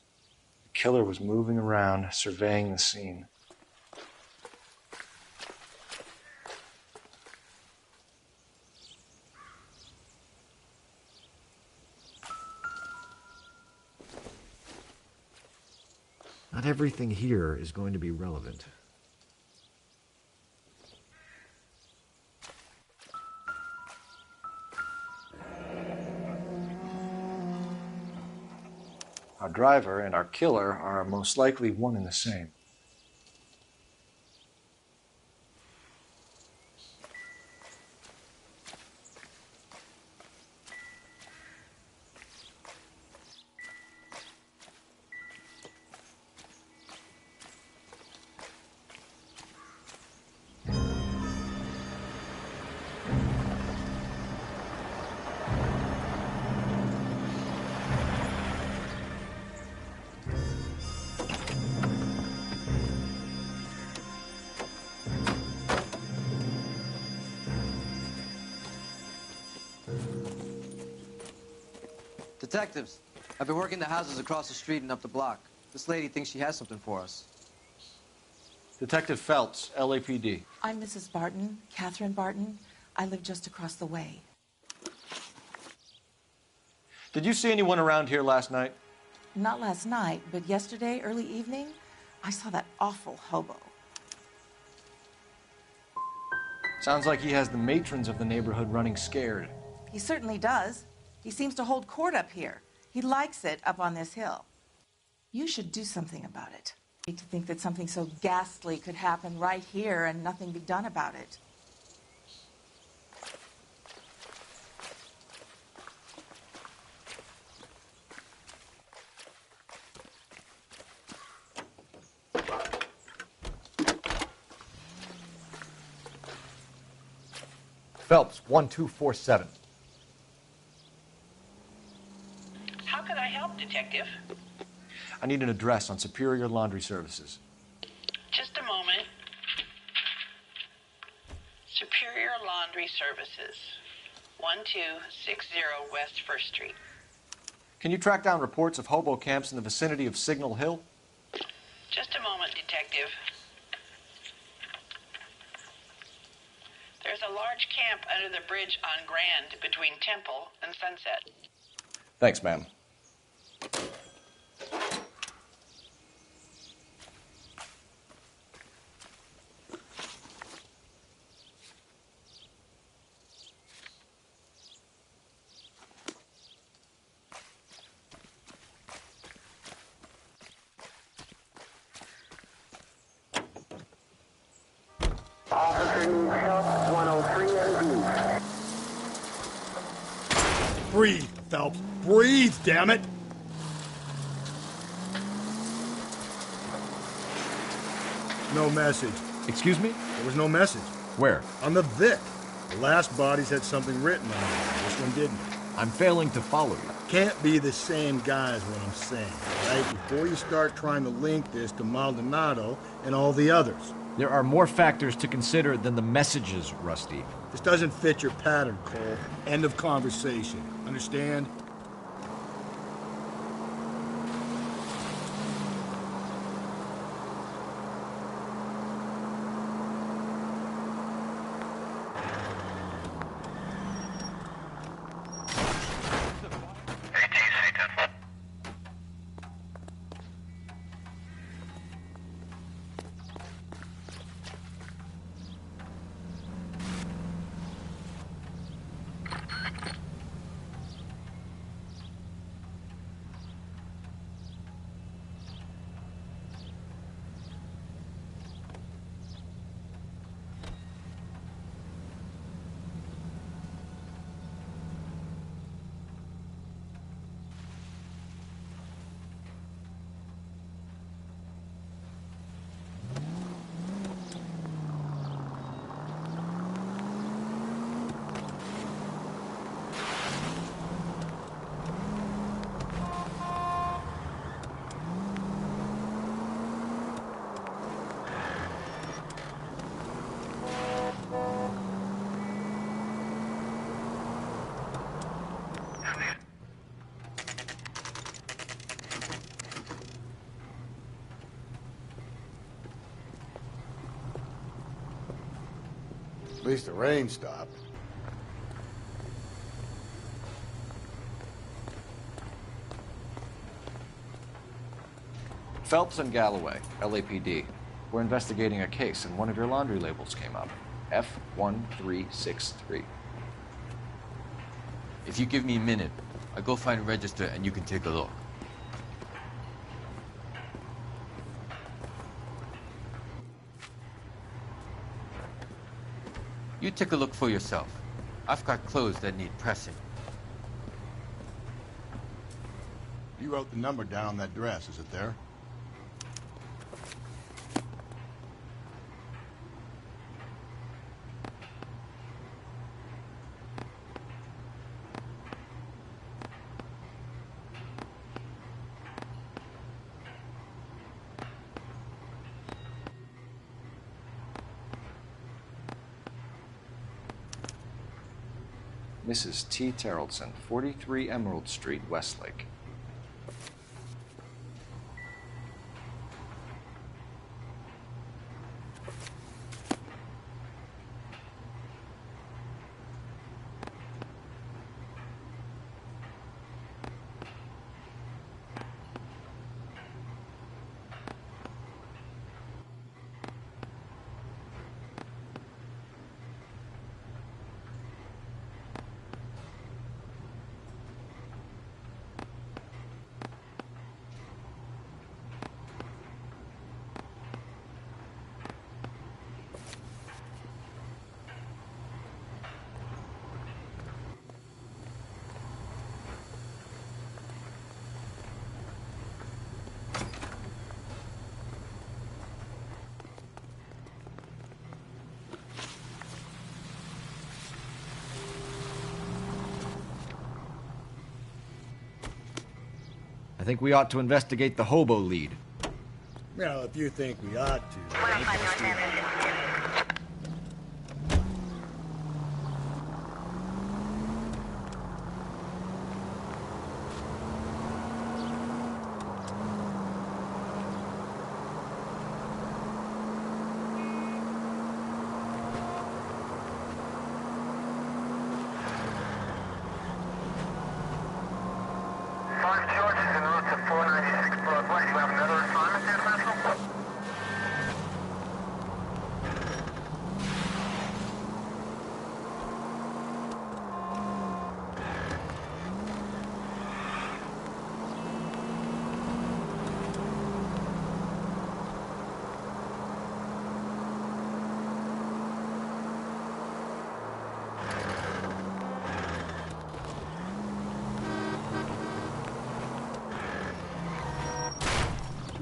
The killer was moving around, surveying the scene. Not everything here is going to be relevant. Our driver and our killer are most likely one and the same. Detectives, I've been working the houses across the street and up the block. This lady thinks she has something for us. Detective Phelps, LAPD. I'm Mrs. Barton, Catherine Barton. I live just across the way. Did you see anyone around here last night? Not last night, but yesterday, early evening, I saw that awful hobo. Sounds like he has the matrons of the neighborhood running scared. He certainly does. He seems to hold court up here. He likes it up on this hill. You should do something about it. I hate to think that something so ghastly could happen right here and nothing be done about it. Phelps, 1247. How can I help, Detective? I need an address on Superior Laundry Services. Just a moment. Superior Laundry Services, 1260 West 1st Street. Can you track down reports of hobo camps in the vicinity of Signal Hill? Just a moment, Detective. There's a large camp under the bridge on Grand between Temple and Sunset. Thanks, ma'am. Breathe, Phelps. Breathe, damn it! No message. Excuse me? There was no message. Where? On the Vic. The last bodies had something written on it. This one didn't. I'm failing to follow you. Can't be the same guy is what I'm saying, right? Before you start trying to link this to Maldonado and all the others. There are more factors to consider than the messages, Rusty. This doesn't fit your pattern, Cole. End of conversation. Understand? least the rain stopped. Phelps and Galloway, LAPD. We're investigating a case, and one of your laundry labels came up. F1363. If you give me a minute, I'll go find a register and you can take a look. You take a look for yourself. I've got clothes that need pressing. You wrote the number down on that dress. Is it there? Mrs. T. Terrellson, 43 Emerald Street, Westlake. I think we ought to investigate the hobo lead. Well, if you think we ought to.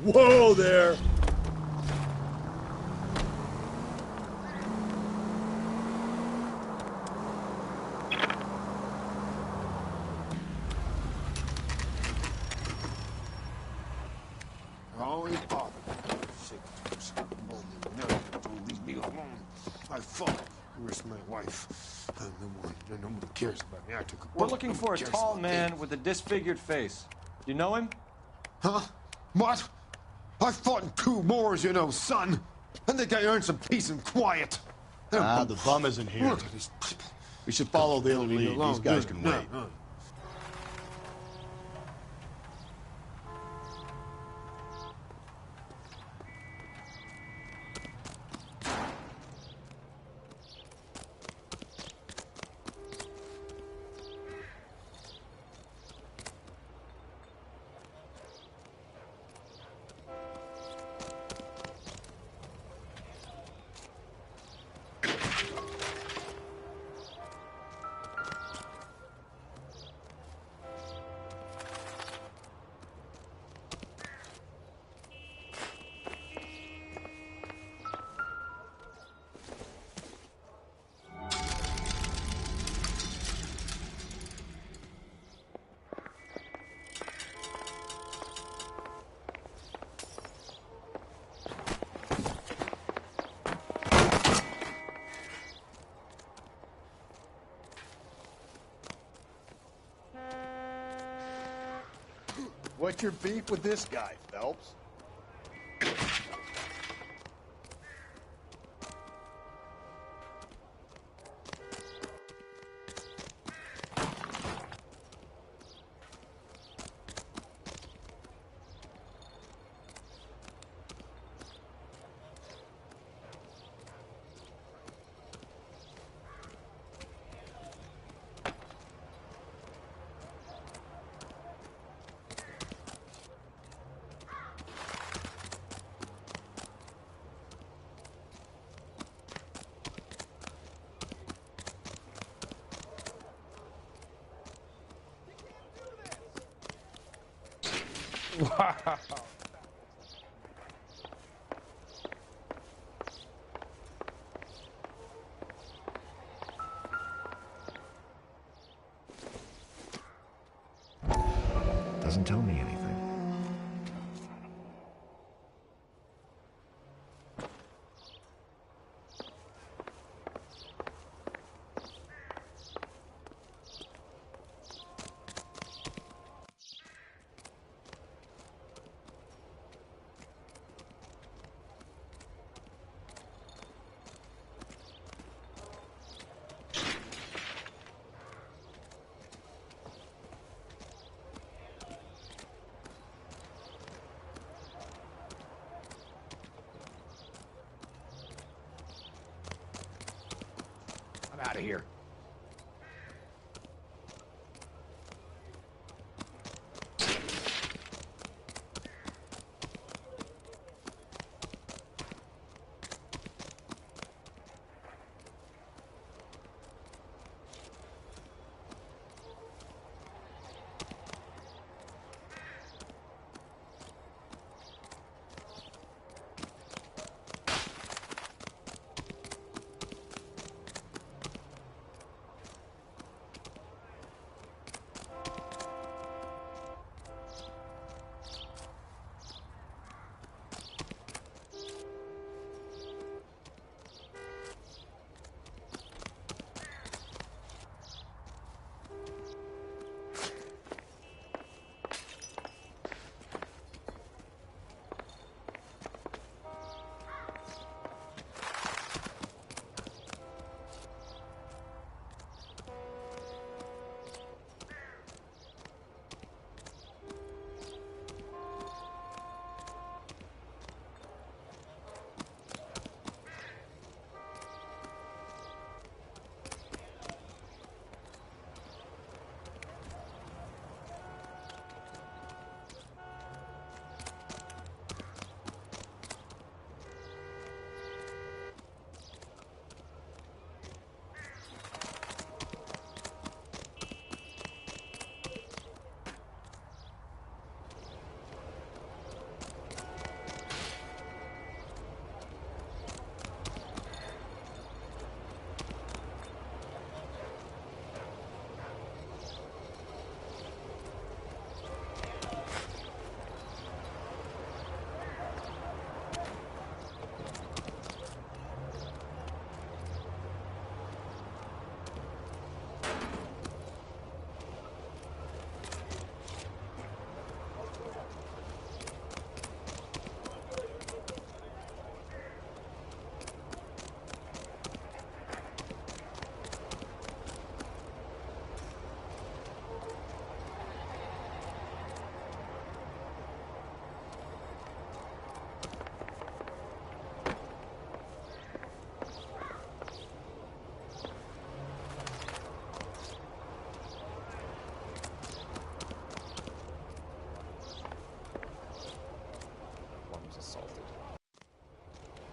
Whoa there! Holy fuck. Shit. Leave me alone. I fuck. Where's my wife? Nobody cares about me. I took a We're looking for a tall man with a disfigured face. Do you know him? Huh? What? I fought in 2 wars, you know, son. I think I earned some peace and quiet. The bum isn't here. We should follow the lead. These guys can wait. What's your beef with this guy, Phelps? Wow. Doesn't tell me anything. I'm out of here.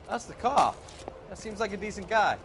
That's the cop. That seems like a decent guy.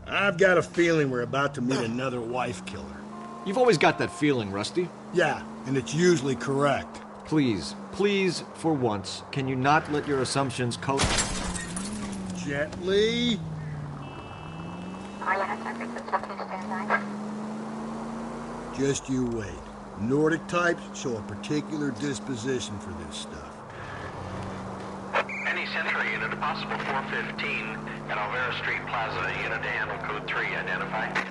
I've got a feeling we're about to meet another wife killer. You've always got that feeling, Rusty. Yeah, and it's usually correct. Please, please, for once, can you not let your assumptions coat... Gently. Just you wait. Nordic types show a particular disposition for this stuff. Any Century unit, a possible 415 at Alvera Street Plaza, unit to handle code 3, identify.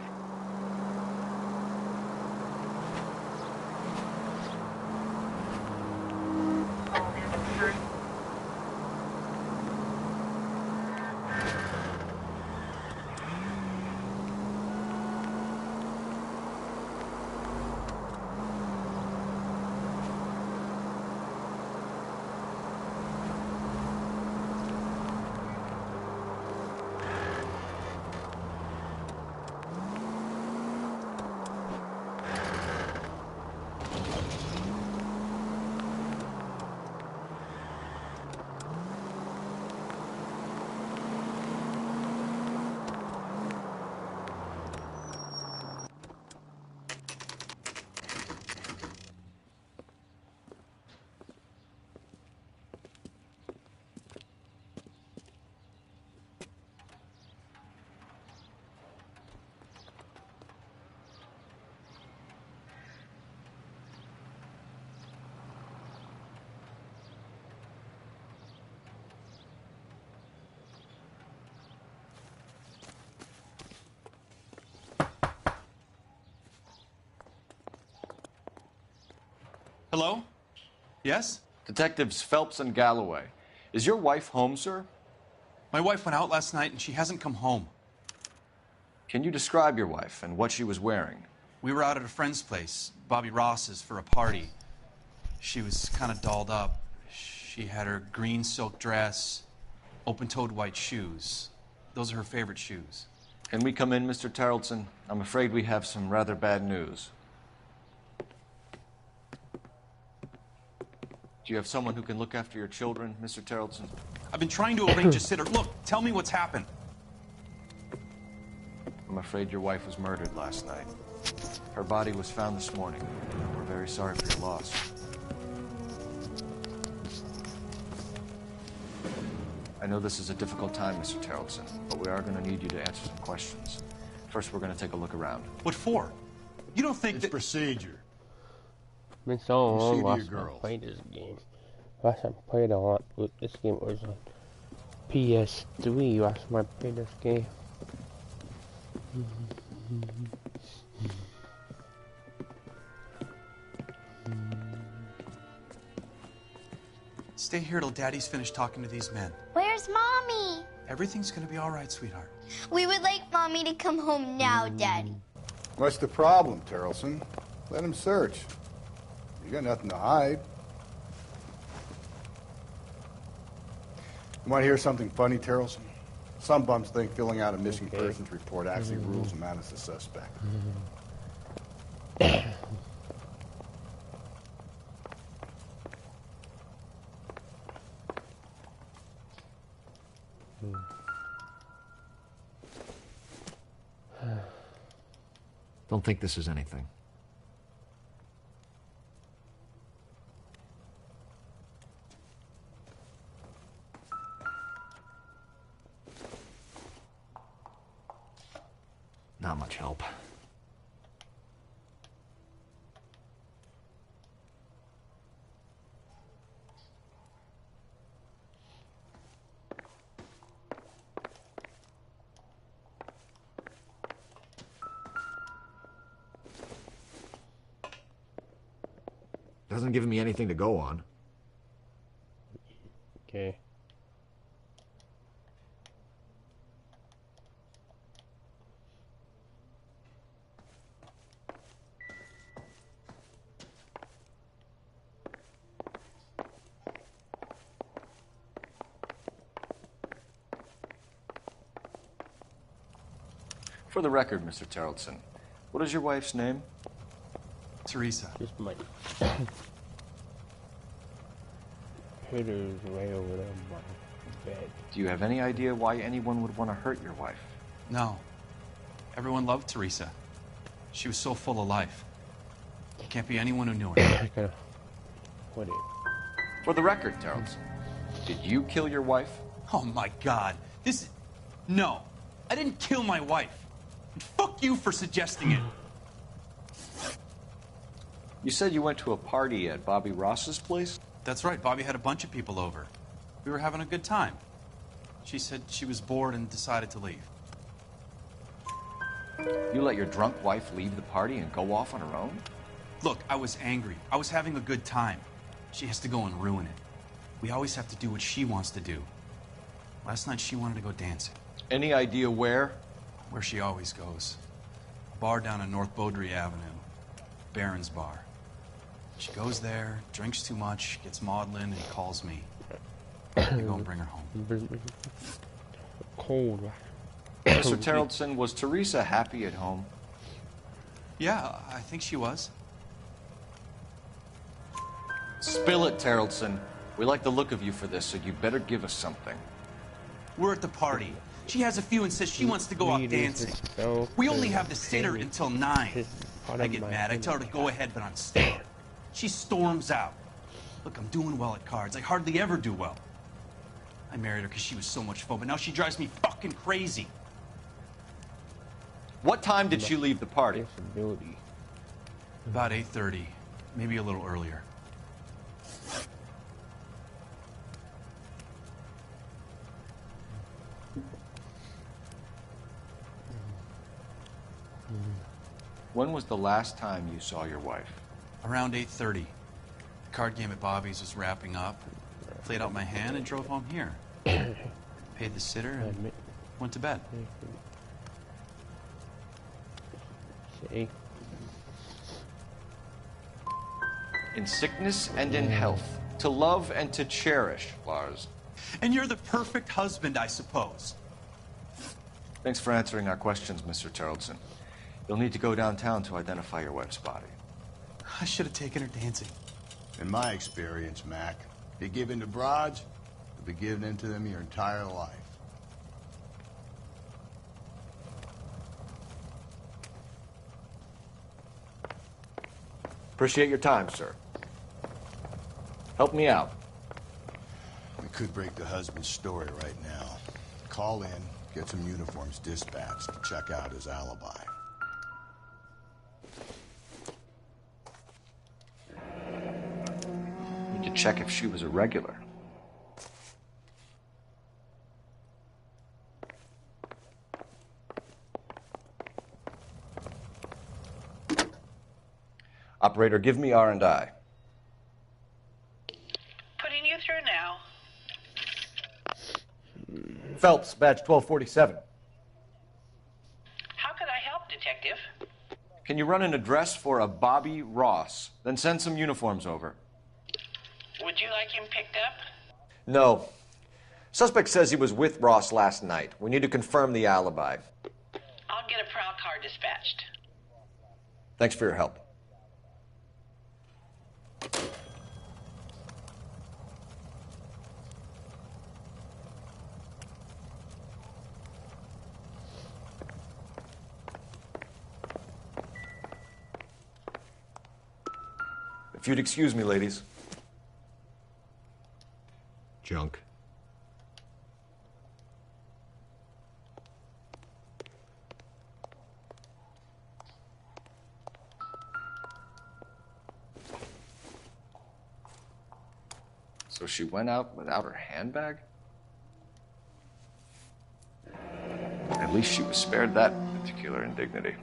Hello? Yes? Detectives Phelps and Galloway. Is your wife home, sir? My wife went out last night and she hasn't come home. Can you describe your wife and what she was wearing? We were out at a friend's place, Bobby Ross's, for a party. She was kind of dolled up. She had her green silk dress, open-toed white shoes. Those are her favorite shoes. Can we come in, Mr. Tarleton? I'm afraid we have some rather bad news. Do you have someone who can look after your children, Mr. Tarleton? I've been trying to arrange a sitter. Look, tell me what's happened. I'm afraid your wife was murdered last night. Her body was found this morning. We're very sorry for your loss. I know this is a difficult time, Mr. Tarleton, but we are going to need you to answer some questions. First, we're going to take a look around. What for? You don't think it's that... procedure. Been so long last since I played this game. Last time I played a lot with this game was on ps3. Last time I played this game. Stay here till Daddy's finished talking to these men. Where's Mommy? Everything's gonna be all right, sweetheart. We would like Mommy to come home now, Daddy. What's the problem, Tarleton? Let him search. You got nothing to hide. You want to hear something funny, Tarleton? Some bums think filling out a missing persons report actually rules him out as a suspect. Don't think this is anything. Not much help. Doesn't give me anything to go on. Okay. For the record, Mr. Tarleton, what is your wife's name? Teresa. Just my hitter's way over there. Do you have any idea why anyone would want to hurt your wife? No. Everyone loved Teresa. She was so full of life. There can't be anyone who knew her. For the record, Tarleton, did you kill your wife? Oh my God. No. I didn't kill my wife. And fuck you for suggesting it. You said you went to a party at Bobby Ross's place? That's right. Bobby had a bunch of people over. We were having a good time. She said she was bored and decided to leave. You let your drunk wife leave the party and go off on her own? Look, I was angry. I was having a good time. She has to go and ruin it. We always have to do what she wants to do. Last night she wanted to go dancing. Any idea where? Where she always goes. A bar down on North Beaudry Avenue. Baron's Bar. She goes there, drinks too much, gets maudlin, and calls me. I go and bring her home. Cold. Mr. Tarleton, was Teresa happy at home? Yeah, I think she was. Spill it, Tarleton. We like the look of you for this, so you better give us something. We're at the party. She has a few and says she wants to go out dancing. We only have the sitter until 9. I get mad. I tell her to go ahead, but I'm staying. She storms out. Look, I'm doing well at cards. I hardly ever do well. I married her because she was so much fun, but now she drives me fucking crazy. What time did she leave the party? About 8:30, maybe a little earlier. When was the last time you saw your wife? Around 8:30. The card game at Bobby's was wrapping up. Played out my hand and drove home here. Paid the sitter and went to bed. In sickness and in health, to love and to cherish, Lars. And you're the perfect husband, I suppose. Thanks for answering our questions, Mr. Tarleton. You'll need to go downtown to identify your wife's body. I should have taken her dancing. In my experience, Mac, if you give in to broads, you'll be giving in to them your entire life. Appreciate your time, sir. Help me out. We could break the husband's story right now. Call in, get some uniforms dispatched to check out his alibi. Need to check if she was a regular. Operator, give me R&I. Putting you through now. Phelps, badge 1247. How could I help, Detective? Can you run an address for a Bobby Ross? Then send some uniforms over. Would you like him picked up? No. Suspect says he was with Ross last night. We need to confirm the alibi. I'll get a prowl car dispatched. Thanks for your help. If you'd excuse me, ladies. Junk. So she went out without her handbag? At least she was spared that particular indignity.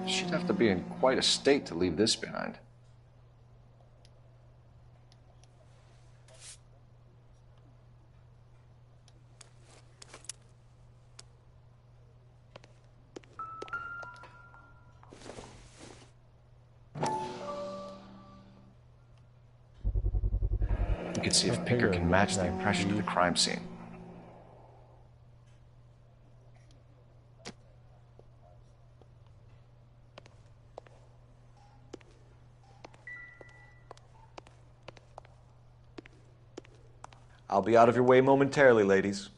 She'd have to be in quite a state to leave this behind. We could see if Pinker can match the impression of the crime scene. I'll be out of your way momentarily, ladies.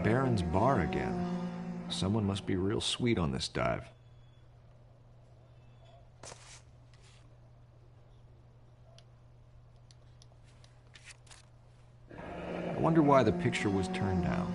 Baron's bar again. Someone must be real sweet on this dive. I wonder why the picture was turned down.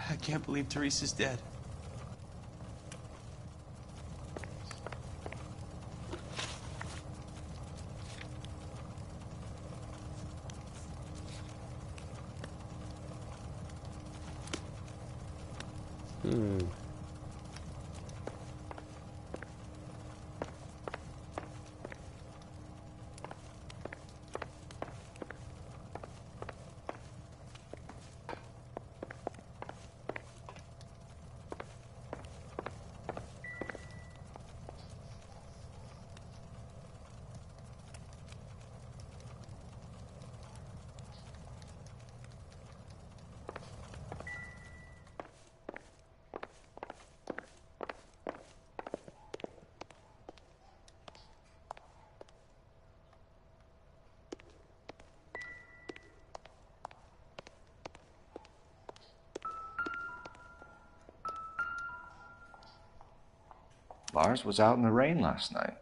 I can't believe Teresa's dead. Lars was out in the rain last night.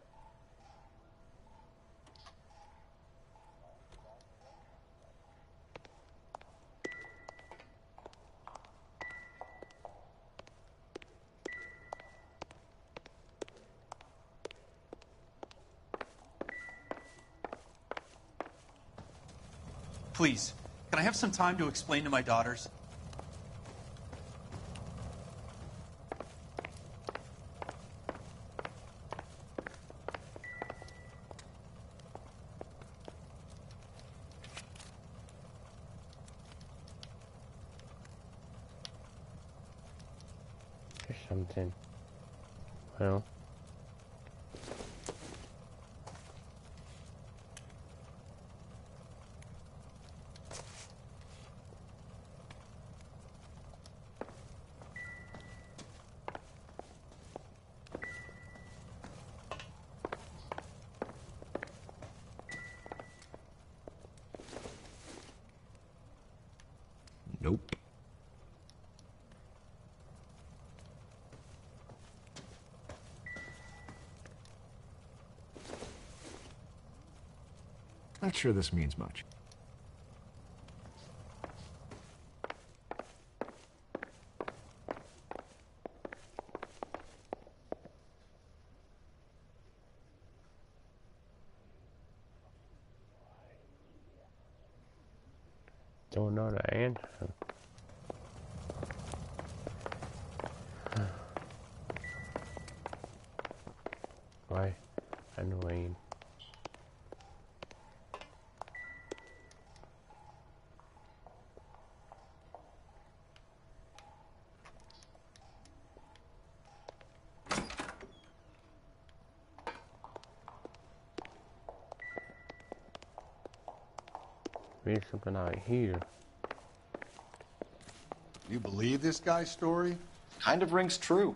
Please, can I have some time to explain to my daughters? Or something. Well. Nope. Not sure this means much. Don't know the answer. Why? Annoying. Read something out here. You believe this guy's story? Kind of rings true.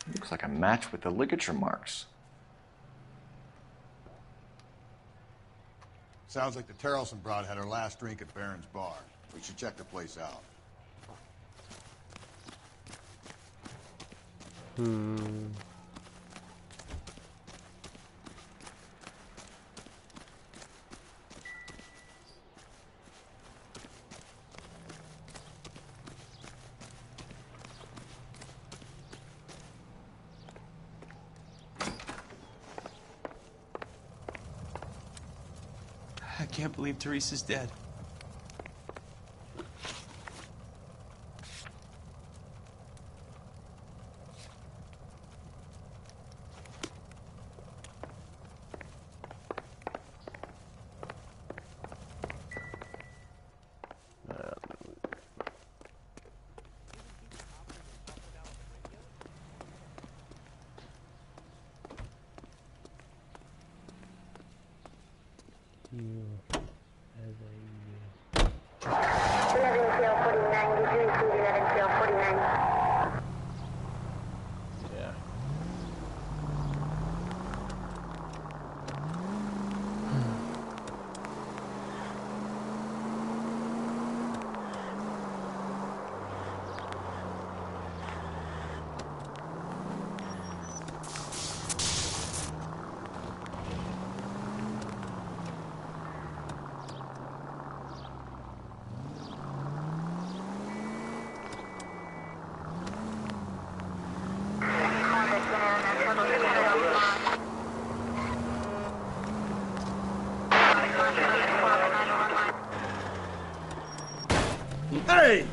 Looks like a match with the ligature marks. Sounds like the Terrelson broad had her last drink at Barron's Bar. We should check the place out. I can't believe Teresa's dead. Hey!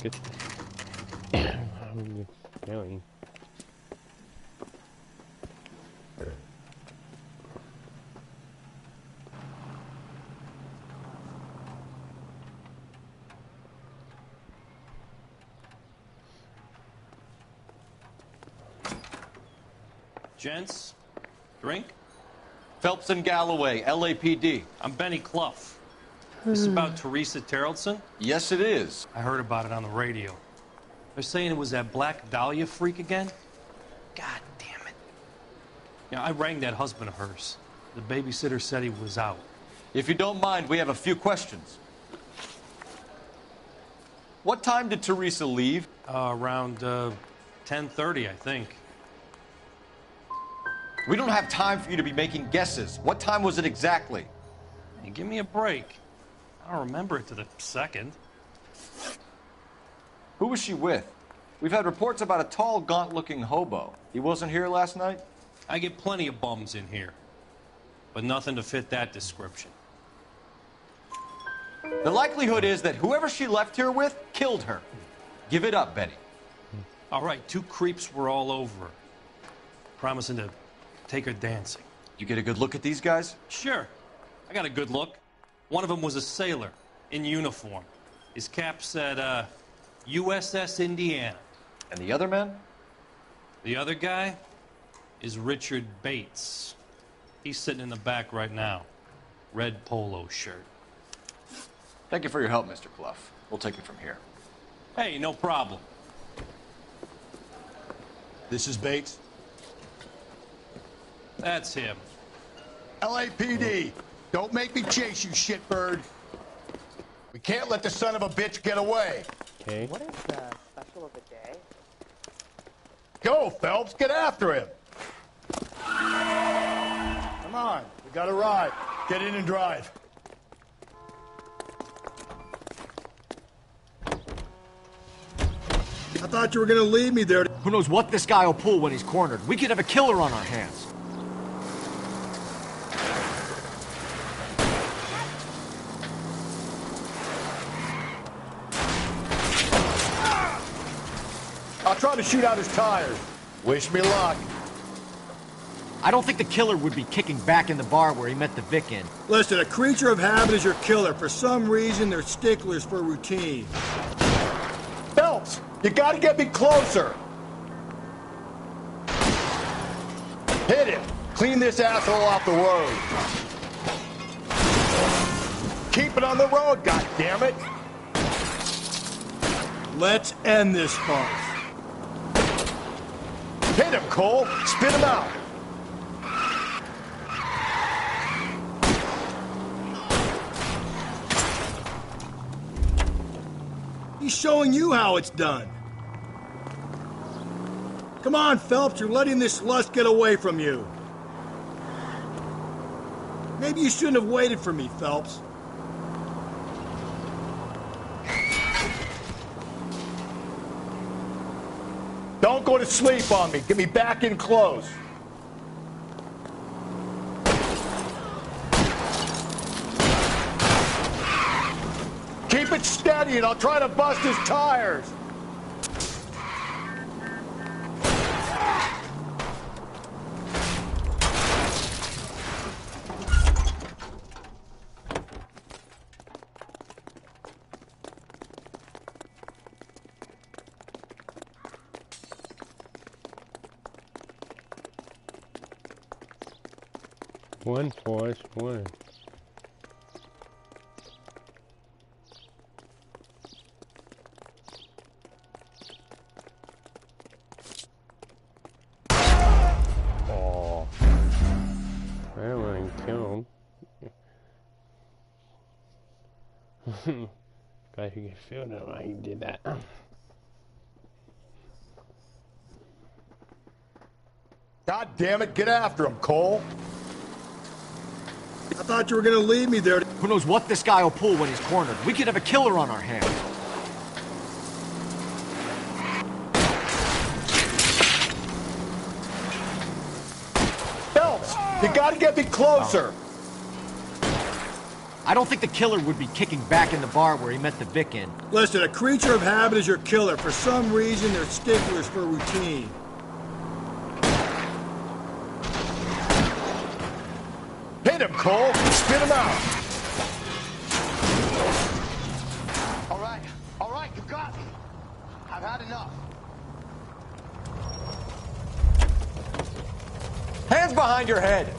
Good. I'm going. Gents, drink? Phelps and Galloway, LAPD. I'm Benny Clough. This is about Teresa Terrelson? Yes, it is. I heard about it on the radio. They're saying it was that Black Dahlia freak again? God damn it. Yeah, I rang that husband of hers. The babysitter said he was out. If you don't mind, we have a few questions. What time did Teresa leave? Around 10:30, I think. We don't have time for you to be making guesses. What time was it exactly? Hey, give me a break. I don't remember it to the second. Who was she with? We've had reports about a tall, gaunt-looking hobo. He wasn't here last night? I get plenty of bums in here, but nothing to fit that description. The likelihood is that whoever she left here with killed her. Give it up, Benny. All right, 2 creeps were all over her, promising to take her dancing. You get a good look at these guys? Sure. I got a good look. One of them was a sailor in uniform. His cap said, USS Indiana. And the other man? The other guy is Richard Bates. He's sitting in the back right now. Red polo shirt. Thank you for your help, Mr. Clough. We'll take it from here. Hey, no problem. This is Bates? That's him. LAPD, don't make me chase you, shitbird. We can't let the son of a bitch get away. Okay. What is the special of the day? Go, Phelps, get after him. Come on, we got a ride. Get in and drive. I thought you were gonna leave me there. Who knows what this guy will pull when he's cornered? We could have a killer on our hands. I'll try to shoot out his tires. Wish me luck. I don't think the killer would be kicking back in the bar where he met the Vic in. Listen, a creature of habit is your killer. For some reason, they're sticklers for routine. Phelps, you gotta get me closer. Hit him. Clean this asshole off the road. keep it on the road, goddammit! Let's end this farce. Hit him, Cole. Spit him out. He's showing you how it's done. Come on, Phelps, you're letting this lust get away from you. Maybe you shouldn't have waited for me, Phelps. Don't go to sleep on me. Get me back in close. Keep it steady and I'll try to bust his tires. One force one. Oh, I don't want to kill him. Guys, you can feel that why he did that. God damn it, get after him, Cole. I thought you were gonna leave me there. Who knows what this guy will pull when he's cornered? We could have a killer on our hands. Phelps, you gotta get me closer. I don't think the killer would be kicking back in the bar where he met the Vic in. Listen, a creature of habit is your killer. For some reason, they're sticklers for routine. Hit him, Cole. Spit him out. All right, you got me. I've had enough. Hands behind your head!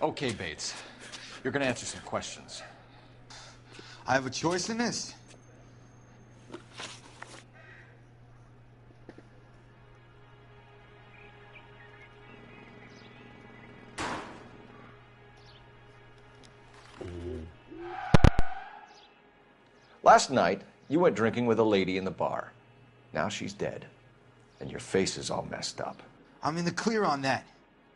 Okay, Bates. You're gonna answer some questions. I have a choice in this. Last night, you went drinking with a lady in the bar. Now she's dead. And your face is all messed up. I'm in the clear on that.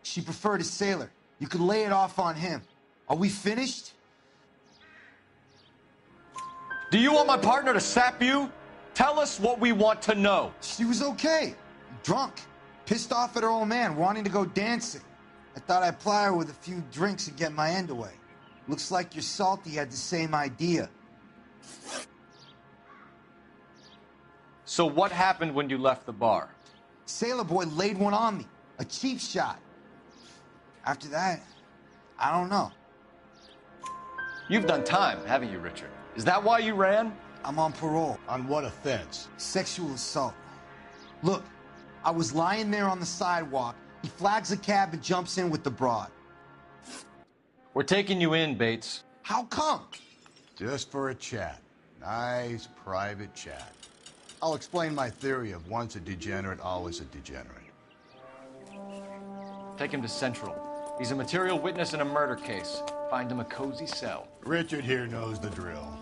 She preferred a sailor. You could lay it off on him. Are we finished? Do you want my partner to sap you? Tell us what we want to know. She was okay. Drunk. Pissed off at her old man, wanting to go dancing. I thought I'd ply her with a few drinks and get my end away. Looks like your Salty had the same idea. So what happened when you left the bar? Sailor boy laid one on me. A cheap shot. After that, I don't know. You've done time, haven't you, Richard? Is that why you ran? I'm on parole. On what offense? Sexual assault. Look, I was lying there on the sidewalk. He flags a cab and jumps in with the broad. We're taking you in, Bates. How come? Just for a chat. Nice private chat. I'll explain my theory of once a degenerate, always a degenerate. Take him to Central. He's a material witness in a murder case. Find him a cozy cell. Richard here knows the drill.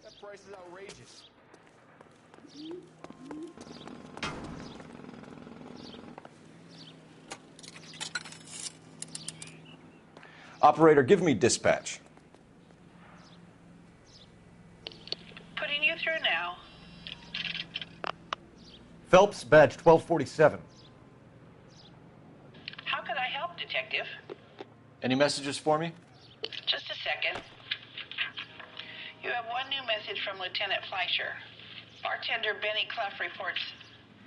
That price is outrageous. Operator, give me dispatch. Putting you through now. Phelps, badge 1247. How could I help, Detective? Any messages for me? Just a second. You have one new message from Lieutenant Fleischer. Bartender Benny Clough reports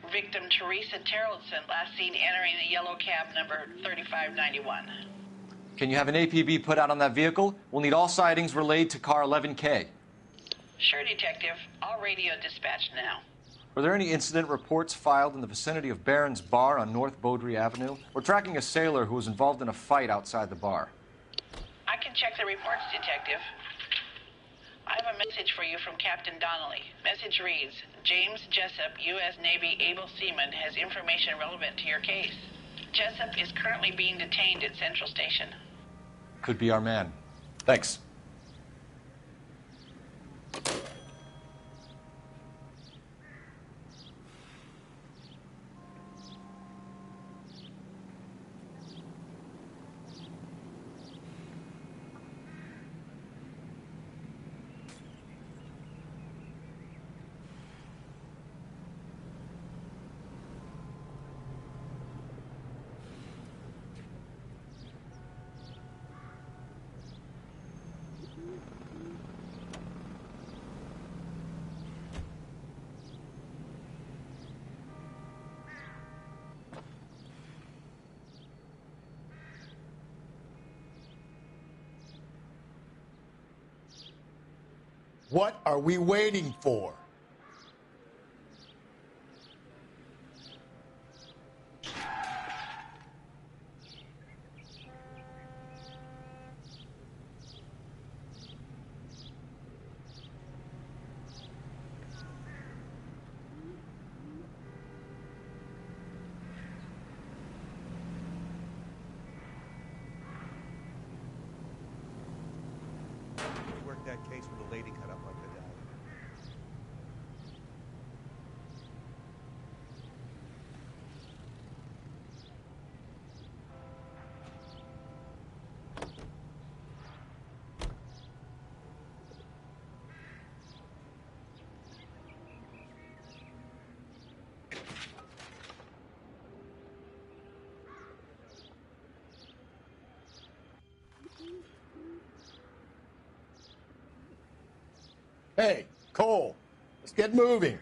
victim Teresa Terrellson last seen entering the yellow cab number 3591. Can you have an APB put out on that vehicle? We'll need all sightings relayed to car 11K. Sure, Detective. I'll radio dispatch now. Were there any incident reports filed in the vicinity of Barron's Bar on North Beaudry Avenue? We're tracking a sailor who was involved in a fight outside the bar. I can check the reports, Detective. I have a message for you from Captain Donnelly. Message reads, James Jessup, U.S. Navy able seaman, has information relevant to your case. Jessup is currently being detained at Central Station. Could be our man. Thanks. What are we waiting for? Work that case with a lady cut up like the dad. Hey, Cole, let's get moving.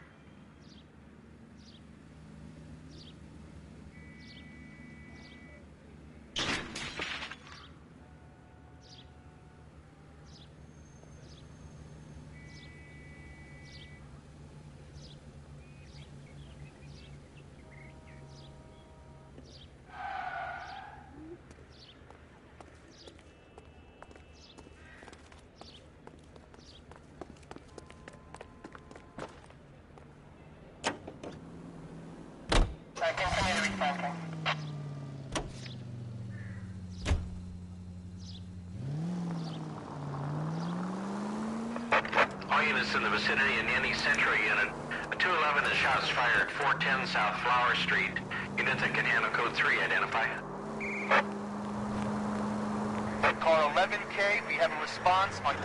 All units in the vicinity in any Century unit. A 211 and shots fired 410 South Flower Street. Units that can handle code 3, identify. Car 11K, we have a response on...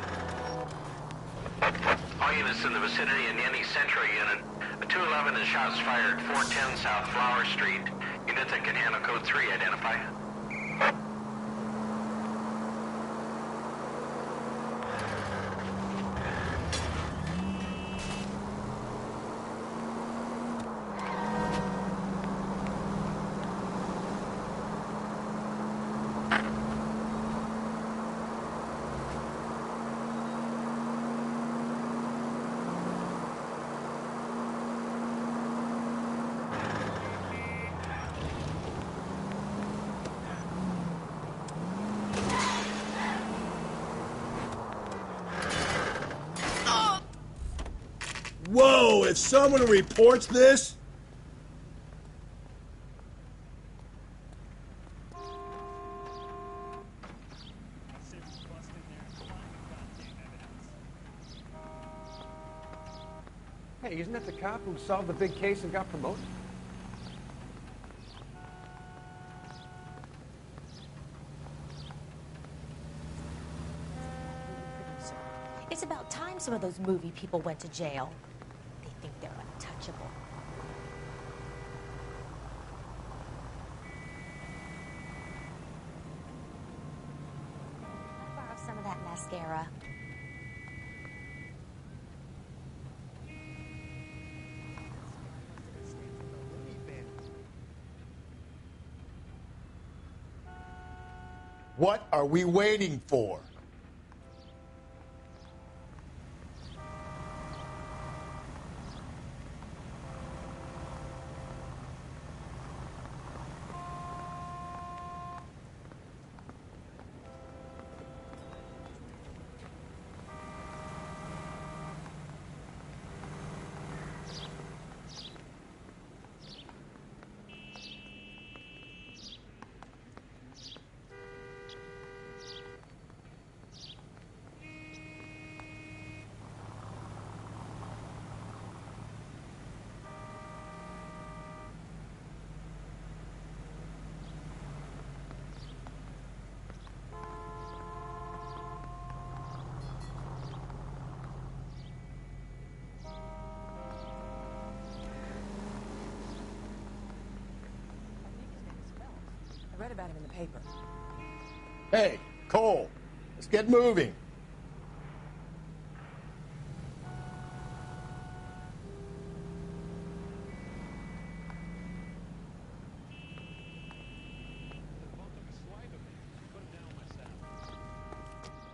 All units in the vicinity in any Century unit. A 211 and shots fired 410 South Flower Street. Units that can handle code 3, identify. Whoa, if someone reports this... Hey, isn't that the cop who solved the big case and got promoted? It's about time some of those movie people went to jail. They think they're untouchable. I'll borrow some of that mascara. What are we waiting for? I read about him in the paper. Hey, Cole, let's get moving.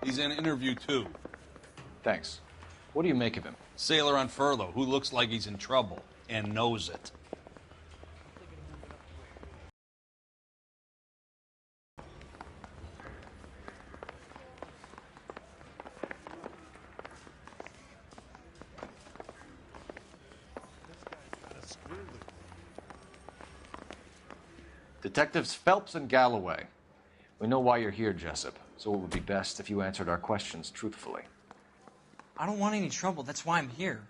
He's in interview 2. Thanks. What do you make of him? Sailor on furlough who looks like he's in trouble and knows it. Detectives Phelps and Galloway. We know why you're here, Jessup, so it would be best if you answered our questions truthfully. I don't want any trouble. That's why I'm here.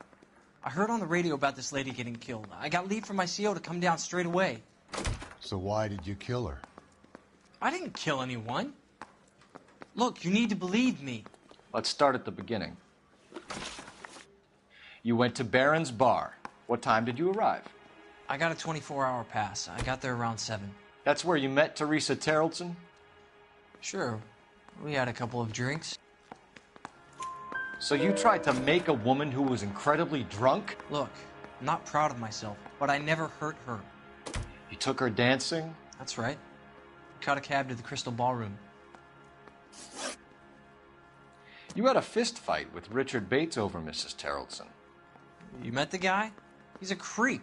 I heard on the radio about this lady getting killed. I got leave from my CO to come down straight away. So why did you kill her? I didn't kill anyone. Look, you need to believe me. Let's start at the beginning. You went to Barron's Bar. What time did you arrive? I got a 24-hour pass. I got there around 7. That's where you met Teresa Terrellson? Sure. We had a couple of drinks. So you tried to make a woman who was incredibly drunk? Look, I'm not proud of myself, but I never hurt her. You took her dancing? That's right. Caught a cab to the Crystal Ballroom. You had a fist fight with Richard Bates over Mrs. Terrellson. You met the guy? He's a creep.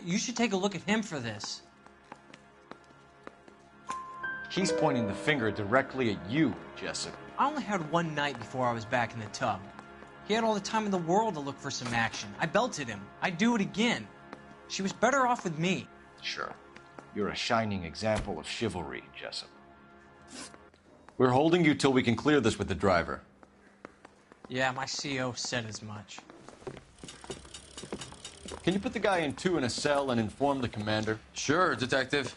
You should take a look at him for this. He's pointing the finger directly at you, Jessup. I only had one night before I was back in the tub. He had all the time in the world to look for some action. I belted him. I'd do it again. She was better off with me. Sure. You're a shining example of chivalry, Jessup. We're holding you till we can clear this with the driver. Yeah, my CO said as much. Can you put the guy in 2 in a cell and inform the commander? Sure, Detective.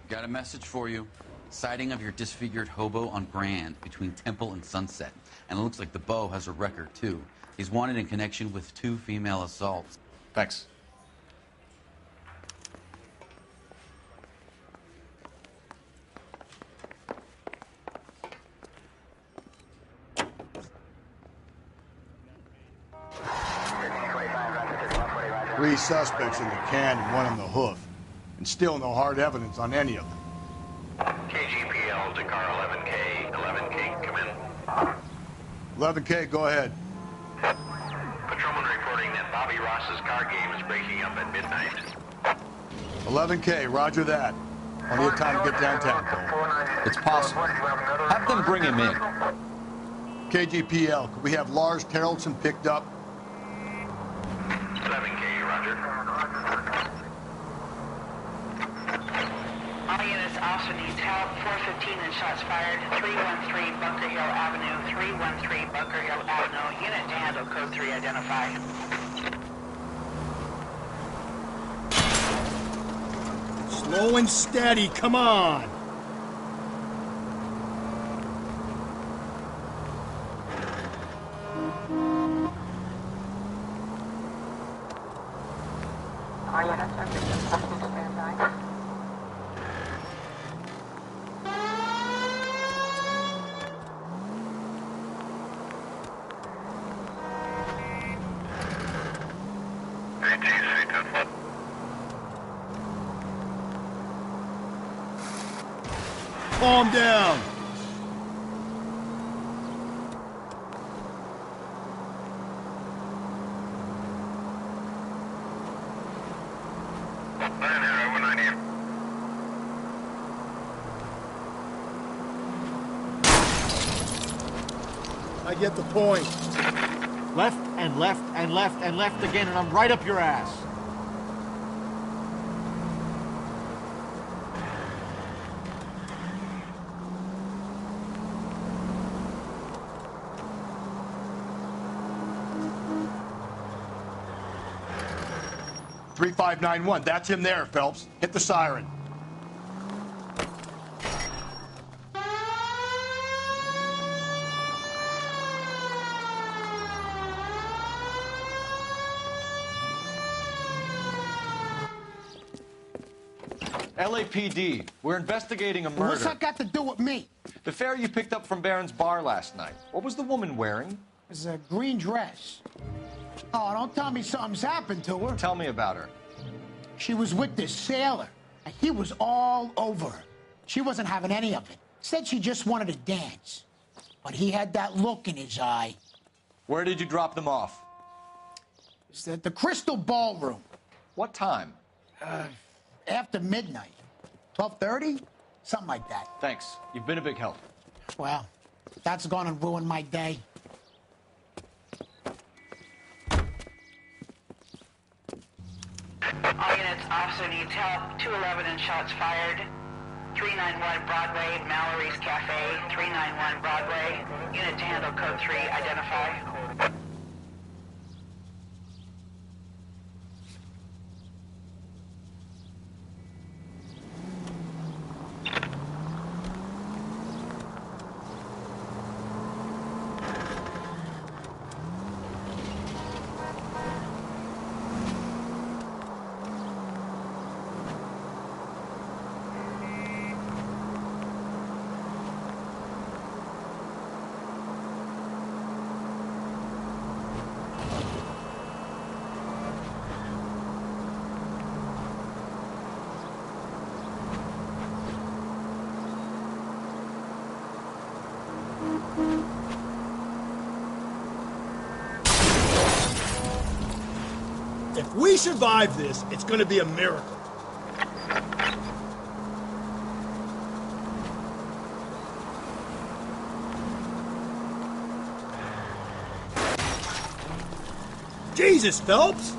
Got a message for you. Sighting of your disfigured hobo on Grand between Temple and Sunset. And it looks like the Beau has a record, too. He's wanted in connection with 2 female assaults. Thanks. Three suspects in the can and one on the hoof. And still no hard evidence on any of them. KGPL to car 11K. 11K, come in. 11K, go ahead. Patrolman reporting that Bobby Ross's car game is breaking up at midnight. 11K, roger that. Plenty of time to get downtown, Cole. It's possible. Have them bring him in. KGPL, could we have Lars Terrellson picked up? 11K, roger. All units, officer needs help. 415 and shots fired. 313 Bunker Hill Avenue. 313 Bunker Hill Avenue. Unit to handle code 3 identify. Slow and steady, come on! All units are requested to stand by. calm down. I get the point. Left and left and left and left again, and I'm right up your ass. Three 591. That's him there, Phelps. Hit the siren. LAPD, we're investigating a murder. What's that got to do with me? The fare you picked up from Barron's bar last night. What was the woman wearing? It was a green dress. Oh, don't tell me something's happened to her. Tell me about her. She was with this sailor, and he was all over her. She wasn't having any of it. Said she just wanted to dance. But he had that look in his eye. Where did you drop them off? It's at the Crystal Ballroom. What time? After midnight. 12:30? Something like that. Thanks. You've been a big help. Well, that's gonna ruin my day. All units, officer needs help. 211 and shots fired. 391 Broadway, Mallory's Cafe. 391 Broadway. Unit to handle code 3, identify. If we survive this, it's gonna be a miracle. Jesus, Phelps!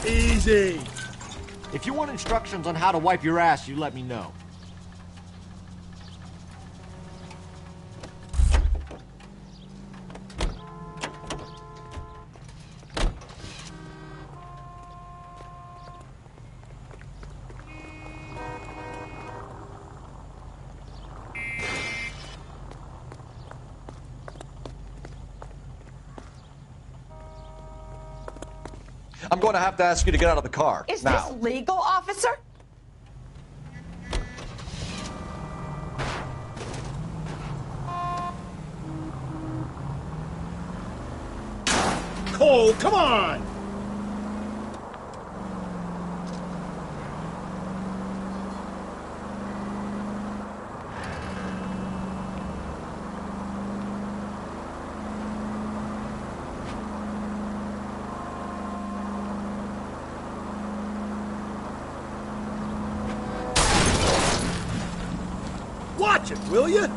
Easy. If you want instructions on how to wipe your ass, you let me know. I'm going to have to ask you to get out of the car. Is now. this legal, officer? Cole, come on! Watch it, will you?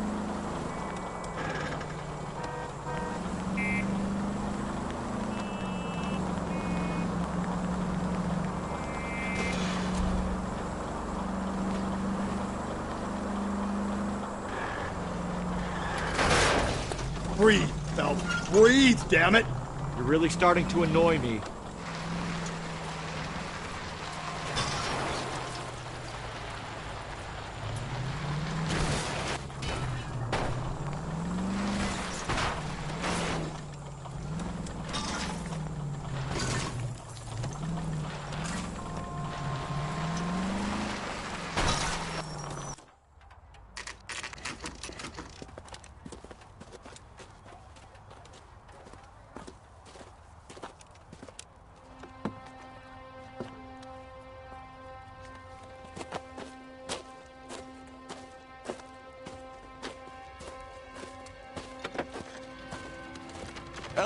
Breathe, Phelps. Breathe, damn it. You're really starting to annoy me.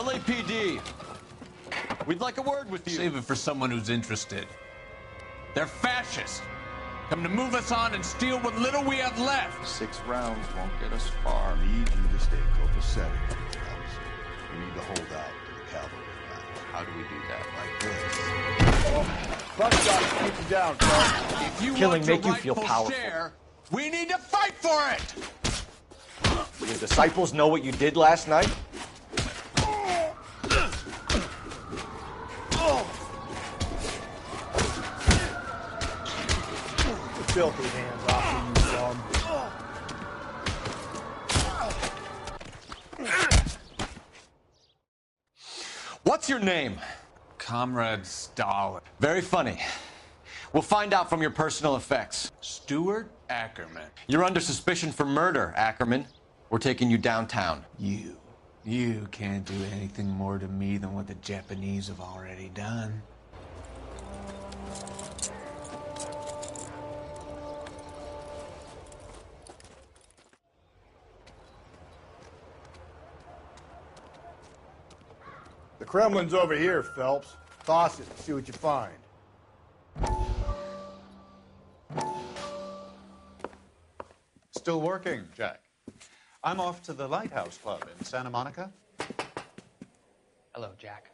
LAPD. We'd like a word with you. Save it for someone who's interested. They're fascists. Come to move us on and steal what little we have left. 6 rounds won't get us far. I need you to stay copacetic, Phelps. You need to hold out to the cavalry rounds. How do we do that? Like this. Buckshot keep you down, Phelps. If you Killing want your make you feel rightful powerful. share, we need to fight for it. Your disciples know what you did last night? Filthy hands off you, What's your name? Comrade Stalin. Very funny. We'll find out from your personal effects. Stuart Ackerman. You're under suspicion for murder, Ackerman. We're taking you downtown. You can't do anything more to me than what the Japanese have already done. The Kremlin's over here, Phelps. Toss it and see what you find. Still working, Jack. I'm off to the Lighthouse Club in Santa Monica. Hello, Jack.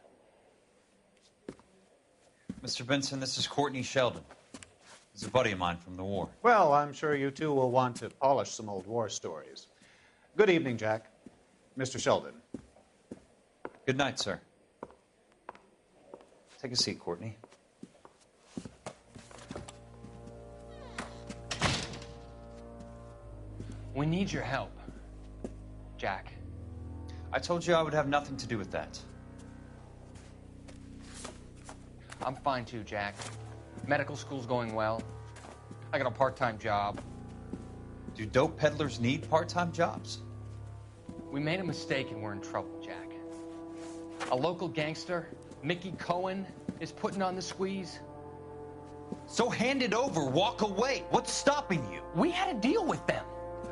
Mr. Benson, this is Courtney Sheldon. He's a buddy of mine from the war. Well, I'm sure you two will want to polish some old war stories. Good evening, Jack. Mr. Sheldon. Good night, sir. Take a seat, Courtney. We need your help, Jack. I told you I would have nothing to do with that. I'm fine too, Jack. Medical school's going well. I got a part-time job. Do dope peddlers need part-time jobs? We made a mistake and we're in trouble, Jack. A local gangster, Mickey Cohen, is putting on the squeeze. So hand it over, walk away. What's stopping you? We had a deal with them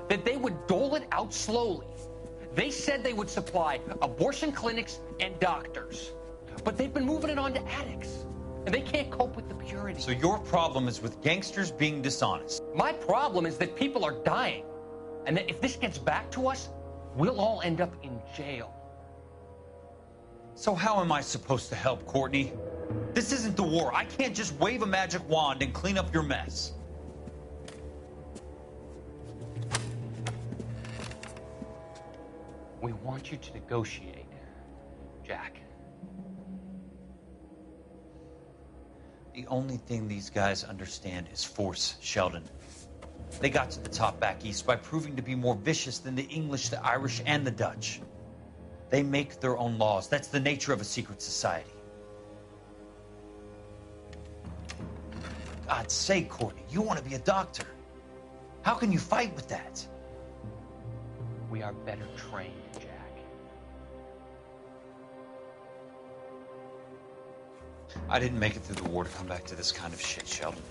that they would dole it out slowly. They said they would supply abortion clinics and doctors, but they've been moving it on to addicts, and they can't cope with the purity. So your problem is with gangsters being dishonest. My problem is that people are dying, and that if this gets back to us, we'll all end up in jail. So how am I supposed to help, Courtney? This isn't the war. I can't just wave a magic wand and clean up your mess. We want you to negotiate, Jack. The only thing these guys understand is force, Sheldon. They got to the top back east by proving to be more vicious than the English, the Irish, and the Dutch. They make their own laws. That's the nature of a secret society. God's sake, Courtney, you want to be a doctor. How can you fight with that? We are better trained, Jack. I didn't make it through the war to come back to this kind of shit, Sheldon.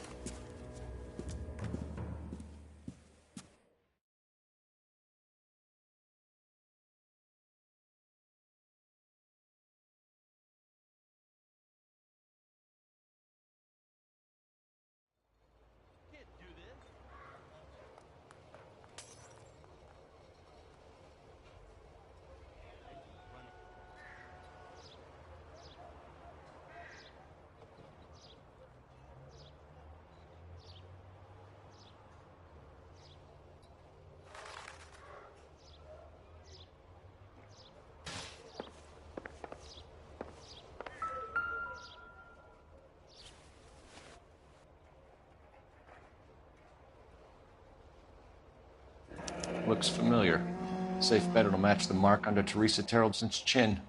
Looks familiar. Safe bet it'll match the mark under Teresa Terrelson's chin.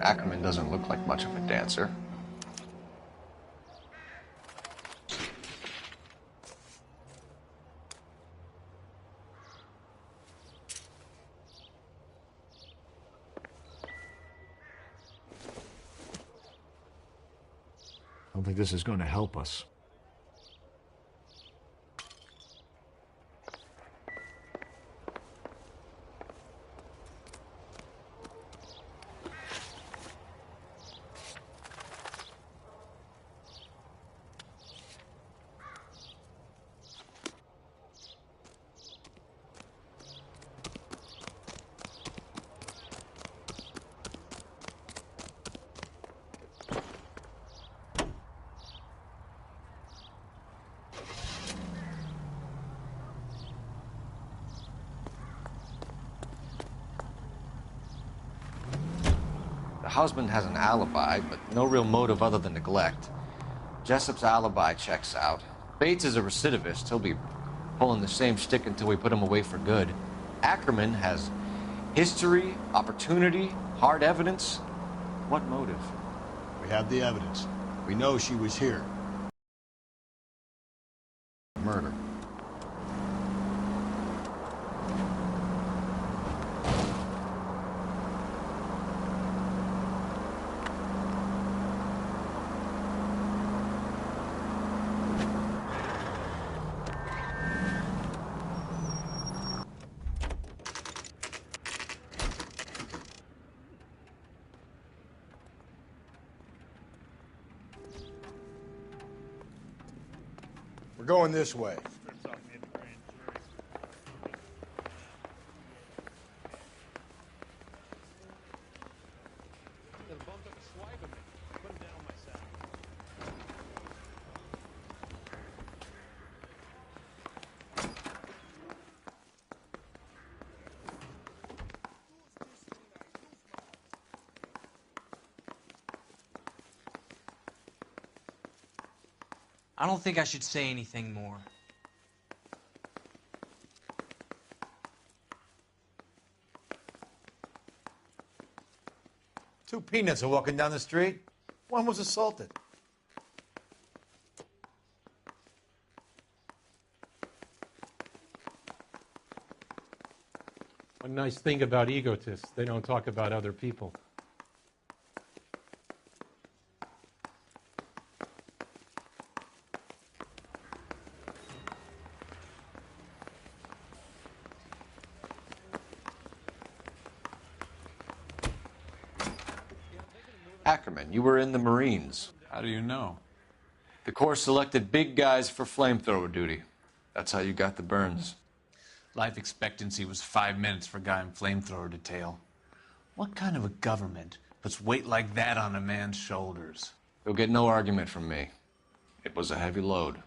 Ackerman doesn't look like much of a dancer. I don't think this is going to help us. The husband has an alibi, but no real motive other than neglect. Jessup's alibi checks out. Bates is a recidivist. He'll be pulling the same shtick until we put him away for good. Ackerman has history, opportunity, hard evidence. What motive? We have the evidence. We know she was here. Murder. We're going this way. I don't think I should say anything more. Two peanuts are walking down the street. One was assaulted. One nice thing about egotists, they don't talk about other people. Ackerman, you were in the Marines. How do you know? The Corps selected big guys for flamethrower duty. That's how you got the burns. Life expectancy was 5 minutes for a guy in flamethrower detail. What kind of a government puts weight like that on a man's shoulders? You'll get no argument from me. It was a heavy load.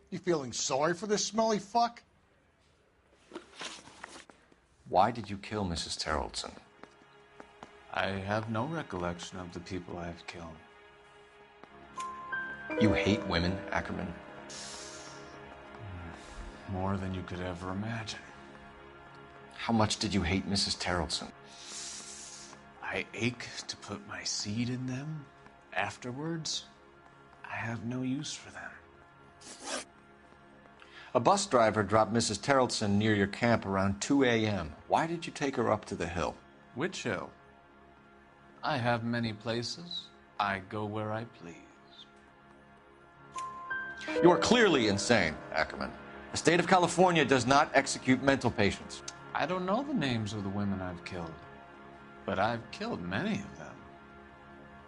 You feeling sorry for this smelly fuck? Why did you kill Mrs. Terrellson? I have no recollection of the people I have killed. You hate women, Ackerman? More than you could ever imagine. How much did you hate Mrs. Terrellson? I ache to put my seed in them. Afterwards, I have no use for them. A bus driver dropped Mrs. Terrellson near your camp around 2 a.m. Why did you take her up to the hill? Which hill? I have many places. I go where I please. You are clearly insane, Ackerman. The state of California does not execute mental patients. I don't know the names of the women I've killed, but I've killed many of them.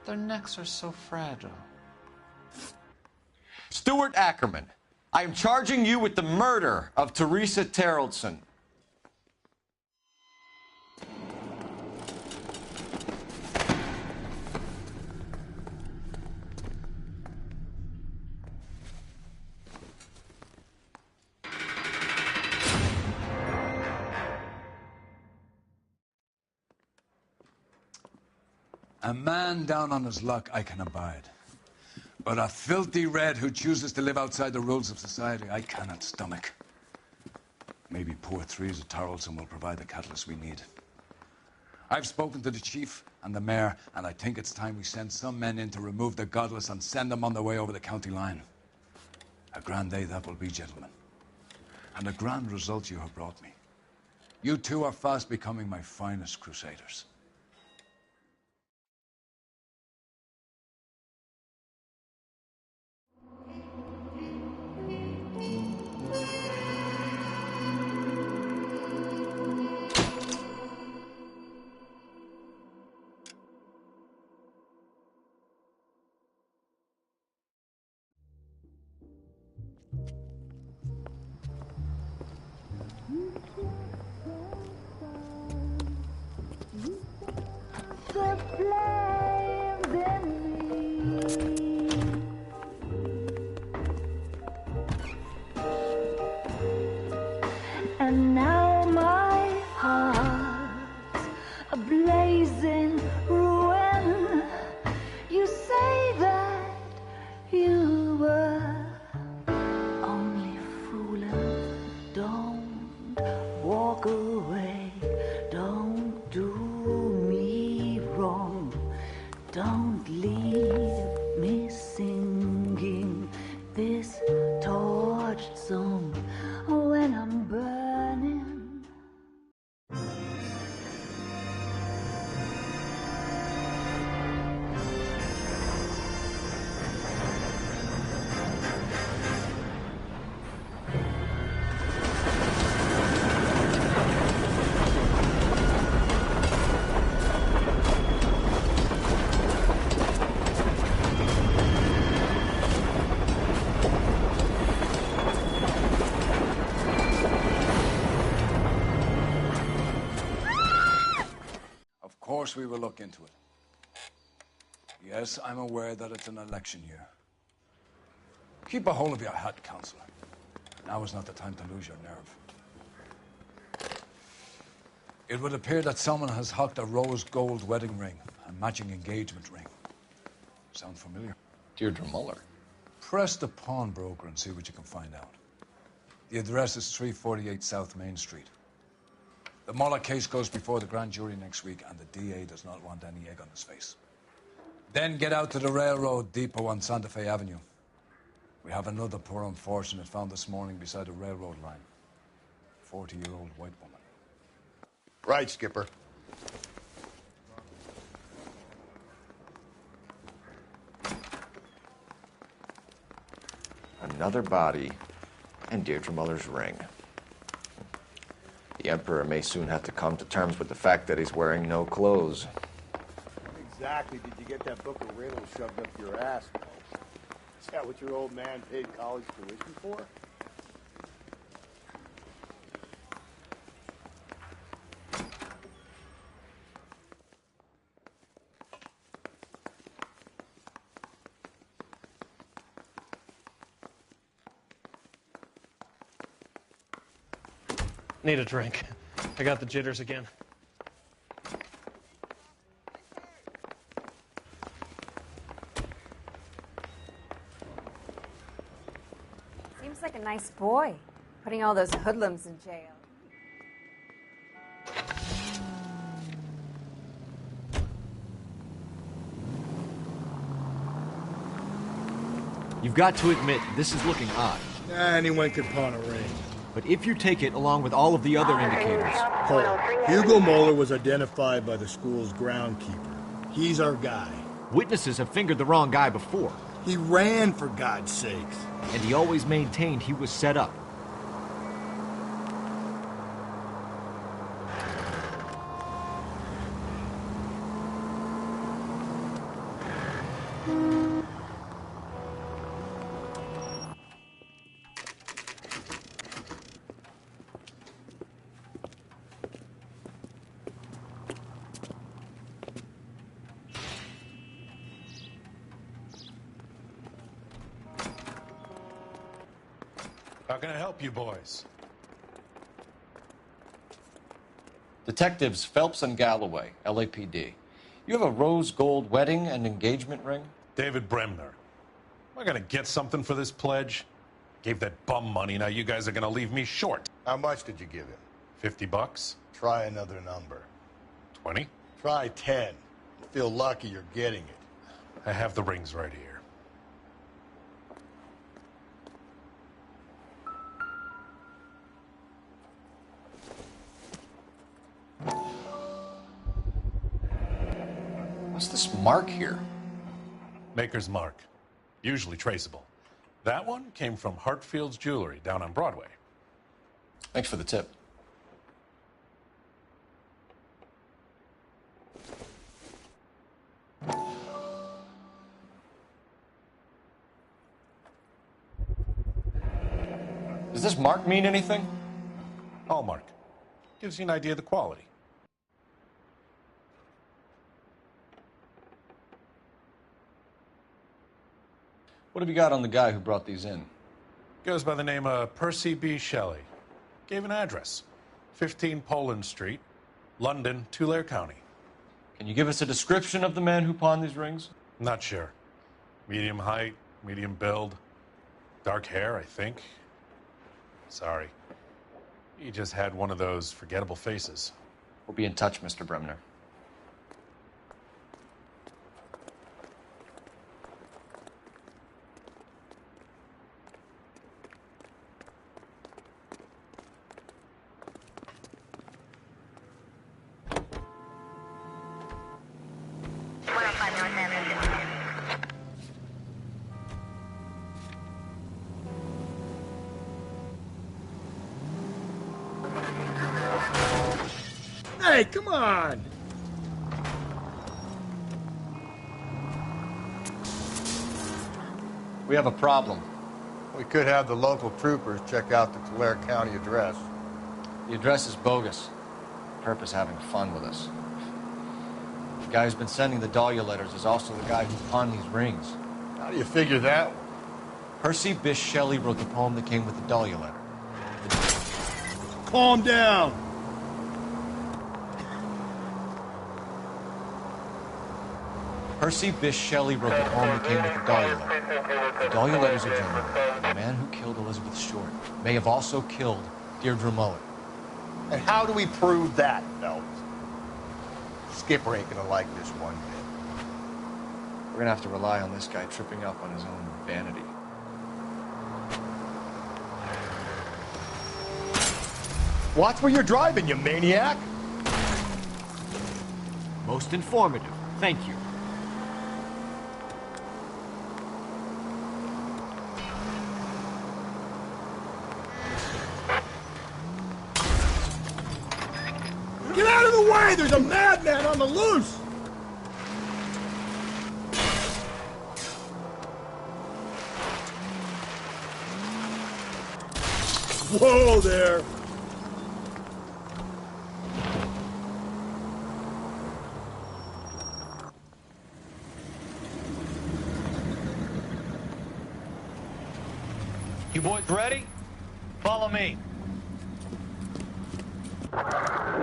Their necks are so fragile. Stuart Ackerman, I am charging you with the murder of Teresa Terrellson. A man down on his luck I can abide. But a filthy red who chooses to live outside the rules of society, I cannot stomach. Maybe poor Teresa Tarleton will provide the catalyst we need. I've spoken to the chief and the mayor, and I think it's time we send some men in to remove the godless and send them on their way over the county line. A grand day that will be, gentlemen. And a grand result you have brought me. You two are fast becoming my finest crusaders. The flames in me. And now my heart's a blazing ruin. You say that you were only fooling. Don't walk away. Don't do me wrong. Don't leave me singing this torched song when I'm burning. Of course we will look into it. Yes, I'm aware that it's an election year. Keep a hold of your hat, Counselor. Now is not the time to lose your nerve. It would appear that someone has hocked a rose gold wedding ring and matching engagement ring. Sound familiar? Deirdre Muller. Press the pawnbroker and see what you can find out. The address is 348 South Main Street. The Muller case goes before the grand jury next week, and the DA does not want any egg on his face. Then get out to the railroad depot on Santa Fe Avenue. We have another poor unfortunate found this morning beside a railroad line. 40-year-old white woman. Right, Skipper. Another body and Deirdre Muller's ring. The Emperor may soon have to come to terms with the fact that he's wearing no clothes. Exactly did you get that book of riddles shoved up your ass, Mo? Is that what your old man paid college tuition for? Need a drink. I got the jitters again. Seems like a nice boy, putting all those hoodlums in jail. You've got to admit, this is looking odd. Anyone could pawn a ring. But if you take it along with all of the other indicators... Cole, Hugo Moeller was identified by the school's groundkeeper. He's our guy. Witnesses have fingered the wrong guy before. He ran, for God's sakes. And he always maintained he was set up. How can I help you boys? Detectives Phelps and Galloway, LAPD. You have a rose gold wedding and engagement ring? David Bremner. Am I going to get something for this pledge? Gave that bum money, now you guys are going to leave me short. How much did you give him? $50? Try another number. 20? Try 10. You feel lucky you're getting it. I have the rings right here. What's this mark here? Maker's mark. Usually traceable. That one came from Hartfield's Jewelry down on Broadway. Thanks for the tip. Does this mark mean anything? Hallmark. Gives you an idea of the quality. What have you got on the guy who brought these in? Goes by the name of Percy B. Shelley. Gave an address. 15 Poland Street, London, Tulare County. Can you give us a description of the man who pawned these rings? Not sure. Medium height, medium build. Dark hair, I think. Sorry. He just had one of those forgettable faces. We'll be in touch, Mr. Bremner. Hey, come on! We have a problem. We could have the local troopers check out the Tulare County address. The address is bogus. Perp is having fun with us. The guy who's been sending the Dahlia letters is also the guy who pawned these rings. How do you figure that one? Percy Bysshe Shelley wrote the poem that came with the Dahlia letter. Calm down! Percy Bysshe Shelley wrote the poem that came with the Dahlia letter. The Dahlia letters are genuine. The man who killed Elizabeth Short may have also killed Deirdre Mullen. And how do we prove that, Phelps? Skipper ain't gonna like this one bit. We're gonna have to rely on this guy tripping up on his own vanity. Watch where you're driving, you maniac! Most informative. Thank you. Get out of the way! There's a madman on the loose! Whoa there! You boys ready? Follow me.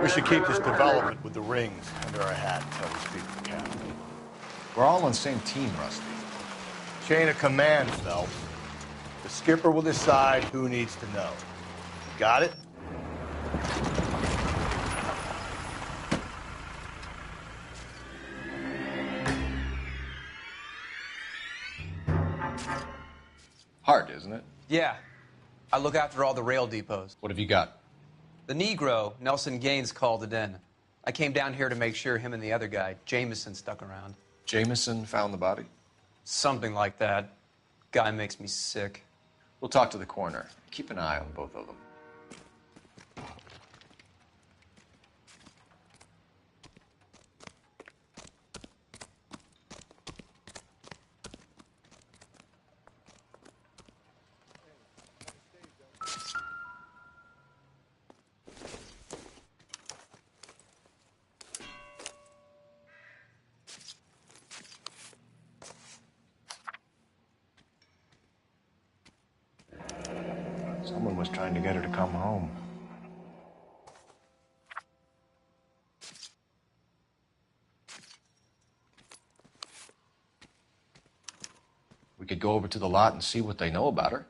We should keep this development with the rings under our hat until we speak to the captain. We're all on the same team, Rusty. Chain of command, Phelps. The skipper will decide who needs to know. Got it? Hard, isn't it? Yeah. I look after all the rail depots. What have you got? The Negro, Nelson Gaines, called it in. I came down here to make sure him and the other guy, Jameson, stuck around. Jameson found the body? Something like that. Guy makes me sick. We'll talk to the coroner. Keep an eye on both of them. Someone was trying to get her to come home. We could go over to the lot and see what they know about her.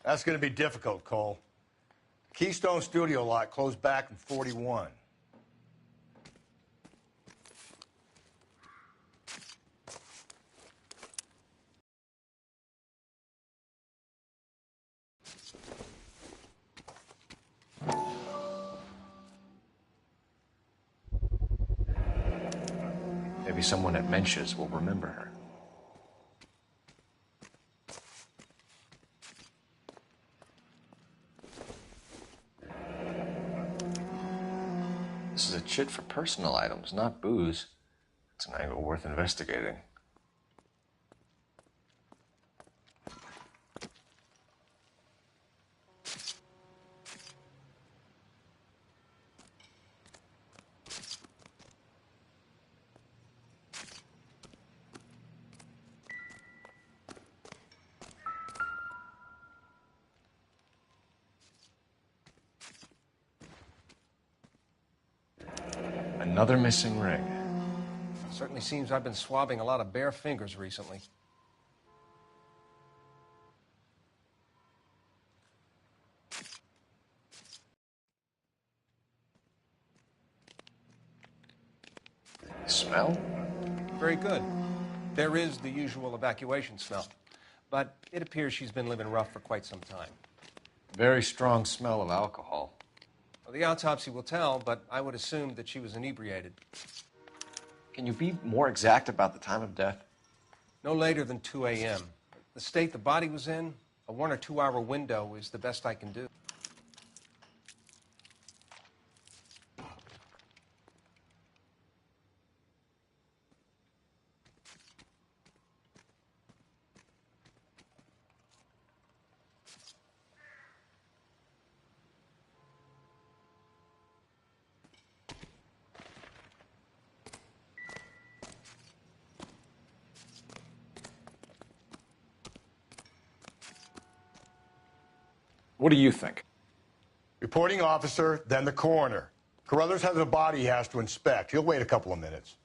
That's going to be difficult, Cole. Keystone Studio lot closed back in '41. Maybe someone at Mensch's will remember her. This is a chit for personal items, not booze. It's an angle worth investigating. Another missing ring. Certainly seems I've been swabbing a lot of bare fingers recently. Smell? Very good. There is the usual evacuation smell, but it appears she's been living rough for quite some time. Very strong smell of alcohol. Well, the autopsy will tell, but I would assume that she was inebriated. Can you be more exact about the time of death? No later than 2 a.m. The state the body was in, a 1 or 2 hour window is the best I can do. What do you think? Reporting officer, then the coroner. Carruthers has a body he has to inspect. He'll wait a couple of minutes.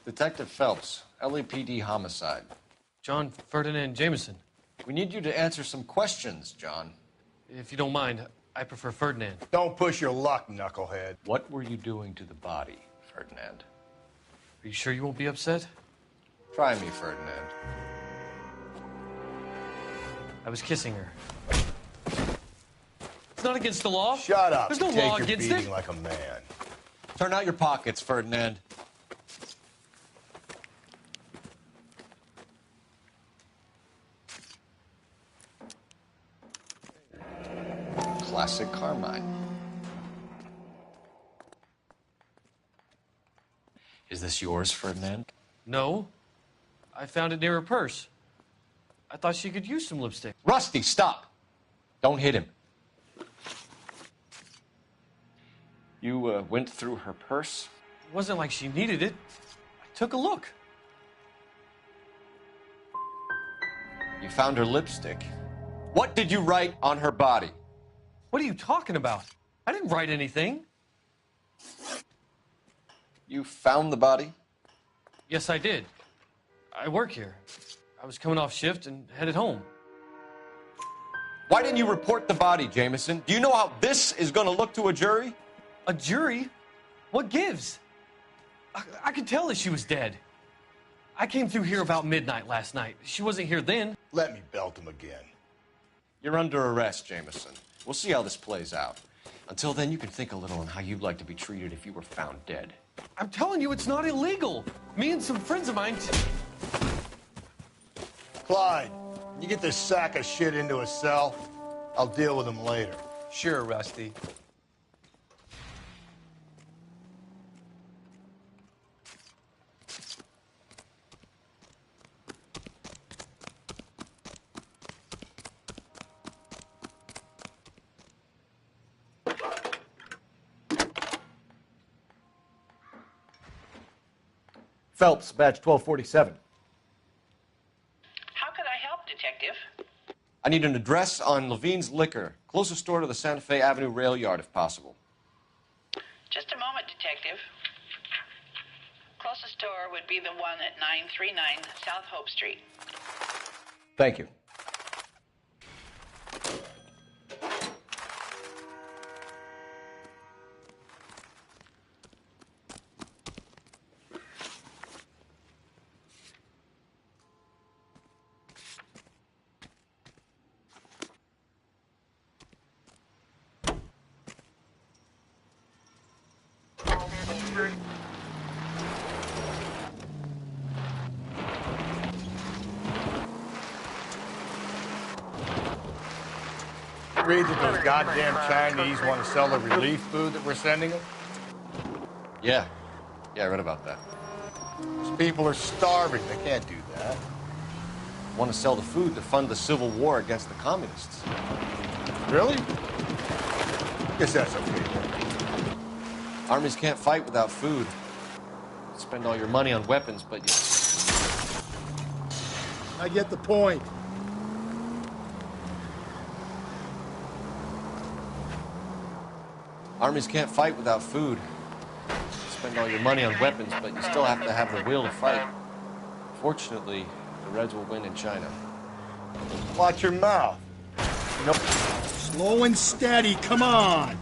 Detective Phelps, LAPD homicide. John Ferdinand Jameson. We need you to answer some questions, John. If you don't mind, I prefer Ferdinand. Don't push your luck, knucklehead. What were you doing to the body, Ferdinand? Are you sure you won't be upset? Try me, Ferdinand. I was kissing her. It's not against the law. Shut up. There's no Take law your against beating it. like a man. Turn out your pockets, Ferdinand. Classic Carmine. Is this yours, Ferdinand? No. I found it near her purse. I thought she could use some lipstick. Rusty, stop! Don't hit him. You went through her purse? It wasn't like she needed it. I took a look. You found her lipstick. What did you write on her body? What are you talking about? I didn't write anything. You found the body? Yes, I did. I work here. I was coming off shift and headed home. Why didn't you report the body, Jameson? Do you know how this is going to look to a jury? A jury? What gives? I could tell that she was dead. I came through here about midnight last night. She wasn't here then. Let me belt him again. You're under arrest, Jameson. We'll see how this plays out. Until then, you can think a little on how you'd like to be treated if you were found dead. I'm telling you, it's not illegal. Me and some friends of mine... Clyde, you get this sack of shit into a cell. I'll deal with him later. Sure, Rusty. Phelps, badge 1247. How could I help, Detective? I need an address on Levine's Liquor, closest store to the Santa Fe Avenue rail yard, if possible. Just a moment, Detective. Closest store would be the one at 939 South Hope Street. Thank you. not read that those goddamn Chinese want to sell the relief food that we're sending them? Yeah. Yeah, I read about that. Those people are starving. They can't do that. Want to sell the food to fund the civil war against the communists. Really? Guess that's okay. Armies can't fight without food. Spend all your money on weapons, but you... I get the point. Armies can't fight without food. Spend all your money on weapons, but you still have to have the will to fight. Fortunately, the Reds will win in China. Watch your mouth. Nope. Slow and steady, come on.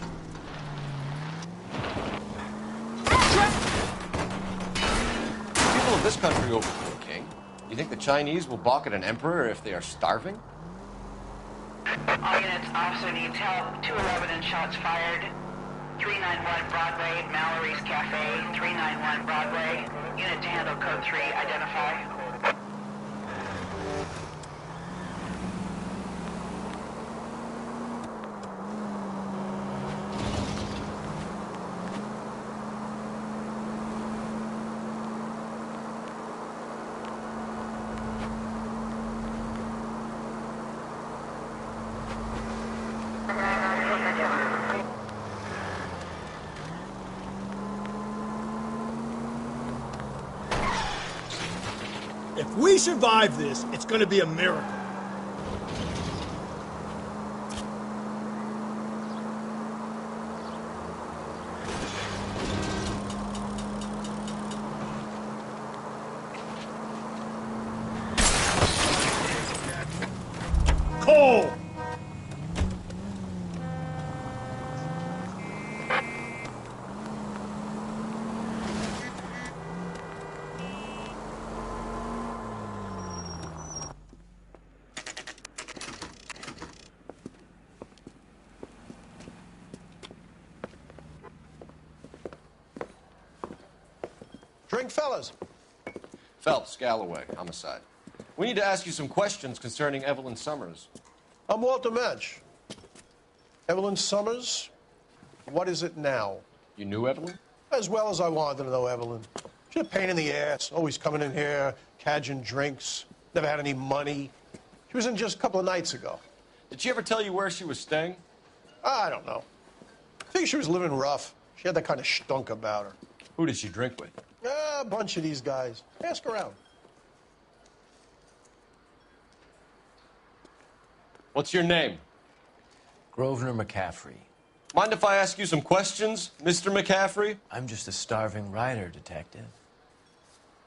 People of this country overthrew a king. You think the Chinese will balk at an emperor if they are starving? All units, officer needs help. 211 and shots fired. 391 Broadway, Mallory's Cafe. 391 Broadway. Unit to handle code 3, identify. If we survive this, it's gonna be a miracle. Cole! Drink, fellas. Phelps, Galloway, homicide. We need to ask you some questions concerning Evelyn Summers. I'm Walter Mensch. Evelyn Summers? What is it now? You knew Evelyn? As well as I wanted to know Evelyn. She's a pain in the ass, always coming in here, cadging drinks, never had any money. She was in just a couple of nights ago. Did she ever tell you where she was staying? I don't know. I think she was living rough. She had that kind of stunk about her. Who did she drink with? A bunch of these guys. Ask around. What's your name? Grosvenor McCaffrey. Mind if I ask you some questions, Mr. McCaffrey? I'm just a starving writer, Detective.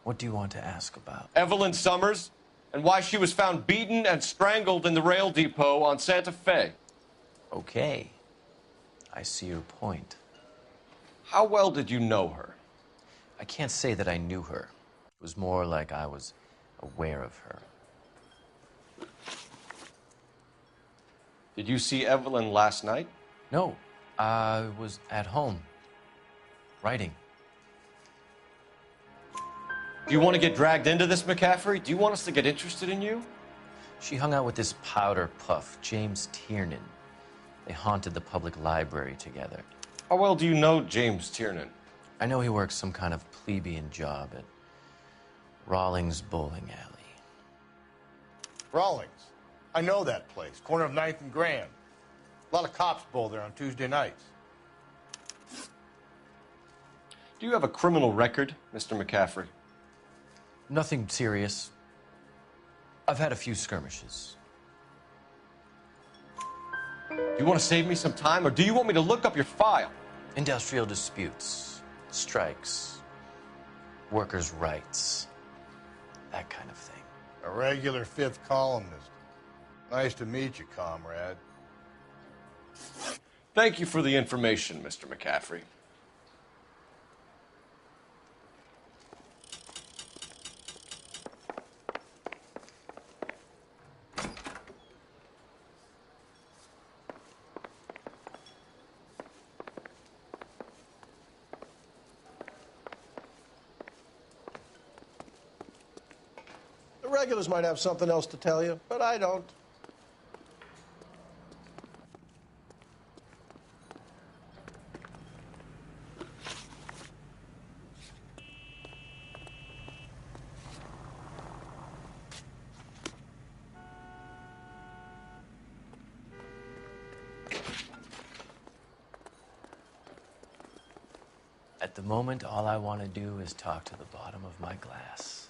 What do you want to ask about? Evelyn Summers, and why she was found beaten and strangled in the rail depot on Santa Fe. Okay. I see your point. How well did you know her? I can't say that I knew her. It was more like I was aware of her. Did you see Evelyn last night? No. I was at home. Writing. Do you want to get dragged into this, McCaffrey? Do you want us to get interested in you? She hung out with this powder puff, James Tiernan. They haunted the public library together. How well do you know James Tiernan? I know he works some kind of plebeian job at Rawlings Bowling Alley. Rawlings. I know that place. Corner of 9th and Grand. A lot of cops bowl there on Tuesday nights. Do you have a criminal record, Mr. McCaffrey? Nothing serious. I've had a few skirmishes. Do you want to save me some time, or do you want me to look up your file? Industrial disputes, strikes, workers' rights, that kind of thing. A regular fifth columnist. Nice to meet you, comrade. Thank you for the information, Mr. McCaffrey. The regulars might have something else to tell you, but I don't. At the moment, all I want to do is talk to the bottom of my glass.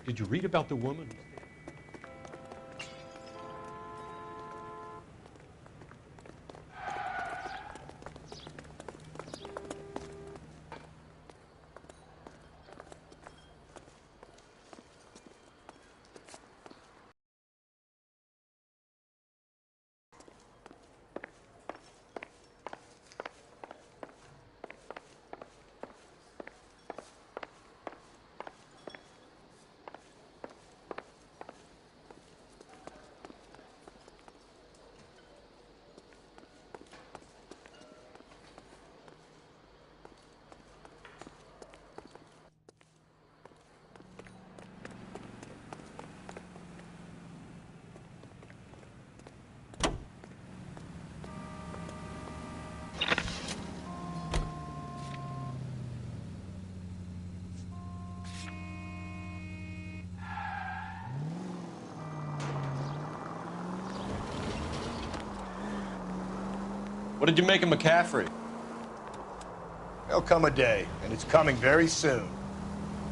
Did you read about the woman? What did you make of McCaffrey? There'll come a day, and it's coming very soon.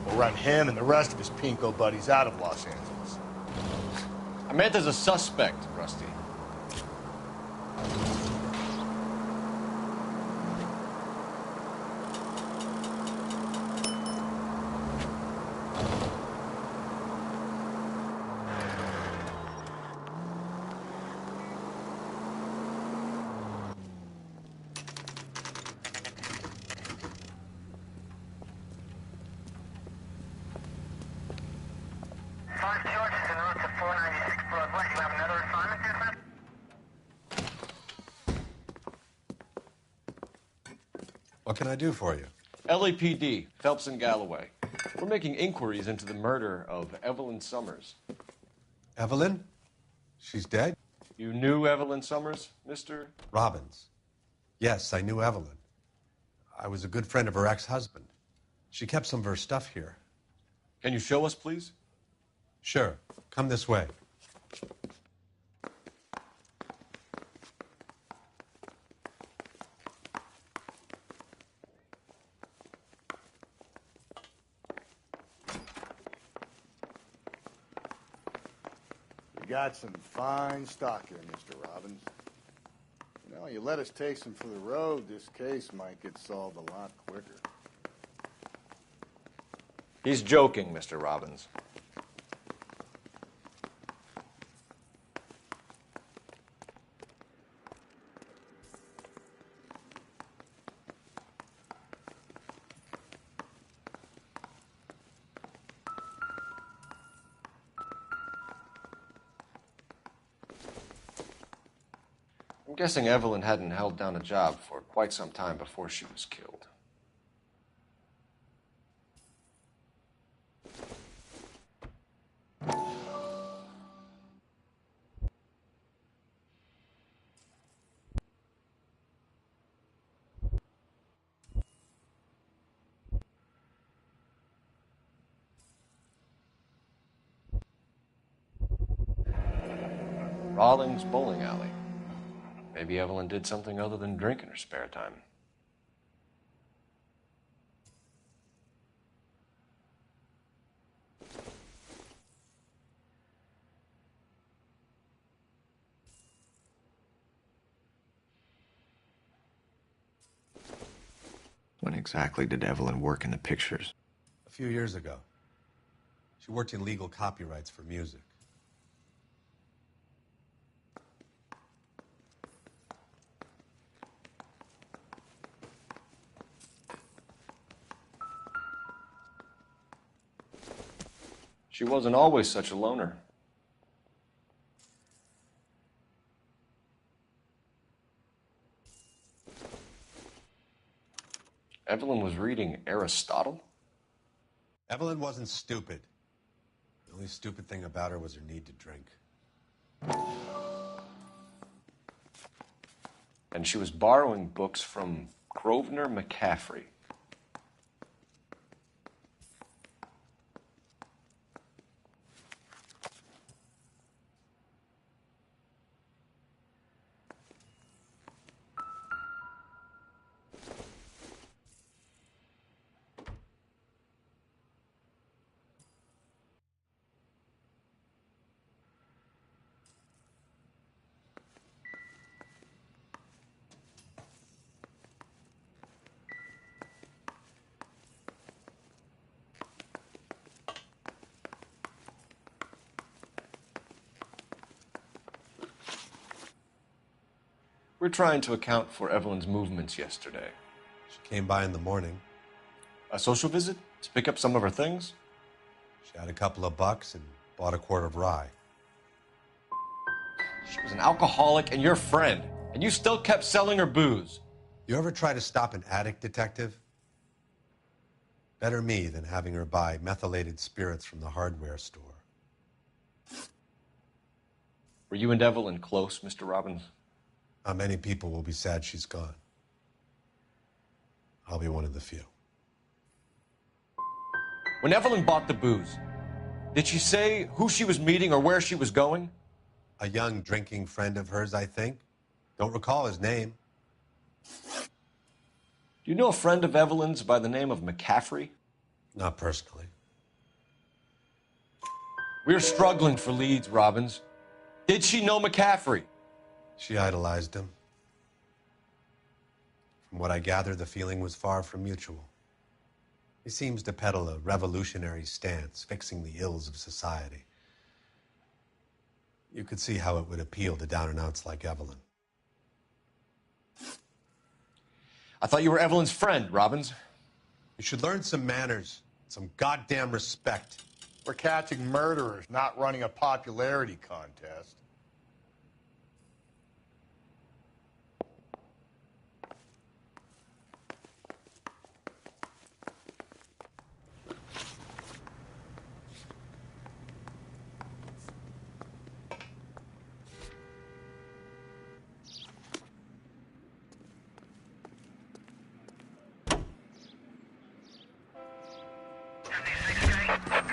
We'll run him and the rest of his pinko buddies out of Los Angeles. I meant as a suspect, Rusty. What can I do for you? LAPD, Phelps and Galloway. We're making inquiries into the murder of Evelyn Summers. Evelyn? She's dead? You knew Evelyn Summers, Mr. Robbins. Yes, I knew Evelyn. I was a good friend of her ex-husband. She kept some of her stuff here. Can you show us, please? Sure. Come this way. We got some fine stock here, Mr. Robbins. You know, you let us take some for the road, this case might get solved a lot quicker. He's joking, Mr. Robbins. I'm guessing Evelyn hadn't held down a job for quite some time before she was killed. Rawlings Bowling Alley. Maybe Evelyn did something other than drink in her spare time. When exactly did Evelyn work in the pictures? A few years ago. She worked in legal copyrights for music. She wasn't always such a loner. Evelyn was reading Aristotle? Evelyn wasn't stupid. The only stupid thing about her was her need to drink. And she was borrowing books from Grosvenor McCaffrey. We're trying to account for Evelyn's movements yesterday. She came by in the morning. A social visit? To pick up some of her things? She had a couple of bucks and bought a quart of rye. She was an alcoholic and your friend, and you still kept selling her booze. You ever try to stop an addict, detective? Better me than having her buy methylated spirits from the hardware store. Were you and Evelyn close, Mr. Robbins? Many people will be sad she's gone. I'll be one of the few. When Evelyn bought the booze, did she say who she was meeting or where she was going? A young drinking friend of hers, I think. Don't recall his name. Do you know a friend of Evelyn's by the name of McCaffrey? Not personally. We're struggling for leads, Robbins. Did she know McCaffrey? She idolized him. From what I gather, the feeling was far from mutual. He seems to peddle a revolutionary stance, fixing the ills of society. You could see how it would appeal to down-and-outs like Evelyn. I thought you were Evelyn's friend, Robbins. You should learn some manners, some goddamn respect. We're catching murderers, not running a popularity contest.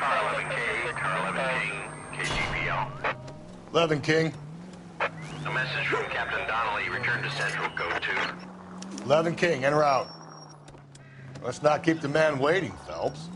Car 11K, KGPL. 11 King. A message from Captain Donnelly. Return to Central. Go to. 11 King, en route. Let's not keep the man waiting, Phelps.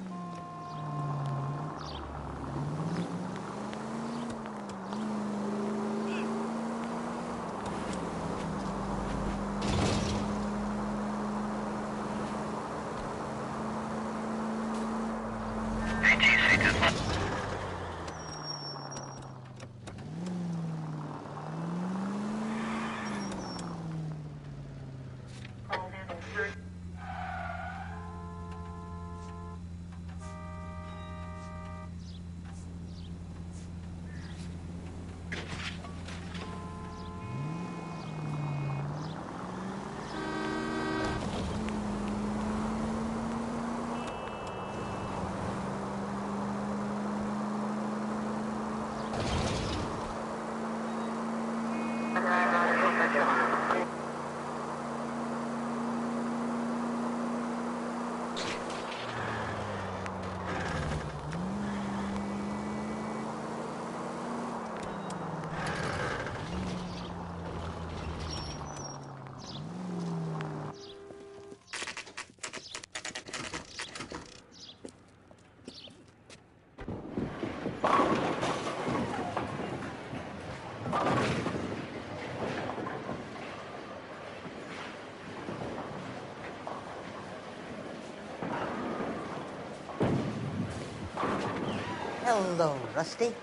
Hello, Rusty.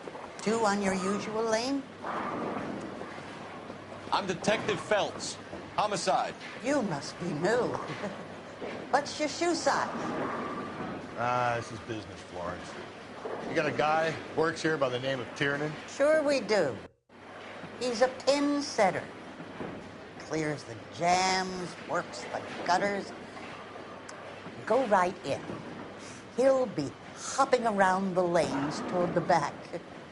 Two on your usual lane? I'm Detective Phelps. Homicide. You must be new. What's your shoe size? This is business, Florence. You got a guy who works here by the name of Tiernan? Sure we do. He's a pin setter. Clears the jams, works the gutters. Go right in. He'll be hopping around the lanes toward the back.